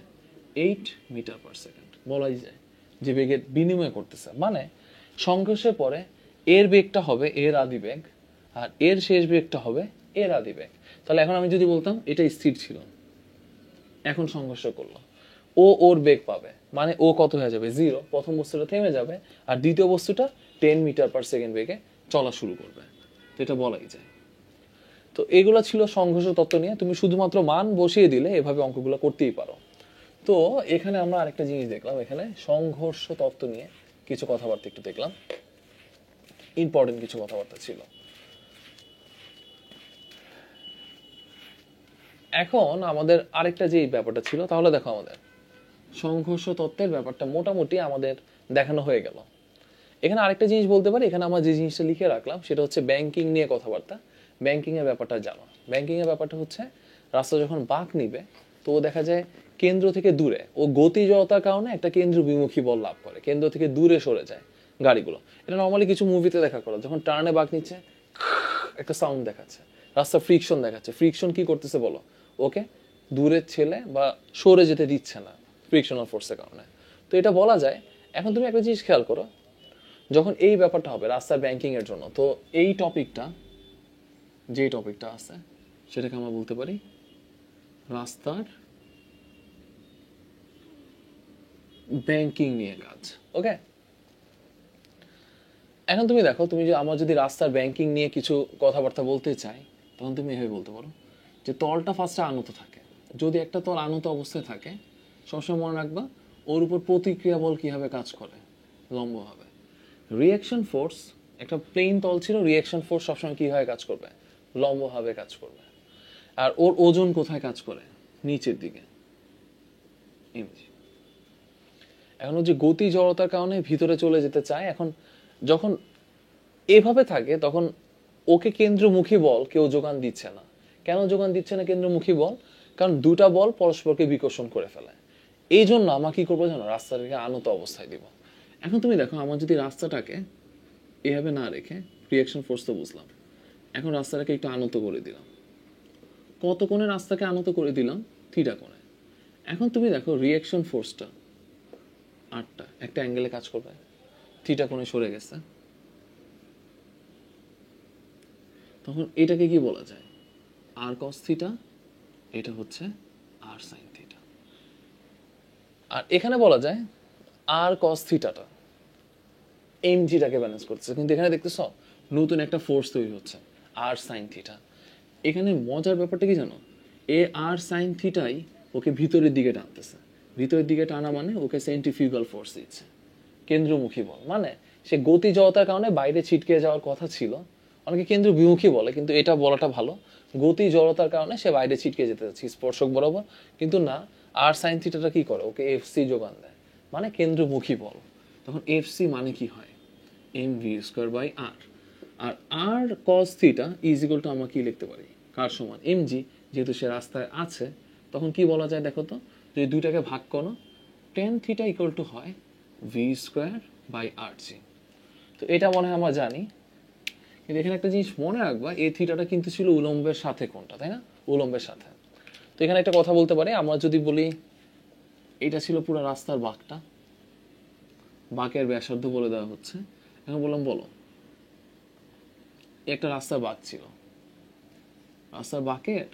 8 মিটার পার সেকেন্ড। বলাই যায় যে বেগের বিনিময় করতেছে, মানে সংঘর্ষের পরে এর বেগটা হবে এর আদি বেগ আর এর শেষ বেগটা হবে এর আদি বেগ। তাহলে এখন আমি যদি বলতাম এটা স্থির ছিল, এখন সংঘর্ষ করলো, ও ওর বেগ পাবে, মানে ও কত হয়ে যাবে 0, প্রথম বস্তুটা থেমে যাবে আর দ্বিতীয় বস্তুটা 10 মিটার পার সেকেন্ড বেগে চলা শুরু করবে। তো এটা বলাই যায়। তো এগুলো ছিল সংঘর্ষ তত্ত্ব নিয়ে, তুমি শুধুমাত্র মান বসিয়ে দিলে এভাবে অঙ্কগুলো করতেই পারো। তো এখানে আমরা আরেকটা জিনিস দেখলাম, এখানে সংঘর্ষ তত্ত্ব নিয়ে কিছু কথাবার্তা একটু দেখলাম, ইম্পর্টেন্ট কিছু কথাবার্তা ছিল। এখন আমাদের আরেকটা যে ব্যাপারটা ছিল, তাহলে দেখো আমাদের সংঘর্ষ তত্ত্বের ব্যাপারটা মোটামুটি আমাদের দেখানো হয়ে গেল। এখানে আরেকটা জিনিস বলতে পারি, এখানে আমরা যে জিনিসটা লিখে রাখলাম সেটা হচ্ছে ব্যাংকিং নিয়ে কথাবার্তা। ব্যাংকিং এর ব্যাপারটা জানো, ব্যাংকিং এর ব্যাপারটা হচ্ছে রাস্তা যখন বাঁক নিবে তো ও দেখা যায় কেন্দ্র থেকে দূরে, ও গতি জড়তার কারণে একটা কেন্দ্র বিমুখী বল লাভ করে, কেন্দ্র থেকে দূরে সরে যায় গাড়িগুলো। এটা নর্মালি কিছু মুভিতে দেখা করো, যখন টার্নে বাঁক নিচ্ছে একটা সাউন্ড দেখাচ্ছে, রাস্তা ফ্রিকশন দেখাচ্ছে। ফ্রিকশন কি করতেছে বলো, ওকে দূরের ছেলে বা সরে যেতে দিচ্ছে না ফ্রিকশনাল ফোর্সের কারণে। তো এটা বলা যায়। এখন তুমি একটা জিনিস খেয়াল করো, যখন এই ব্যাপারটা হবে রাস্তার ব্যাংকিং এর জন্য, তো এই টপিকটা যে টপিকটা আছে সেটাকে আমরা বলতে পারি রাস্তার ব্যাংকিং নিয়ে কাজ। ওকে, এখন তুমি দেখো, তুমি যে আমরা যদি রাস্তার ব্যাংকিং নিয়ে কিছু কথাবার্তা বলতে চাই তখন তুমি এভাবে বলতে পারো যে তলটা ফার্স্টে আনত থাকে। যদি একটা তল আনত অবস্থায় থাকে সবসময় মনে রাখবা ওর উপর প্রতিক্রিয়া বল কিভাবে কাজ করে, লম্বভাবে। রিঅ্যাকশন ফোর্স, একটা প্লেন তল ছিল, রিঅ্যাকশন ফোর্স সবসময় কিভাবে কাজ করবে, লম্বভাবে কাজ করবে। আর ওর ওজন কোথায় কাজ করে, নিচের দিকে, এমজি। এখন ও যে গতি জড়তার কারণে ভিতরে চলে যেতে চায়, এখন যখন এভাবে থাকে তখন ওকে কেন্দ্রমুখী বল কেউ যোগান দিচ্ছে না। কেন যোগান দিচ্ছে না কেন্দ্রমুখী বল? কারণ দুটা বল পরস্পরকে বিকর্ষণ করে ফেলে। এই জন্য আমরা কি করবো জানো, রাস্তাটাকে আনত অবস্থায় দিব। এখন তুমি দেখো, আমার যদি রাস্তাটাকে এভাবে না রেখে, রিঅ্যাকশন ফোর্স তো বুঝলাম, এখন রাস্তাটাকে একটু আনত করে দিলাম। কত কোণে রাস্তাকে আনত করে দিলাম, থিটা কোণে। এখন তুমি দেখো রিঅ্যাকশন ফোর্সটা 8টা একটা অ্যাঙ্গেলে কাজ করবে, থিটা কোণে সরে গেছে। তখন এটাকে কি বলা যায়, আর কস থিটা, এটা হচ্ছে আর সাইন থিটা। আর এখানে বলা যায় আর কস থিটাটা এমজিটাকে ব্যালেন্স করতেছে, কিন্তু এখানে দেখতেছ নতুন একটা ফোর্স তৈরি হচ্ছে, আর সাইন থিটা। এখানে মজার ব্যাপারটা কি জানো, এ আর সাইন থিটাই ওকে ভিতরের দিকে টানতেছে। ভিতরের দিকে টানা মানে ওকে সেন্ট্রিফিউগাল ফোর্স দিচ্ছে, কেন্দ্রমুখী বল। মানে সে গতি জড়তার কারণে বাইরে ছিটকে যাওয়ার কথা ছিল, অনেকে কেন্দ্র বিমুখী বলে কিন্তু এটা বলাটা ভালো, গতি জড়তার কারণে সে বাইরে ছিটকে যেতে যাচ্ছে স্পর্শক বরাবর। কিন্তু না, আর সাইন থিটাটা কি করে, ওকে এফসি যোগান দেয়, মানে কেন্দ্রমুখী বল। তখন এফসি মানে কি হয়, M V square by R. আর R cos theta is equal to আমরা কি লিখতে পারি, কার সমান, এম জি। যেহেতু সে রাস্তায় আছে তখন কি বলা যায় দেখো তো, যদি দুইটাকে ভাগ করো, টেন থিটা ইকুয়াল টু হয় ভি স্কোয়ার বাই আর জি। তো এটা মনে হয় আমরা জানি, কিন্তু এখানে একটা জিনিস মনে রাখবা, এই থিটাটা কিন্তু ছিল উলম্বের সাথে কোনটা, তাই না, উলম্বের সাথে। তো এখানে একটা কথা বলতে পারি, আমরা যদি বলি এটা ছিল পুরো রাস্তার বাঁকটা, বাঁকের ব্যাসার্ধ বলে দেওয়া হচ্ছে। এখন বললাম বলো একটা রাস্তার বাঁক ছিল, রাস্তার বাঁকের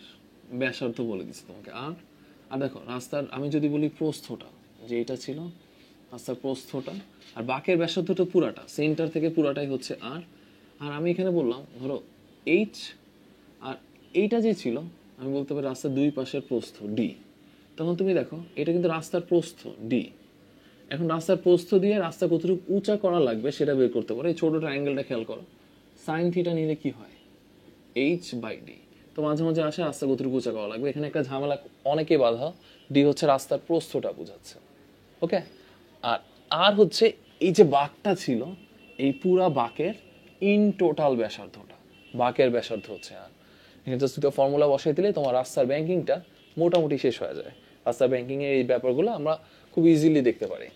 ব্যাসার্ধ বলে দিচ্ছি তোমাকে আর। আর দেখো রাস্তার আমি যদি বলি প্রস্থটা, যে এটা ছিল রাস্তার প্রস্থটা, আর বাঁকের ব্যাসার্ধটা পুরাটা, সেন্টার থেকে পুরাটাই হচ্ছে আর। আর আমি এখানে বললাম ধরো এইচ, আর এইটা যে ছিল আমি বলতে পারি রাস্তার দুই পাশের প্রস্থ ডি। তখন তুমি দেখো এটা কিন্তু রাস্তার প্রস্থ ডি। এখন রাস্তার প্রস্থ দিয়ে রাস্তা কতটুকু উঁচা করা লাগবে সেটা বের করতে পারো। এই ছোট ট্রায়াঙ্গেলটা খেয়াল করো, সাইন থিটা নিলে কি হয়, h/d। তো মাঝে মাঝে আসে রাস্তা কতটুকু উঁচা করা লাগবে, এখানে একটা ঝামেলা অনেকে বাধা, ডি হচ্ছে রাস্তার প্রস্থটা বোঝাচ্ছে, ওকে। আর আর হচ্ছে এই যে বাঁকটা ছিল, এই পুরা বাঁকের ইন টোটাল ব্যাসার্ধটা, বাঁকের ব্যাসার্ধ হচ্ছে আর। এখানে জাস্ট দুটো ফর্মুলা বসাই দিলে তোমার রাস্তার ব্যাংকিংটা মোটামুটি শেষ হয়ে যায়। রাস্তার ব্যাংকিংয়ের এই ব্যাপারগুলো আমরা খুব ইজিলি দেখতে পারি।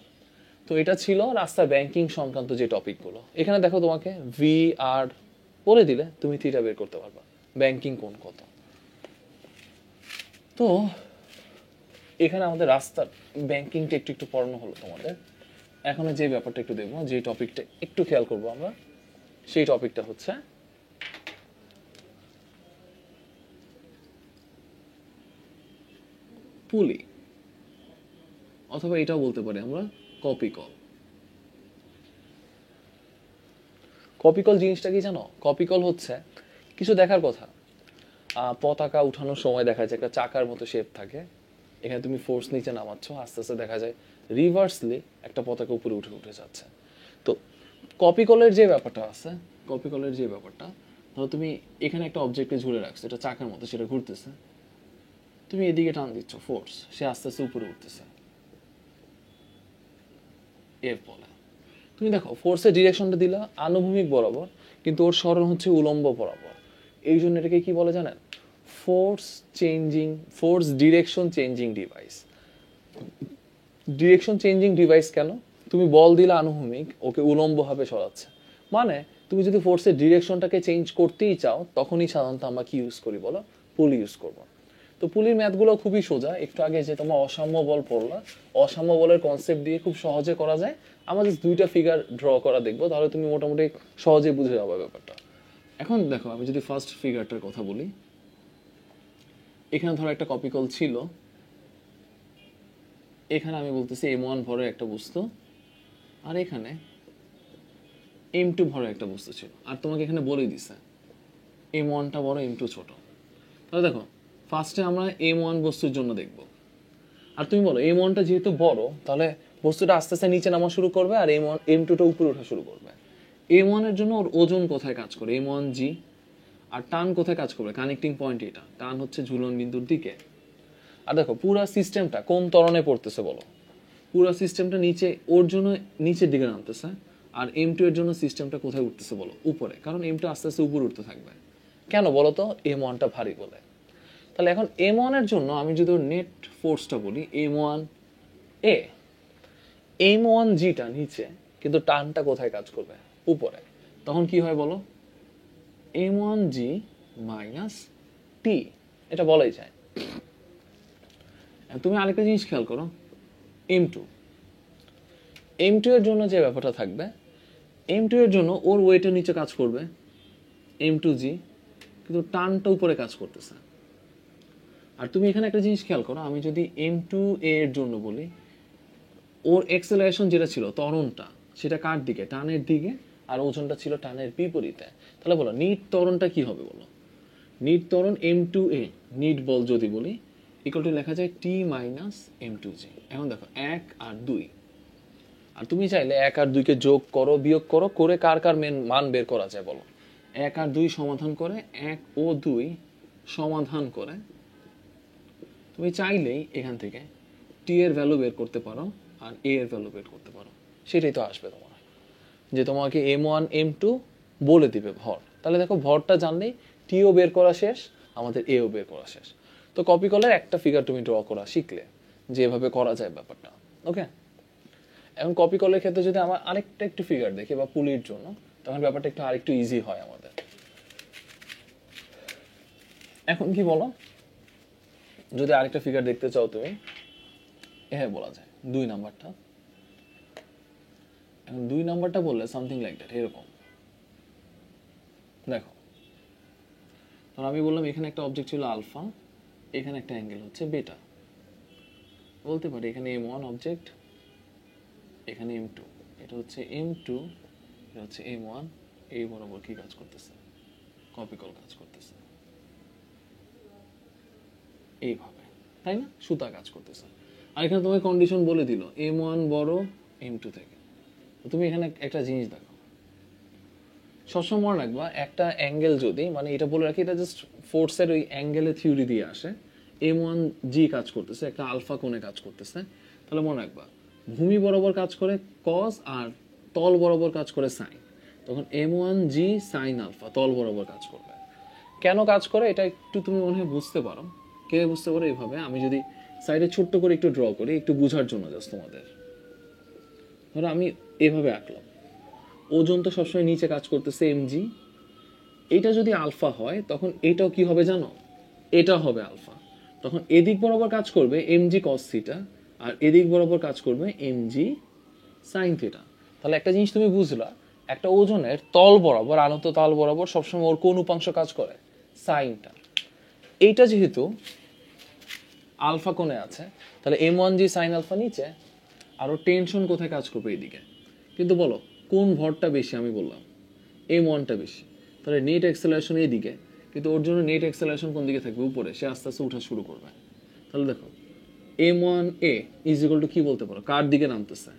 তো এটা ছিল রাস্তার ব্যাংকিং সংক্রান্ত যে টপিকগুলো। এখানে দেখো তোমাকে ভি আর বলে দিলে তুমি থিটা বের করতে পারবা, ব্যাংকিং কোণ কত। তো এখানে আমাদের রাস্তার ব্যাংকিংটা একটু একটু পড়ানো হলো তোমাদের। এখন যে ব্যাপারটা একটু দেখবো, যে টপিকটা একটু খেয়াল করবো আমরা, সেই টপিকটা হচ্ছে পুলি, অথবা এটাও বলতে পারি আমরা কপিকল। কপিকল জিনিসটা কি জানো? কপিকল হচ্ছে কিছু দেখার কথা, পতাকা উঠানোর সময় দেখা যায় একটা চাকার মতো শেপ থাকে, এখানে তুমি ফোর্স নিচে নামাচ্ছ, আস্তে আস্তে দেখা যায় রিভার্সলি একটা পতাকা উপরে উঠে উঠে যাচ্ছে। তো কপিকলের যে ব্যাপারটা আছে, কপিকলের যে ব্যাপারটা, ধরো তুমি এখানে একটা অবজেক্টে ঝুলে রাখছো, এটা চাকার মতো, সেটা ঘুরতেছে, তুমি এদিকে টান দিচ্ছ ফোর্স, সে আস্তে আস্তে উপরে উঠতেছে, এর বলে। তুমি দেখো ফোর্সের ডিরেকশনটা দিলা আনুভূমিক বরাবর, কিন্তু ওর সরণ হচ্ছে উলম্ব বরাবর। এই জন্য এটাকে কি বলে জানেন? Force direction changing device. Direction changing device কেন? তুমি বল দিলে আনুভূমিক, ওকে উলম্বভাবে সরাচ্ছে, মানে তুমি যদি ফোর্সের ডিরেকশনটাকে চেঞ্জ করতেই চাও, তখনই সাধারণত আমরা কি ইউজ করি বলো? পুল ইউজ করবো। তো পুলির ম্যাথগুলো খুবই সোজা। একটু আগে যে তোমার অসাম্য বল পড়লা, অসাম্য বলের কনসেপ্ট দিয়ে খুব সহজে করা যায়। আমাদের দুইটা ফিগার ড্র করা দেখবো, তাহলে তুমি মোটামুটি সহজে বুঝে যাবে ব্যাপারটা। এখন দেখো, আমি যদি ফার্স্ট ফিগারটার কথা বলি, এখানে ধরো একটা কপিকল ছিল, এখানে আমি বলতেছি m1 ভরের একটা বস্তু, আর এখানে m2 ভরের একটা বস্তু ছিল, আর তোমাকে এখানে বলে দিছে m1টা বড় m2 ছোট। তাহলে দেখো ফার্স্টে আমরা m1 বস্তুর জন্য দেখব, আর তুমি বলো m1টা যেহেতু বড়, তাহলে বস্তুটা আস্তে আস্তে নিচে নামা শুরু করবে, আর m2টা উপরে ওঠা শুরু করবে। m1 এর জন্য ওর ওজন কোথায় কাজ করে, m1g। আর টান কোথায় কাজ করবে, কানেক্টিং পয়েন্ট এটা, টান হচ্ছে ঝুলন বিন্দুর দিকে। আর দেখো পুরো সিস্টেমটা কোন ত্বরণে পড়তেছে বলো? পুরো সিস্টেমটা নিচে, ওর জন্য নিচের দিকে নামতেছে। আর m2 এর জন্য সিস্টেমটা কোথায় উঠতেছে বলো? উপরে, কারণ m2 আস্তে আস্তে উপরে উঠতে থাকবে। কেন বলো তো? m1টা ভারী বলে। তাহলে এখন m1 এর জন্য আমি যদি ওর নেট ফোর্সটা বলি, m1a, m1gটা নিচে, কিন্তু টানটা কোথায় কাজ করবে? উপরে। তখন কি হয় বলো? m1g মাইনাস t, এটা বলাই যায়। তুমি আরেকটা জিনিস খেয়াল করো, m2 এর জন্য যে ব্যাপারটা থাকবে, m2 এর জন্য ওর ওয়েটের নিচে কাজ করবে m2g, কিন্তু টানটা উপরে কাজ করতেছে। আর তুমি এখানে একটা জিনিস খেয়াল করো, আমি যদি m2a এর জন্য বলি, ওর এক্সেলারেশন যেটা ছিল, ত্বরণটা, সেটা কার দিকে? টানের দিকে। আর ওজনটা ছিল টানের বিপরীতে। তাহলে বলো নিট ত্বরণটা কি হবে বলো? নিট ত্বরণ m2a, নিট বল যদি বলি, ইকুয়াল টু লেখা যায় t মাইনাস m2g। এখন দেখো 1 আর 2, আর তুমি চাইলে 1 আর 2 কে যোগ করো, বিয়োগ করো, করে কার কার মান বের করা যায় বলো? 1 আর 2 সমাধান করে, 1 ও 2 সমাধান করে তুমি চাইলেই এখান থেকে টি এর ভ্যালু বের করতে পারো, আর এ এর ভ্যালু বের করতে পারো। সেটাই তো আসবে তোমার, যে তোমাকে m1 m2 বলে দিবে ভর। তাহলে দেখো ভরটা জানলেই টিও বের করা শেষ, আমাদের এও বের করা শেষ। তো কপি কলের একটা ফিগার তুমি ড্র করা শিখলে, যে এভাবে করা যায় ব্যাপারটা, ওকে। এখন কপি কলের ক্ষেত্রে যদি আমার আরেকটা একটু ফিগার দেখি, বা পুলির জন্য, তখন ব্যাপারটা একটু আরেকটু ইজি হয় আমাদের। এখন কি বলো, যদি আরেকটা ফিগার দেখতে চাও তুমি, হ্যাঁ বলা যায় 2 নাম্বারটা। এখন 2 নাম্বারটা বললে সামথিং লাইক দ্যাট, এরকম দেখো। তো আমি বললাম এখানে একটা অবজেক্ট ছিল আলফা, এখানে একটা অ্যাঙ্গেল হচ্ছে বেটা। বলতে পারি এখানে m1 অবজেক্ট, এখানে m2, এটা হচ্ছে m2, এটা হচ্ছে m1, এই বরাবর কি কাজ করতেছে? কপিকল কাজ করতেছে এইভাবে, তাই না? সুতা কাজ করতেছে। আর এখানে তোমাকে কন্ডিশন বলে দিল m1 বড়, M2 থেকে। তুমি এখানে একটা জিনিস দেখো, সবসময় মনে রাখবা একটা অ্যাঙ্গেল যদি, মানে এটা বলে রাখি, এটা জাস্ট ফোর্সের ওই অ্যাঙ্গেলের থিওরি দিয়ে আসে। M1G কাজ করতেছে, একটা আলফা কোণে কাজ করতেছে, তাহলে মনে রাখবা ভূমি বরাবর কাজ করে কজ আর তল বরাবর কাজ করে সাইন। তখন M1G সাইন আলফা তল বরাবর কাজ করবে। কেন কাজ করে এটা একটু তুমি মনে হয় বুঝতে পারো। কে বুঝতে পারো? এইভাবে আমি যদি সাইডে ছোট্ট করে একটু ড্র করি, একটু বোঝার জন্য জাস্ট তোমাদের। ধরো আমি এভাবে আঁকলাম, ওজন তো সবসময় নিচে কাজ করতেছে mg, এটা যদি আলফা হয় তখন এটাও কি হবে জানো? এটা হবে আলফা। তখন এদিক বরাবর কাজ করবে mg cos থিটা, আর এদিক বরাবর কাজ করবে mg sin থিটা। তাহলে একটা জিনিস তুমি বুঝলা, একটা ওজনের তল বরাবর, আনত তল বরাবর সবসময় ওর কোন উপাংশ কাজ করে? সাইনটা। এইটা যেহেতু আলফা কোণে আছে, তাহলে M1G সাইন আলফা নিচে, আর ওর টেনশন কোথায় কাজ করবে? এদিকে। কিন্তু বলো কোন ভরটা বেশি? আমি বললাম M1টা বেশি, তাহলে নেট অ্যাক্সেলারেশন এদিকে, কিন্তু ওর জন্য নেট অ্যাক্সেলারেশন কোন দিকে থাকবে? উপরে। সে আস্তে আস্তে উঠা শুরু করবে। তাহলে দেখো M1A ইজ ইকুয়াল টু কি বলতে পারো? কার দিকে নামতেছে?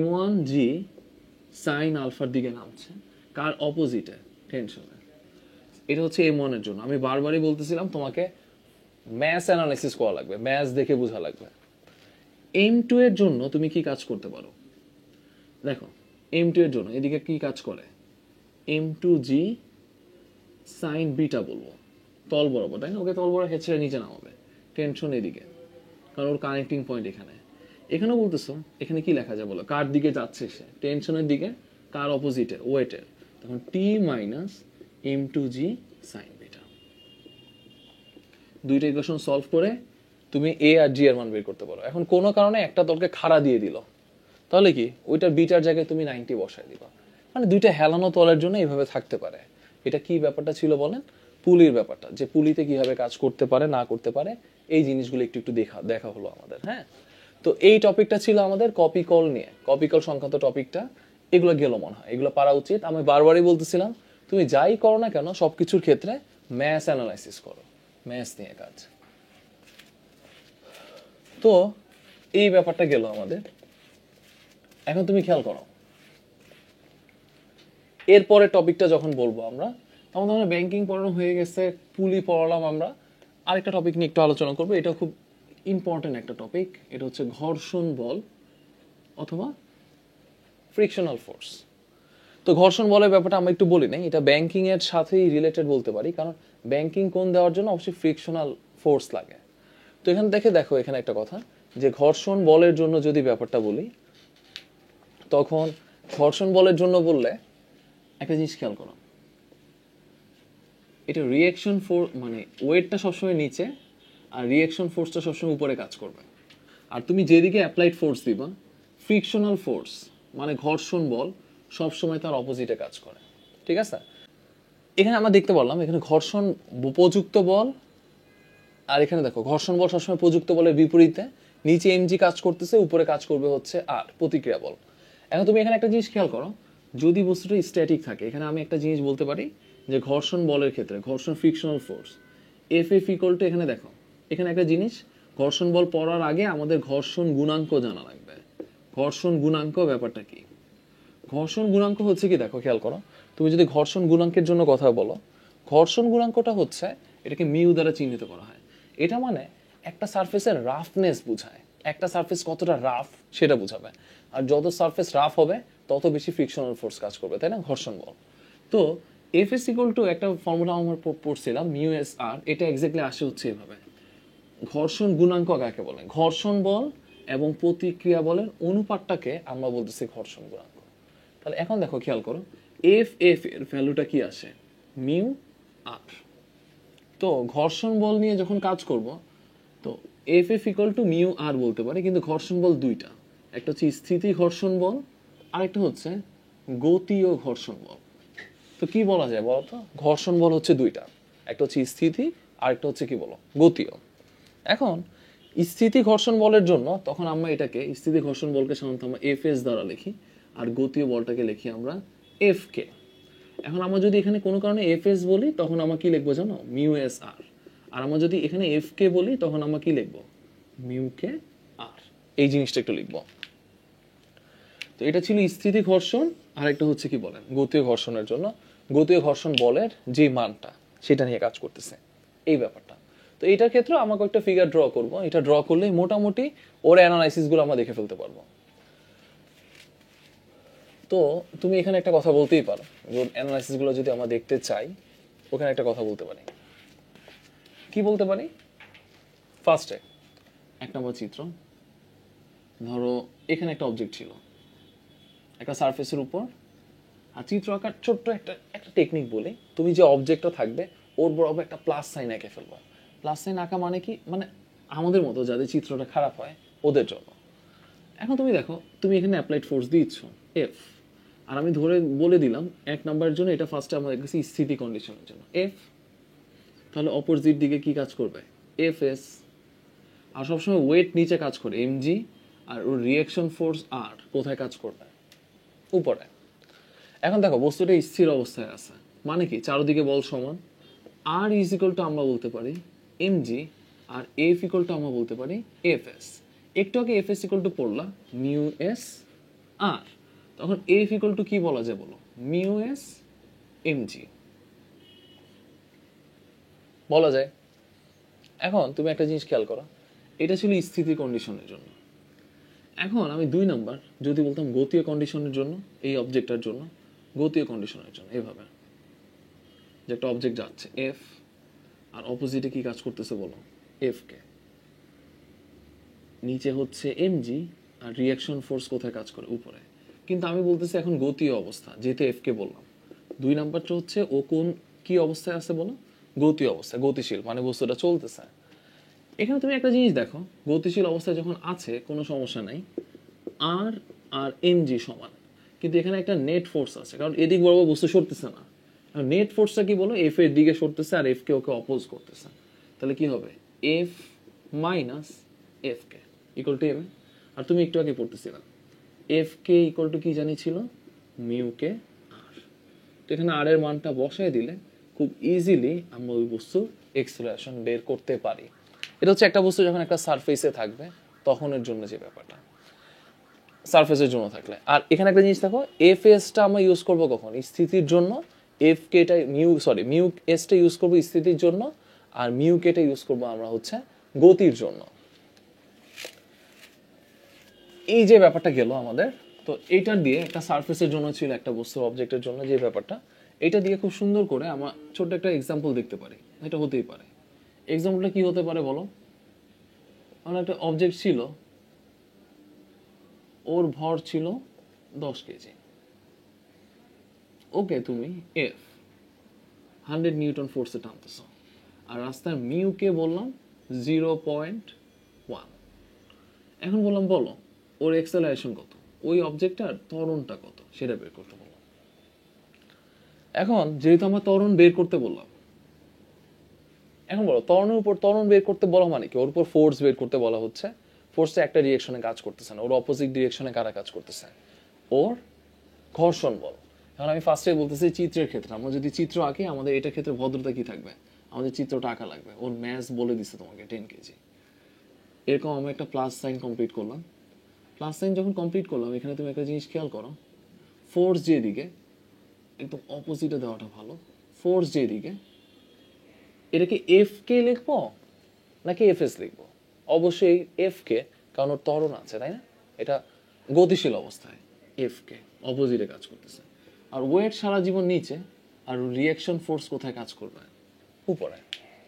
M1G সাইন আলফার দিকে নামছে। কার অপোজিটে? টেনশনে। এটা হচ্ছে M1 এর জন্য। আমি বারবারই বলতেছিলাম তোমাকে ম্যাথ অ্যানালাইসিস করা লাগবে, ম্যাথ দেখে বোঝা লাগবে। M2 এর জন্য তুমি কি কাজ করতে পারো? দেখো M2 এর জন্য এদিকে কি কাজ করে? M2G সাইন বিটা বলবো, তল বরাবর, তাই না? ওকে তল বরাবর হেঁচড়ে নিচে নামাবে, টেনশন এদিকে, কারণ ওর কানেক্টিং পয়েন্ট এখানে। এখানেও বলতেছো এখানে কি লেখা যায় বলো? কার দিকে যাচ্ছে সে? টেনশনের দিকে। কার অপোজিটে? ওয়েটের। তখন T minus M2G sign beta. দুইটা ইকুয়েশন সলভ করে তুমি A আর G এর মান বের করতে পারো। এখন কোনো কারণে একটা তলকে খাড়া দিয়ে দিল, তাহলে কি ওইটার বিটার জায়গায় তুমি 90 বসায় দিবা। মানে দুইটা হেলানো তলের জন্য এইভাবে থাকতে পারে। এটা কি ব্যাপারটা ছিল বলেন? পুলির ব্যাপারটা, যে পুলিতে কিভাবে কাজ করতে পারে না করতে পারে, এই জিনিসগুলো একটু একটু দেখা হলো আমাদের। হ্যাঁ, তো এই টপিকটা ছিল আমাদের কপি কল নিয়ে, কপি কল সংক্রান্ত টপিকটা। এগুলো গেল মনে হয়, এগুলো পারা উচিত। আমি বারবারই বলতেছিলাম তুমি যাই করো না কেন সবকিছুর ক্ষেত্রে ম্যাথ অ্যানালাইসিস করো, ম্যাথ নিয়ে কাজ। তো এই ব্যাপারটা গেল আমাদের। এখন তুমি খেয়াল করো, এরপরে টপিকটা যখন বলবো আমরা, তখন আমরা ব্যাংকিং পড়ানো হয়ে গেছে, পুলি পড়ালাম আমরা। আরেকটা টপিক নিয়ে একটু আলোচনা করবো, এটা খুব ইম্পর্টেন্ট একটা টপিক। এটা হচ্ছে ঘর্ষণ বল অথবা ফ্রিকশনাল ফোর্স। তো ঘর্ষণ বলের ব্যাপারটা আমরা একটু বলি নাই, এটা ব্যাংকিং এর সাথেই রিলেটেড বলতে পারি, কারণ ব্যাংকিং কোণ দেওয়ার জন্য অবশ্যই ফ্রিকশনাল ফোর্স লাগে। তো এখানে দেখো এখানে একটা কথা, যে ঘর্ষণ বলের জন্য যদি ব্যাপারটা বলি, তখন ঘর্ষণ বলের জন্য বললে একটা জিনিস খেয়াল করো, এটা রিঅ্যাকশন ফোর্স, মানে ওয়েটটা সবসময় নিচে আর রিঅ্যাকশন ফোর্সটা সবসময় উপরে কাজ করবে। আর তুমি যেদিকে অ্যাপ্লাইড ফোর্স দিবা, ফ্রিকশনাল ফোর্স মানে ঘর্ষণ বল, সবসময় তার অপোজিটে কাজ করে। ঠিক আছে? এখানে আমরা দেখতে পারলাম এখানে ঘর্ষণ প্রযুক্ত বল, আর এখানে দেখো ঘর্ষণ বল সবসময় প্রযুক্ত বলের বিপরীতে, নিচে mg কাজ করতেছে, উপরে কাজ করবে হচ্ছে আর প্রতিক্রিয়া বল। এখন তুমি এখানে একটা জিনিস খেয়াল করো, যদি বস্তুটা স্ট্যাটিক থাকে, এখানে আমি একটা জিনিস বলতে পারি যে ঘর্ষণ বলের ক্ষেত্রে, ঘর্ষণ frictional force F equal to, এখানে দেখো এখানে একটা জিনিস, ঘর্ষণ বল পড়ার আগে আমাদের ঘর্ষণ গুণাঙ্ক জানা লাগবে। ঘর্ষণ গুণাঙ্ক ব্যাপারটা কি? ঘর্ষণ গুণাঙ্ক হচ্ছে কি, দেখো খেয়াল করো, তুমি যদি ঘর্ষণ গুণাঙ্কের জন্য কথা বলো, ঘর্ষণ গুণাঙ্কটা হচ্ছে, এটাকে মিউ দ্বারা চিহ্নিত করা হয়। এটা মানে একটা সারফেসের রাফনেস বোঝায়, একটা সারফেস কতটা রাফ সেটা বোঝাবে। আর যত সারফেস রাফ হবে তত বেশি ফ্রিকশনাল ফোর্স কাজ করবে, তাই না? ঘর্ষণ বল। তো এফ এস ইকুয়াল টু একটা ফর্মুলা আমরা পড়ছিলাম, মিউ এস আর, এটা এক্স্যাক্টলি আসে হচ্ছে এভাবে। ঘর্ষণ গুণাঙ্ক কাকে বলে? ঘর্ষণ বল এবং প্রতিক্রিয়া বলের অনুপাতটাকে আমরা বলতেছি ঘর্ষণ গুণাঙ্ক। তাহলে এখন দেখো খেয়াল করো, এফ এর ভ্যালুটা কি আসে? মিউ আর। তো ঘর্ষণ বল নিয়ে যখন কাজ করব, তো এফ ইকুয়াল টু মিউ আর বলতে পারি, কিন্তু ঘর্ষণ বল দুইটা, একটা হচ্ছে স্থিতি ঘর্ষণ বল, আরেকটা হচ্ছে গতীয় ঘর্ষণ বল। তো কি বলা যায় বলতো? ঘর্ষণ বল হচ্ছে দুইটা, একটা হচ্ছে স্থিতি, আরেকটা হচ্ছে কি বলো? গতীয়। এখন স্থিতি ঘর্ষণ বলের জন্য তখন আমরা এটাকে, স্থিতি ঘর্ষণ বলকে সাধারণত আমরা এফ এস দ্বারা লিখি, আর গতীয় বলটাকে লিখি আমরা এফ কে। এখন আমরা যদি এখানে কোনো কারণে এফ এস বলি, তখন আমরা কি লিখবো জানো? মিউ এস আর। আর আমরা যদি এখানে এফ কে বলি, তখন আমরা কি লিখবো? মিউ কে আর। এই জিনিসটা একটু লিখবো। তো এটা ছিল স্থিতি ঘর্ষণ, আর একটা হচ্ছে কি বলেন গতীয় ঘর্ষণের জন্য গতীয় ঘর্ষণ বলের যে মানটা সেটা নিয়ে কাজ করতেছে এই ব্যাপারটা। তো এটার ক্ষেত্রে আমাকে একটা ফিগার ড্র করব, এটা ড্র করলে মোটামুটি ওর অ্যানালাইসিস গুলো আমরা দেখে ফেলতে পারবো। তো তুমি এখানে একটা কথা বলতেই পারো, ওর অ্যানালাইসিস গুলো যদি আমরা দেখতে চাই ওখানে একটা কথা বলতে পারি। কি বলতে পারি? ফার্স্টে এক নম্বর চিত্র, ধরো এখানে একটা অবজেক্ট ছিল একটা সারফেসের উপর, আর চিত্র আঁকার ছোট্ট একটা একটা টেকনিক বলে তুমি যে অবজেক্টটা থাকবে ওর বরাবর একটা প্লাস সাইন এঁকে ফেলবা। প্লাস সাইন আঁকা মানে কি, মানে আমাদের মতো যাদের চিত্রটা খারাপ হয় ওদের জন্য। এখন তুমি দেখো তুমি এখানে অ্যাপ্লাইড ফোর্স দিচ্ছ এফ, আর আমি ধরে বলে দিলাম এক নাম্বারের জন্য এটা ফার্স্টে আমাদের কাছে স্থিতি কন্ডিশনের জন্য এফ, তাহলে অপোজিট দিকে কি কাজ করবে এফ এস, আর সবসময় ওয়েট নিচে কাজ করে এমজি, আর ওর রিয়াকশন ফোর্স আর কোথায় কাজ করবে উপরে। এখন দেখো বস্তুটা স্থির অবস্থায় আছে মানে কি চারদিকে বল সমান, আর ইজ ইকুয়াল টু আমরা বলতে পারি এমজি, আর এফ ইকুয়াল টু আমরা বলতে পারি এফ এস। একটু আগে এফ এস ইকুয়াল টু পড়লা মিউ এস আর, তখন এফ ইকুয়াল টু কি বলা যায় বলো মিউ এস এমজি বলা যায়। এখন তুমি একটা জিনিস খেয়াল করো, এটা ছিল স্থিতি কন্ডিশনের জন্য। এখন আমি 2 নাম্বার যদি বলতাম গতীয় কন্ডিশনের জন্য, এই অবজেক্টটার জন্য গতীয় কন্ডিশনের জন্য এভাবে যে একটা অবজেক্ট যাচ্ছে এফ, আর অপোজিটে কি কাজ করতেছে বলো এফ কে, নিচে হচ্ছে এমজি, আর রিয়াকশন ফোর্স কোথায় কাজ করে উপরে। কিন্তু আমি বলতেছি এখন গতীয় অবস্থা, যেহেতু এফ কে বললাম। 2 নাম্বারটা হচ্ছে ও কোন কি অবস্থায় আছে বলো গতীয় অবস্থা, গতিশীল মানে বস্তুটা চলতেছে। এখানে তুমি একটা জিনিস দেখো, গতিশীল অবস্থায় যখন আছে কোনো সমস্যা নাই, আর আর এমজি সমান, কিন্তু এখানে একটা নেট ফোর্স আছে কারণ এদিক বরাবর বস্তু সরতেছে না। নেট ফোর্সটা কি বলো এফ এর দিকে সরতেছে আর এফ কে ওকে অপোজ করতেছে, তাহলে কি হবে F minus F K equal to M. আর তুমি একটু আগে পড়তেছিলে এফ কে ইকুয়াল টু কি জানি ছিল মিউ কে আর, তো এখানে আর এর মানটা বসায় দিলে খুব ইজিলি আমরা ওই বস্তুর এক্সেলারেশন বের করতে পারি। এটা হচ্ছে একটা বস্তু যখন একটা সারফেসে থাকবে তখনের জন্য যে ব্যাপারটা, সারফেসের জন্য থাকলে। আর এখানে একটা জিনিস দেখো এফ এসটা আমরা ইউজ করবো কখন স্থিতির জন্য, এফ কেটা মিউ এসটা ইউজ করবো স্থিতির জন্য, আর মিউ কেটা ইউজ করবো আমরা হচ্ছে গতির জন্য। এই যে ব্যাপারটা গেল আমাদের, তো এইটার দিয়ে একটা সারফেসের জন্য ছিল একটা বস্তুর অবজেক্টের জন্য যে ব্যাপারটা, এটা দিয়ে খুব সুন্দর করে আমরা ছোট্ট একটা এক্সাম্পল দেখতে পারি। এটা হতেই পারে, এক্সাম্পলটা কি হতে পারে বলো, আমার একটা অবজেক্ট ছিল ওর ভর ছিল 10 কেজি, ওকে তুমি এফ 100 নিউটন ফোর্সে টানতেছ, আর রাস্তায় মিউ কে বললাম 0.1। এখন বললাম বলো ওর এক্সেলারেশন কত, ওই অবজেক্টটার ত্বরণটা কত সেটা বের করতে বললাম। এখন যেহেতু আমরা ত্বরণ বের করতে বললাম, এখন বলো ত্বরণের উপর ত্বরণ বের করতে বলা মানে কি, ওর উপর ফোর্স বের করতে বলা হচ্ছে। ফোর্সটা একটা ডিরেকশনে কাজ করতেছে না, ওর অপোজিট ডিরেকশনে কারা কাজ করতেছে ওর ঘর্ষণ বল। এখন আমি ফার্স্টে বলতেছি চিত্রের ক্ষেত্রে, আমরা যদি চিত্র আঁকি আমাদের এটার ক্ষেত্রে ভদ্রতা কি থাকবে, আমাদের চিত্রটা আঁকা লাগবে। ওর ম্যাস বলে দিচ্ছে তোমাকে 10 কেজি। এরকম আমি একটা প্লাস সাইন কমপ্লিট করলাম। প্লাস সাইন যখন কমপ্লিট করলাম এখানে তুমি একটা জিনিস খেয়াল করো, ফোর্স যেদিকে একদম অপোজিটে দেওয়াটা ভালো। ফোর্স যেদিকে, এটাকে এফ কে লিখবো নাকি এফ এস লিখবো? অবশ্যই এফ কে, কারণ ওর ত্বরণ আছে তাই না, এটা গতিশীল অবস্থায় এফ কে অপোজিটে কাজ করতেছে। আর ওয়েট সারা জীবন নিচে, আর রিয়াকশন ফোর্স কোথায় কাজ করবে উপরে।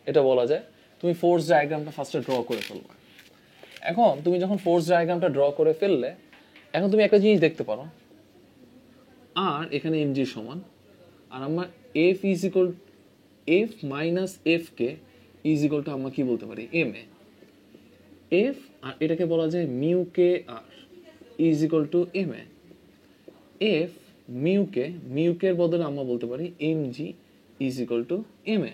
এটা বলা যায় তুমি ফোর্স ডায়াগ্রামটা ফার্স্টে ড্র করে ফেলবে। এখন তুমি যখন ফোর্স ডায়াগ্রামটা ড্র করে ফেললে, এখন তুমি একটা জিনিস দেখতে পারো, আর এখানে এমজি সমান, আর আমরা F is equal F minus F K is equal to আমরা কি বলতে পারি এম এ। এফ আর এটাকে বলা যায় mu K R is equal to M A. F mu K এর বদলে আমরা বলতে পারি M G is equal to M A.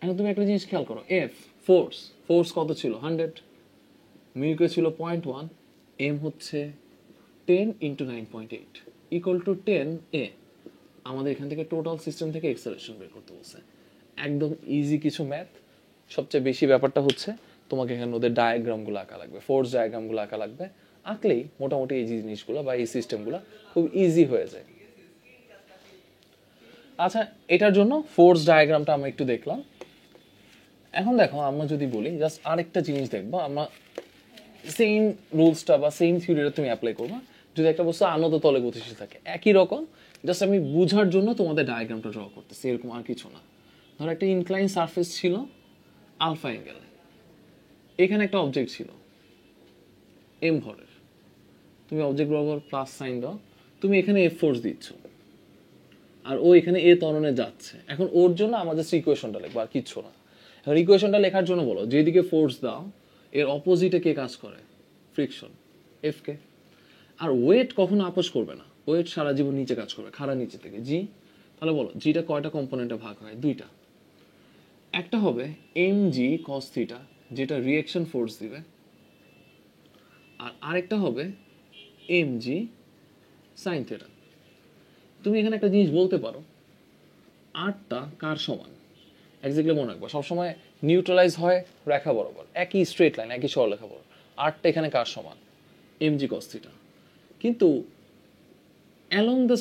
এখন তুমি একটা জিনিস খেয়াল করো, এফ ফোর্স কত ছিল 100, মিউ কে ছিল 0.1, এম হচ্ছে 10 ইন্টু 9.8 ইকুয়াল টু 10 এ। আমাদের এখান থেকে টোটাল সিস্টেম থেকে এক্সেলারেশন বের করতে বলছে। একদম ইজি কিছু ম্যাথ। সবচেয়ে বেশি ব্যাপারটা হচ্ছে তোমাকে এখানে ওদের ডায়াগ্রামগুলো আঁকা লাগবে, ফোর্স ডায়াগ্রামগুলো আঁকা লাগবে, আঁকলেই মোটামুটি এই জিনিসগুলো বা এই সিস্টেমগুলো খুব ইজি হয়ে যায়। আচ্ছা, এটার জন্য ফোর্স ডায়াগ্রামটা আমরা একটু দেখলাম। এখন দেখো আমরা যদি বলি জাস্ট আরেকটা জিনিস দেখবো, আমরা সেম রুলসটা বা সেম থিওরিটা তুমি অ্যাপ্লাই করবা। যদি একটা বস্তু আনত তলে গতিশীল থাকে, একই রকম, জাস্ট আমি বুঝার জন্য তোমাদের ডায়াগ্রামটা ড্র করতেছি, এরকম আর কিছু না। ধরো একটা ইনক্লাইন সারফেস ছিল আলফা অ্যাঙ্গেল, এখানে একটা অবজেক্ট ছিল এম ভরের, তুমি অবজেক্ট বরাবর প্লাস সাইন দাও, তুমি এখানে এফ ফোর্স দিচ্ছ, আর ও এখানে এ ত্বরণে যাচ্ছে। এখন ওর জন্য আমাদের ইকুয়েশনটা লিখবো, আর কিচ্ছু না। এখন ইকুয়েশনটা লেখার জন্য বলো যেদিকে ফোর্স দাও এর অপোজিটে কে কাজ করে? ফ্রিকশন, এফ কে। আর ওয়েট কখনো আপোষ করবে না, ওয়েট সারা জীবন নিচে কাজ করবে, খাড়া নিচে থেকে, জি। তাহলে বলো জিটা কয়টা কম্পোনেন্টে ভাগ হয়? দুইটা। একটা হবে এম জি কস থিটা, যেটা রিয়েকশন ফোর্স দিবে, আর আরেকটা হবে এম জি সাইন থিটা। তুমি এখানে একটা জিনিস বলতে পারো, আরটা কার সমান? এক্স্যাক্টলি মনে রাখবো, সবসময় নিউট্রালাইজ হয় রেখা বরাবর, একই স্ট্রেট লাইন, একই সরলরেখা বরাবর। আরটা এখানে কার সমান? M G cos theta. কিন্তু অ্যালং দ্য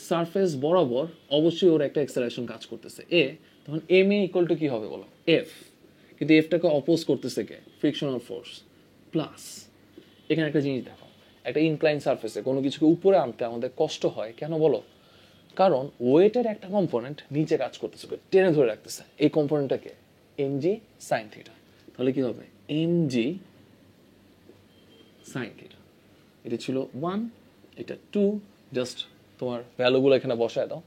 সারফেস বরাবর অবশ্যই ওর একটা অ্যাক্সেলারেশন কাজ করতেছে এ, তখন এম এ ইকুয়াল টু কি হবে বলো? এফ। কিন্তু এফটাকে অপোজ করতেছে কে? Frictional force plus. এখানে একটা জিনিস দেখো, একটা ইনক্লাইন সারফেসে কোনো কিছুকে উপরে আনতে আমাদের কষ্ট হয় কেন বলো? কারণ ওয়েটের একটা কম্পোনেন্ট নিচে কাজ করতেছে, টেনে ধরে রাখতেছে, এই কম্পোনেন্টটাকে এম জি সাইন থিটা। তাহলে কি হবে? M G sine theta. এটা ছিল 1, এটা 2, জাস্ট তোমার ভ্যালুগুলো এখানে বসায় দাও।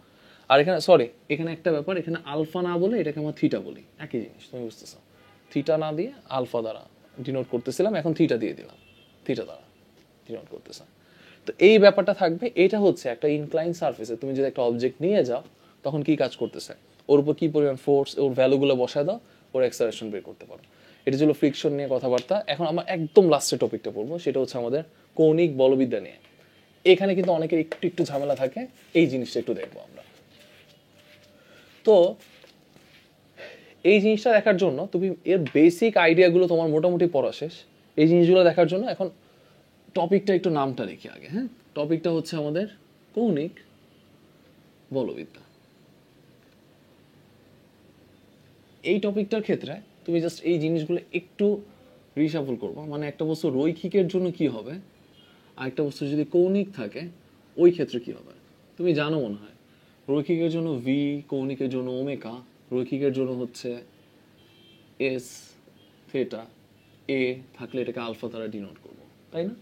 আর এখানে সরি, এখানে একটা ব্যাপার, এখানে আলফা না বলে এটাকে আমরা থিটা বলি, একই জিনিস, তুমি বুঝতেছো? থিটা না দিয়ে আলফা দ্বারা ডিনোট করতেছিলাম, এখন থিটা দিয়ে দিলাম, থিটা দ্বারা ডিনোট করতেছে। তো এই ব্যাপারটা থাকবে। এটা হচ্ছে একটা ইনক্লাইন সারফেসে তুমি যদি একটা অবজেক্ট নিয়ে যাও তখন কি কাজ করতেছে, ওর উপর কি পরিমাণ ফোর্স, ওর ভ্যালুগুলো বসায় দাও, ওর অ্যাক্সেলারেশন বের করতে পারো। এটা ছিল ফ্রিকশন নিয়ে কথাবার্তা। এখন আমরা একদম লাস্টের টপিকটা পড়বো, সেটা হচ্ছে আমাদের কৌণিক বলবিদ্যা নিয়ে। এখানে কিন্তু অনেকের একটু একটু ঝামেলা থাকে, এই জিনিসটা একটু দেখবো আমরা। তো এই জিনিসটা দেখার জন্য তুমি এর বেসিক আইডিয়াগুলো তোমার মোটামুটি পড়া শেষ। এই জিনিসগুলো দেখার জন্য এখন টপিকটা একটু নামটা দেখি আগে। হ্যাঁ, টপিকটা হচ্ছে আমাদের কৌণিক বলবিদ্যা। এই টপিকটার ক্ষেত্রে তুমি জাস্ট এই জিনিসগুলো একটু রিসাফল করবো। মানে একটা বস্তু রৈখিকের জন্য কি হবে, আর একটা বস্তু যদি কৌণিক থাকে ওই ক্ষেত্রে কি হবে তুমি জানো মনে হয়। রৈখিকের জন্য ভি, কৌণিকের জন্য ওমেগা, রৈখিকের জন্য হচ্ছে এস থিটা, এ থাকলে এটাকে আলফা দ্বারা ডিনোট করবো, তাই না?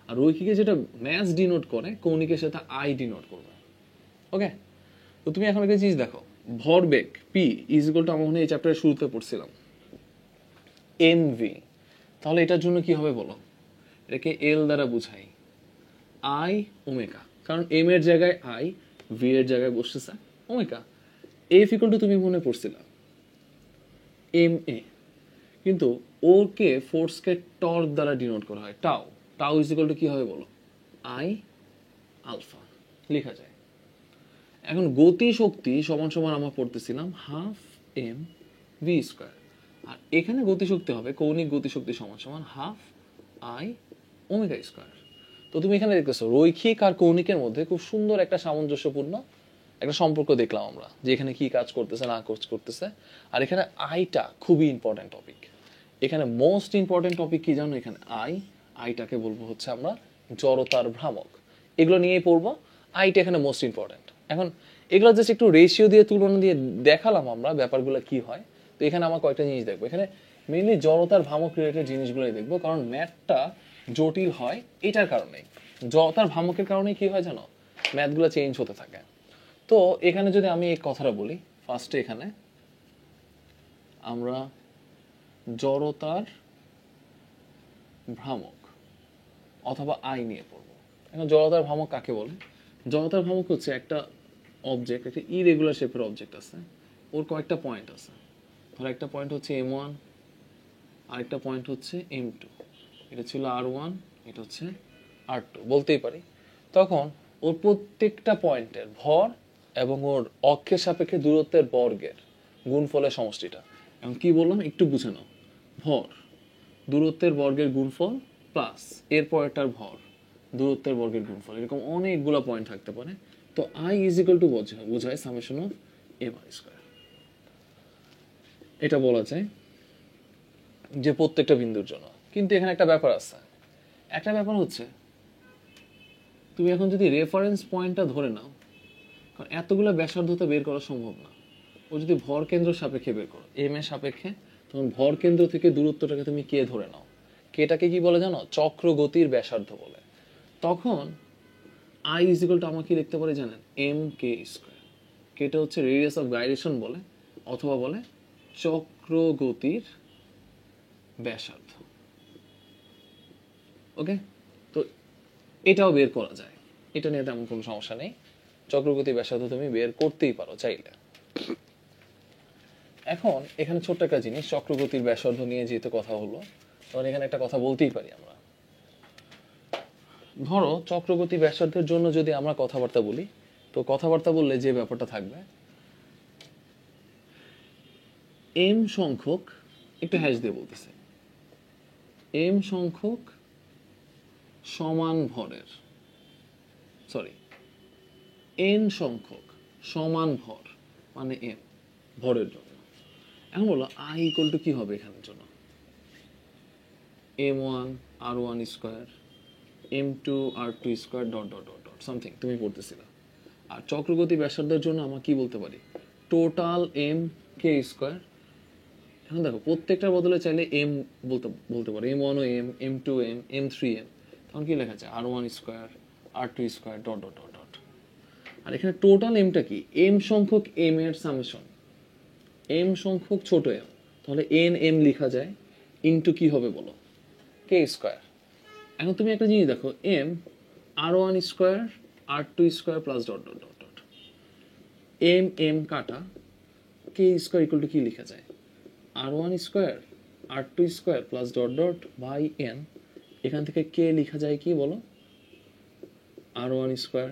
আর রৈখিকে যেটা ম্যাস ডিনোট করে, কৌণিকের সাথে আই ডিনোট করবে। ওকে, তো তুমি এখন একটা জিনিস দেখো, ভরবেগ পি ইজ ইকুয়াল টু, আমরা মনে হয় এই চ্যাপ্টারের শুরুতে পড়ছিলাম, এম ভি। তাহলে এটার জন্য কি হবে বলো? এটাকে এল দ্বারা বুঝাই, আই ওমেগা, কারণ এম এর জায়গায় আই, ভি এর জায়গায় বসতেছে ওমেগা। এফ ইকুয়াল টু তুমি মনে পড়ছিলা এম এ, কিন্তু ওকে ফোর্সকে টর্ক দ্বারা ডিনোট করা হয়, টাও। টাও ইজ ইকুয়াল টু কি হবে বলো? আই আলফা লেখা যায়। এখন গতি শক্তি সমান সমান আমরা পড়তেছিলাম হাফ এম ভি স্কোয়ার, আর এখানে গতিশক্তি হবে কৌণিক গতিশক্তি সমান সমান হাফ আই ওমেগা স্কোয়ার। তো তুমি এখানে দেখতেছো রৈখিক আর কৌণিকের মধ্যে খুব সুন্দর একটা সামঞ্জস্যপূর্ণ একটা সম্পর্ক দেখলাম আমরা, যে এখানে কি কাজ করতেছে না কাজ করতেছে। আর এখানে আইটা খুবই ইম্পর্টেন্ট টপিক। এখানে মোস্ট ইম্পর্টেন্ট টপিক কি জানো? এখানে আইটাকে বলবো হচ্ছে আমরা জড়তার ভ্রামক, এগুলো নিয়েই পড়বো। আইটা এখানে মোস্ট ইম্পর্টেন্ট। এখন এগুলো জাস্ট একটু রেশিও দিয়ে তুলনা দিয়ে দেখালাম আমরা ব্যাপারগুলো কি হয়। তো এখানে আমার কয়েকটা জিনিস দেখবো, এখানে মেইনলি জড়তার ভ্রামক রিলেটেড জিনিসগুলোই দেখবো, কারণ ম্যাথটা জটিল হয় এটার কারণেই। জড়তার ভ্রামকের কারণে কি হয় জানো? ম্যাথগুলো চেঞ্জ হতে থাকে। তো এখানে যদি আমি এই কথাটা বলি, ফার্স্টে এখানে আমরা জড়তার ভ্রামক অথবা আই নিয়ে পড়বো। এখন জড়তার ভ্রামক কাকে বলে? জড়তার ভ্রামক হচ্ছে একটা অবজেক্ট, একটা ইরেগুলার শেপের অবজেক্ট আছে, ওর কয়েকটা পয়েন্ট আছে। ধর একটা পয়েন্ট হচ্ছে M1, আরেকটা পয়েন্ট হচ্ছে M2, এটা ছিল R1, এটা হচ্ছে R2 বলতেই পারি। তখন ওর প্রত্যেকটা পয়েন্টের ভর এবং ওর অক্ষের সাপেক্ষে দূরত্বের বর্গের গুণফলের সমষ্টিটা। এখন কি বললাম একটু বুঝে নাও। ভর, দূরত্বের বর্গের গুণফল প্লাস এর পরেরটার ভর, দূরত্বের বর্গের গুণফল, এরকম অনেকগুলো পয়েন্ট থাকতে পারে। তো আই ইজ ইকুয়াল টু বোঝায় summation of M R square. এটা বলা যায় যে প্রত্যেকটা বিন্দুর জন্য। কিন্তু এখানে একটা ব্যাপার আছে, একটা ব্যাপার হচ্ছে তুমি এখন যদি রেফারেন্স পয়েন্টটা ধরে নাও, কারণ এতগুলো ব্যাসার্ধতা বের করা সম্ভব না। ও যদি ভর কেন্দ্র সাপেক্ষে বের করো, এম এর সাপেক্ষে, তখন ভর কেন্দ্র থেকে দূরত্বটাকে তুমি কে ধরে নাও, কেটাকে কি বলে জানো? চক্র গতির ব্যাসার্ধ বলে। তখন আই ইজ ইকুয়াল টু আমরা কি লিখতে পারি জানেন? M K square. কেটা হচ্ছে রেডিয়াস অফ গাইরেশন বলে, অথবা বলে চক্র গতির ব্যাসার্ধ। ওকে, তো এটাও বের করা যায়, এটা নিয়ে তেমন কোনো সমস্যা নেই। চক্রগতি ব্যাসার্ধ তুমি বের করতেই পারো চাইলে। এখন এখানে ছোট্ট একটা জিনিস, চক্রগতির ব্যাসার্ধ নিয়ে যেহেতু কথা হলো, তখন এখানে একটা কথা বলতেই পারি আমরা। ধরো চক্রগতি ব্যাসার্ধের জন্য যদি আমরা কথাবার্তা বলি, তো কথাবার্তা বললে যে ব্যাপারটা থাকবে, এম সংখ্যক, একটু হ্যাশ দিয়ে বলতেছে, এম সংখ্যক সমান ভরের, সরি, এন সংখ্যক সমান ভর মানে এম ভরের জন্য। এখন বলো আই ইকুয়াল টু কি হবে এখানের জন্য? M one R one square, M two R two square dot dot dot dot something তুমি পড়তেছিল। আর চক্রগতি ব্যাসার্ধের জন্য আমরা কি বলতে পারি? Total M K square. এখন দেখো প্রত্যেকটার বদলে চাইলে এম বলতে পারো, এম ওয়ানও M, M two M, M three M, তখন কি লেখা যায়? R one square, R two square dot dot dot dot. আর এখানে টোটাল এমটা কি? এম সংখ্যক এম এর সামেশন, এম সংখ্যক ছোট এম, তাহলে এন এম লেখা যায় ইন্টু কি হবে বলো? K square. এখন তুমি একটা জিনিস দেখো, M R one square, R two square plus dot dot dot dot, M M কাটা, কে স্কোয়ার ইকুয়াল টু কি লেখা যায়? R one square, R two square plus dot dot by N. এখান থেকে কে লেখা যায় কি বলো? R one square,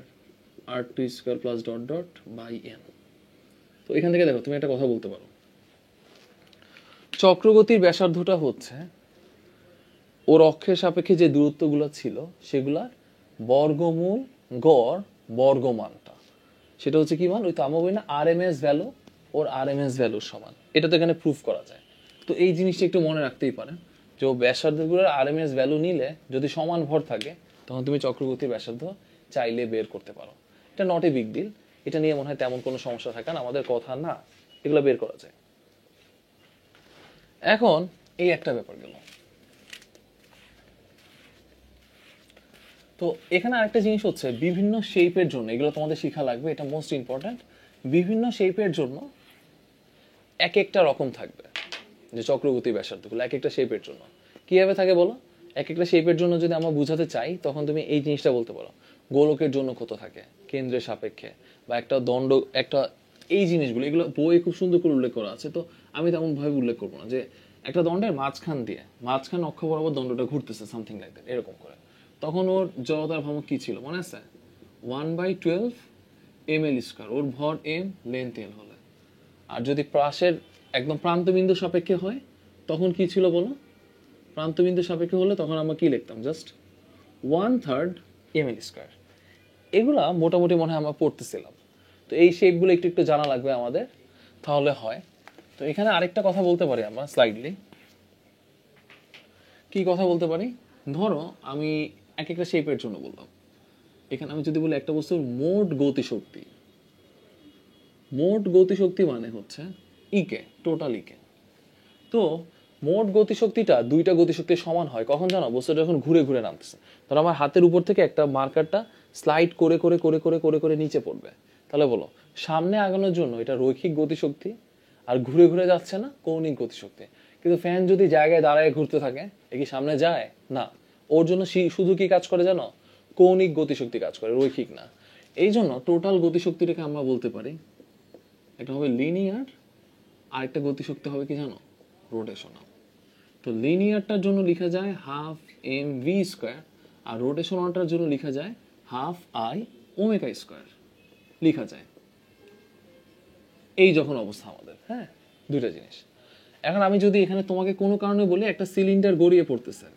R two square plus dot dot by N. তো এখান থেকে দেখো তুমি একটা কথা বলতে পারো, চক্রগতির ব্যাসার্ধটা হচ্ছে ওর অক্ষের সাপেক্ষে যে দূরত্বগুলো ছিল সেগুলার বর্গমূল গড় বর্গমানটা, সেটা হচ্ছে কি মান? ওই তো আমরা বলি না আর এম এস ভ্যালু, ওর আর এম এস ভ্যালুর সমান। এটা তো এখানে প্রুফ করা যায়। তো এই জিনিসটা একটু মনে রাখতেই পারেন যে ও ব্যাসার্ধগুলোর আর এম এস ভ্যালু নিলে যদি সমান ভর থাকে, তখন তুমি চক্রগতির ব্যাসার্ধ চাইলে বের করতে পারো। এটা নট এ বিগ ডিল, এটা নিয়ে মনে হয় তেমন কোনো সমস্যা থাকে না, আমাদের কথা না, এগুলো বের করা যায়। এখন এই একটা ব্যাপার গেল। তো এখানে আরেকটা জিনিস হচ্ছে, বিভিন্ন শেপের জন্য, এগুলো তোমাদের শেখা লাগবে, এটা মোস্ট ইম্পর্ট্যান্ট। বিভিন্ন শেপের জন্য এক একটা রকম থাকবে, যে চক্রগতি ব্যাসার্ধগুলো এক একটা শেপের জন্য কিভাবে থাকে বলো? এক একটা শেপের জন্য যদি আমরা বুঝাতে চাই, তখন তুমি এই জিনিসটা বলতে পারো, গোলকের জন্য কত থাকে কেন্দ্রের সাপেক্ষে, বা একটা দণ্ড, একটা এই জিনিসগুলো, এগুলো বইয়ে খুব সুন্দর করে উল্লেখ করা আছে। তো আমি তেমন ভাবে উল্লেখ করবো না, যে একটা দণ্ডের মাঝখান অক্ষ বরাবর দণ্ডটা ঘুরতেছে সামথিং লাইক দ্যাট, এরকম করে। তখন ওর জড়তার ভ্রামক কি ছিল মনে আছে? 1/12 ml স্কয়ার। ওর ভর এম, লেন্থ এল হলে। আর যদি পাশের একদম প্রান্তবিন্দু সাপেক্ষে হয়, তখন কি ছিল বলো? প্রান্তবিন্দু সাপেক্ষে হলে তখন আমরা কি লিখতাম? Just 1/3 ml square. এগুলা মোটামুটি মনে হয় আমরা পড়তেছিলাম। তো এই শেপগুলো একটু একটু জানা লাগবে আমাদের, তাহলে হয়। তো এখানে আরেকটা কথা বলতে পারি আমরা স্লাইডলি। কি কথা বলতে পারি? ধরো আমি এক একটা শেপের জন্য বললাম। এখানে আমি যদি বলি একটা বস্তুর মোট গতিশক্তি, মোট গতিশক্তি মানে হচ্ছে ইকে, টোটাল ইকে। তো মোট গতিশক্তিটা দুইটা গতিশক্তির সমান হয় কখন জানো? বস্তুটা যখন ঘুরে ঘুরে নামতেছে। ধরো আমার হাতের উপর থেকে একটা মার্কারটা স্লাইড করে করে করে করে করে করে নিচে পড়বে, তাহলে বলো সামনে আগানোর জন্য এটা রৈখিক গতিশক্তি, আর ঘুরে ঘুরে যাচ্ছে না কৌণিক গতিশক্তি। কিন্তু ফ্যান যদি জায়গায় দাঁড়ায় ঘুরতে থাকে, এ কি সামনে যায় না? ওর জন্য শুধু কি কাজ করে জানো? কৌণিক গতিশক্তি কাজ করে, রৈখিক না। এই জন্য টোটাল গতিশক্তিটাকে আমরা বলতে পারি, এটা হবে লিনিয়ার, আর একটা গতিশক্তি হবে কি জানো? রোটেশনাল। তো লিনিয়ারটার জন্য লেখা যায় হাফ এম ভি স্কোয়ার, আর রোটেশনালটার জন্য লেখা যায় হাফ আই ওমেগা স্কোয়ার লেখা যায়। এই যখন অবস্থা আমাদের, হ্যাঁ, দুইটা জিনিস। এখন আমি যদি এখানে তোমাকে কোনো কারণে বলি একটা সিলিন্ডার গড়িয়ে পড়তেছে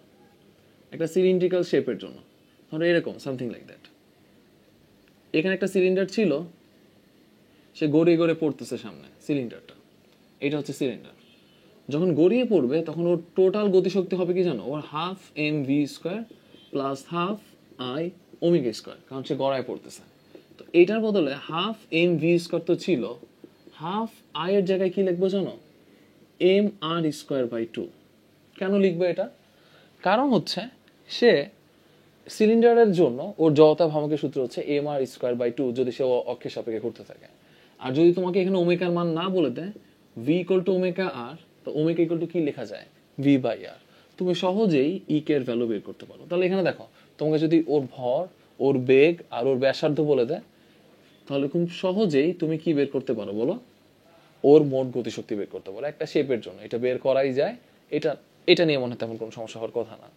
একটা সিলিন্ড্রিক্যাল শেপের জন্য, ধরো এরকম সামথিং লাইক দ্যাট। এখানে একটা সিলিন্ডার ছিল, সে গড়িয়ে গড়িয়ে পড়তেছে সামনে সিলিন্ডারটা, এটা হচ্ছে সিলিন্ডার। যখন গড়িয়ে পড়বে তখন ওর টোটাল গতিশক্তি হবে কি জানো, ওর half M V square plus half I omega square, কারণ সে গড়ায় পড়তেছে। তো এটার বদলে হাফ এম ভি স্কোয়ার তো ছিল, হাফ আই এর জায়গায় কি লিখবো জানো, M R square by two. কেন লিখবো এটা? কারণ হচ্ছে সে সিলিন্ডারের জন্য ওর জড়তা ভ্রামকের সূত্র হচ্ছে M R square by two, যদি সে অক্ষের সাপেক্ষে ঘুরতে থাকে। আর যদি তোমাকে এখানে ওমেগার মান না বলে দেয়, ভি ইকুয়াল টু ওমেগা আর, তো ওমেগা ইকুয়াল টু কি লেখা যায়, ভি বাই আর। তুমি সহজেই ই কে এর ভ্যালু বের করতে পারো। তাহলে এখানে দেখো, তোমাকে যদি ওর ভর, ওর বেগ আর ওর ব্যাসার্ধ বলে দেয়, তাহলে খুব সহজেই তুমি কি বের করতে পারো বলো, ওর মোট গতিশক্তি বের করতে পারো। একটা শেপের জন্য এটা বের করাই যায়, এটা এটা নিয়ে মনে হয় তেমন কোনো সমস্যা হওয়ার কথা না।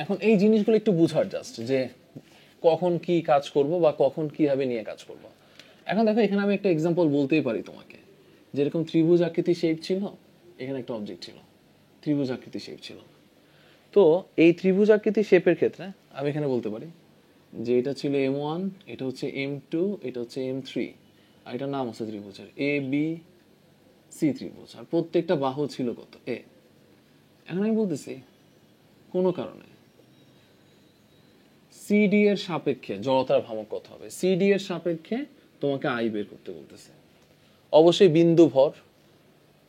এখন এই জিনিসগুলো একটু বুঝার জাস্ট, যে কখন কি কাজ করব বা কখন কিভাবে নিয়ে কাজ করব। এখন দেখো, এখানে আমি একটা এক্সাম্পল বলতেই পারি তোমাকে, যেরকম ত্রিভুজ আকৃতি শেপ ছিল, এখানে একটা অবজেক্ট ছিল, ত্রিভুজ আকৃতি শেপ ছিল। তো এই ত্রিভুজ আকৃতি শেপের ক্ষেত্রে আমি এখানে বলতে পারি যে এটা ছিল M1, এটা হচ্ছে M2, এটা হচ্ছে M3, আর এটার নাম হচ্ছে ত্রিভুজের এ বি সি ত্রিভুজ, আর প্রত্যেকটা বাহু ছিল কত, এ। এখন আমি বলতেছি কোনো কারণে সিডি এর সাপেক্ষে জড়তার ভ্রামক কত হবে, সিডি এর সাপেক্ষে তোমাকে আই বের করতে বলতেছে। অবশ্যই বিন্দু ভর,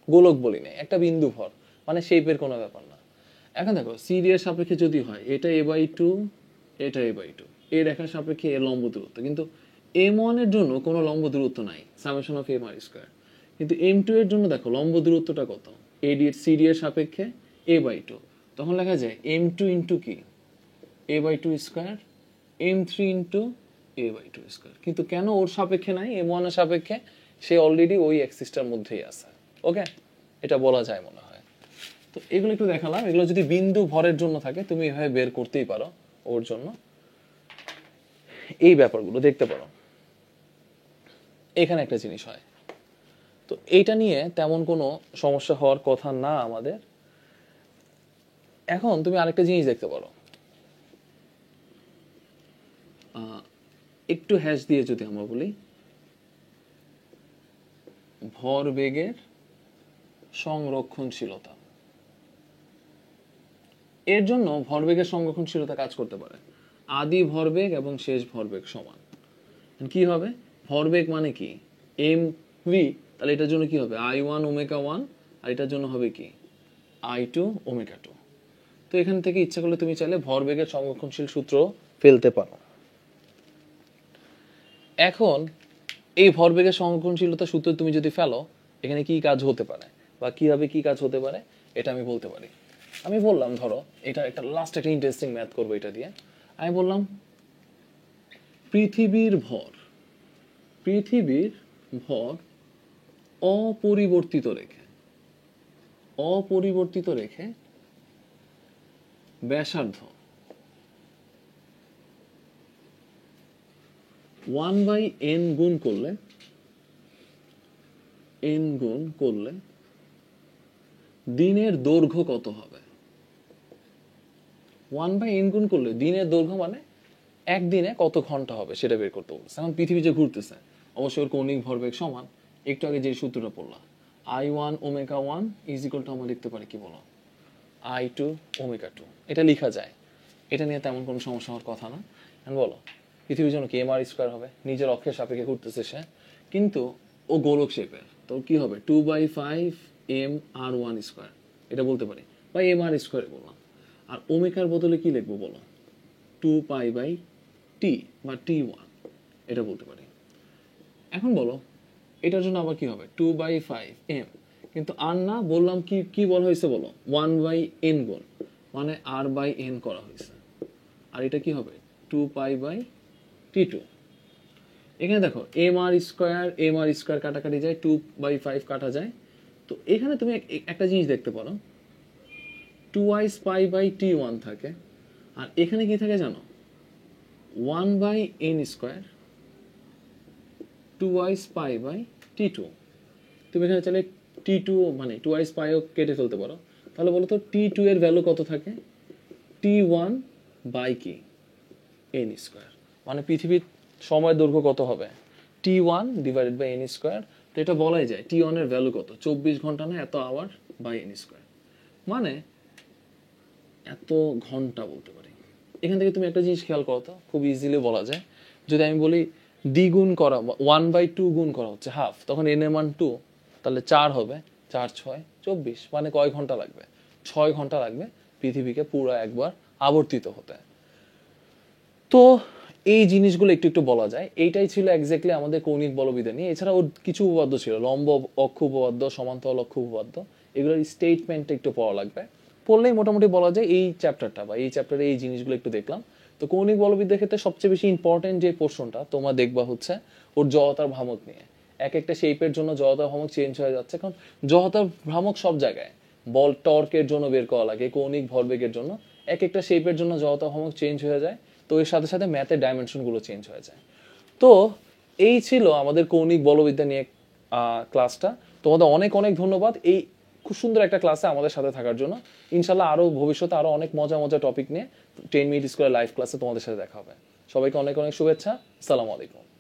গোলক বলি নাই, একটা বিন্দু ভর, মানে শেপের কোনো ব্যাপার না। এখন দেখো, সিডি এর সাপেক্ষে যদি হয় এটা এ বাই টু, এটা এ বাই টু, এ রেখার সাপেক্ষে এর লম্ব দূরত্ব, কিন্তু M1 এর জন্য কোনো লম্ব দূরত্ব নাই, summation of M R square. কিন্তু M2 এর জন্য দেখো লম্ব দূরত্বটা কত, এডি সিডি এর সাপেক্ষে এ বাই টু, তখন লেখা যায় M2 ইন্টু কি, A by two square, M3 into A by two square. কিন্তু কেন ওর সাপেক্ষে নাই, M1 এর সাপেক্ষে, সে অলরেডি ওই অ্যাক্সিসটার মধ্যেই আছে। ওকে, এটা বলা যায় মনে হয়। তো এগুলো একটু দেখালাম, এগুলো যদি বিন্দু ভরের জন্য থাকে তুমি এভাবে বের করতেই পারো ওর জন্য, এই ব্যাপারগুলো দেখতে পারো। এখানে একটা জিনিস হয়, তো এইটা নিয়ে তেমন কোনো সমস্যা হওয়ার কথা না আমাদের। এখন তুমি আরেকটা জিনিস দেখতে পারো, একটু হ্যাশ দিয়ে যদি আমরা বলি, ভরবেগের সংরক্ষণশীলতা। এর জন্য ভরবেগের সংরক্ষণশীলতা কাজ করতে পারে, আদি ভরবেগ এবং শেষ ভরবেগ সমান। কি হবে, ভরবেগ মানে কি, এম ভি, তাহলে এটার জন্য কি হবে আই ওয়ান ওমেগা ওয়ান, আর এটার জন্য হবে কি আই টু ওমেগা টু। তো এখান থেকে ইচ্ছা করলে তুমি চাইলে ভরবেগের সংরক্ষণশীল সূত্র ফেলতে পারো। এখন এই ভরবেগের সংরক্ষণশীলতা সূত্র তুমি যদি ফেলো, এখানে কি কাজ হতে পারে বা কিভাবে কি কাজ হতে পারে এটা আমি বলতে পারি। আমি বললাম, ধরো এটা একটা লাস্ট একটা ইন্টারেস্টিং ম্যাথ করবো এটা দিয়ে। আমি বললাম পৃথিবীর ভর, পৃথিবীর ভর অপরিবর্তিত রেখে, অপরিবর্তিত রেখে ব্যাসার্ধ 1/n গুণ করলে, n গুণ করলে দিনের দৈর্ঘ্য কত হবে। 1/n গুণ করলে দিনের দৈর্ঘ্য মানে একদিনে কত ঘন্টা হবে সেটা বের করতে বলছে। এখন পৃথিবী যে ঘুরতেছে, অবশ্যই ওর কৌণিক ভরবেগ সমান, একটু আগে যে সূত্রটা পড়লাম, I one omega one is equal to, আমরা লিখতে পারি কি বলো, আই টু ওমেগা টু। এটা লেখা যায়, এটা নিয়ে তেমন কোনো সমস্যা হওয়ার কথা না। এখন বলো পৃথিবীর জন্য কি এম আর স্কোয়ার হবে, নিজের অক্ষের সাপেক্ষে ঘুরতেছে সে, কিন্তু ও গোলক শেপের, তো কি হবে 2/5 এম আর ওয়ান স্কোয়ার, এটা বলতে পারি, বা এম আর স্কোয়ারে বললাম। আর ওমেগার বদলে কি লিখবো বলো, 2π/t বা t1, এটা বলতে পারি। এখন বলো এটার জন্য আবার কি হবে 2/5 m, কিন্তু আর না বললাম, কি কি বলা হয়েছে বলো 1/n গুণ, মানে r/n করা হয়েছে। আর এটা কি হবে 2π/t2। এখানে দেখো এম আর স্কোয়ার কাটাকাটি যায়, 2/5 কাটা যায়। তো এখানে তুমি একটা জিনিস দেখতে পারো, 2π/t1 থাকে, আর এখানে কি থাকে জানো 1/n স্কোয়ার 2π/t2। তুমি এখানে চাইলে t2 মানে 2π কেটে ফেলতে পারো। তাহলে বলো তো t2 এর ভ্যালু কত থাকে, t1 বাই কি এন স্কোয়ার, মানে পৃথিবীর সময়ের দৈর্ঘ্য কত হবে T1 divided by N square. তো এটা বলাই যায় T1 এর ভ্যালু কত, 24 ঘন্টা না এত আওয়ার বাই এন স্কোয়ার, মানে এত ঘন্টা বলতে পারি। এখান থেকে তুমি একটা জিনিস খেয়াল করো তো, খুব ইজিলি বলা যায়। যদি আমি বলি দ্বিগুণ করা 1/2 গুণ করা হচ্ছে হাফ, তখন এন এর মান 2, তাহলে 4 হবে, 4 6 24, মানে কয় ঘন্টা লাগবে? 6 ঘন্টা লাগবে পৃথিবীকে পুরো একবার আবর্তিত হতে। তো এই জিনিসগুলো একটু একটু বলা যায়। এইটাই ছিল এক্স্যাক্টলি আমাদের কৌণিক বলবিদ্যা নিয়ে। এছাড়া ওর কিছু উপপাদ্য ছিল, লম্ব অক্ষ উপপাদ্য, সমান্তরাল অক্ষ উপপাদ্য, এগুলোর স্টেটমেন্টটা একটু পড়া লাগবে। পড়লেই মোটামুটি বলা যায় এই চ্যাপ্টারটা বা এই চ্যাপ্টারে এই জিনিসগুলো একটু দেখলাম। তো কৌণিক বলবিদ্যার ক্ষেত্রে সবচেয়ে বেশি ইম্পর্টেন্ট যে পোর্শনটা তোমরা দেখবা হচ্ছে ওর জড়তার ভ্রামক নিয়ে। এক একটা শেপের জন্য জড়তার ভ্রামক চেঞ্জ হয়ে যাচ্ছে, কারণ জড়তার ভ্রামক সব জায়গায় বল টর্কের জন্য বের করা লাগে, কৌণিক ভরবেগের জন্য এক একটা শেপের জন্য জড়তার ভ্রামক চেঞ্জ হয়ে যায়। তো এর সাথে সাথে ম্যাথের ডাইমেনশনগুলো চেঞ্জ হয়ে যায়। তো এই ছিল আমাদের কৌণিক বলবিদ্যা নিয়ে ক্লাসটা। তোমাদের অনেক অনেক ধন্যবাদ এই খুব সুন্দর একটা ক্লাসে আমাদের সাথে থাকার জন্য। ইনশাল্লাহ আরও ভবিষ্যতে আরও অনেক মজা মজা টপিক নিয়ে 10 মিনিট স্কুলের লাইভ ক্লাসে তোমাদের সাথে দেখা হবে। সবাইকে অনেক অনেক শুভেচ্ছা। আসসালামু আলাইকুম।